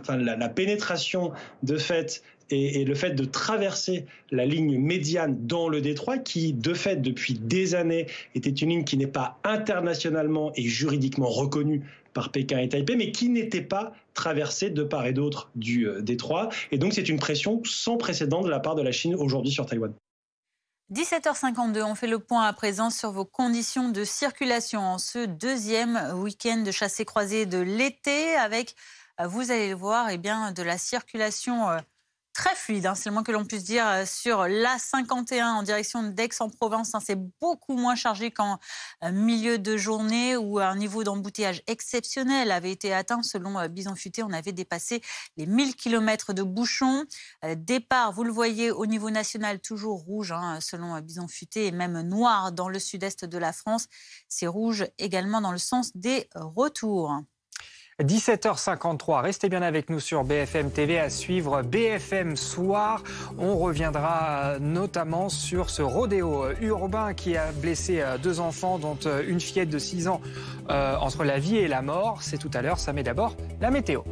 la pénétration de fait et le fait de traverser la ligne médiane dans le détroit qui, de fait, depuis des années, était une ligne qui n'est pas internationalement et juridiquement reconnue par Pékin et Taipei, mais qui n'était pas traversée de part et d'autre du détroit. Et donc c'est une pression sans précédent de la part de la Chine aujourd'hui sur Taïwan. 17h52, on fait le point à présent sur vos conditions de circulation en ce deuxième week-end de chassé-croisé de l'été avec, vous allez le voir, de la circulation très fluide, c'est le moins que l'on puisse dire, sur l'A51 en direction d'Aix-en-Provence. C'est beaucoup moins chargé qu'en milieu de journée où un niveau d'embouteillage exceptionnel avait été atteint. Selon Bison Futé, on avait dépassé les 1000 km de bouchons. Départ, vous le voyez, au niveau national, toujours rouge, selon Bison Futé, et même noir dans le sud-est de la France. C'est rouge également dans le sens des retours. 17h53, restez bien avec nous sur BFM TV à suivre BFM Soir. On reviendra notamment sur ce rodéo urbain qui a blessé 2 enfants, dont une fillette de 6 ans entre la vie et la mort. C'est tout à l'heure, ça met d'abord la météo.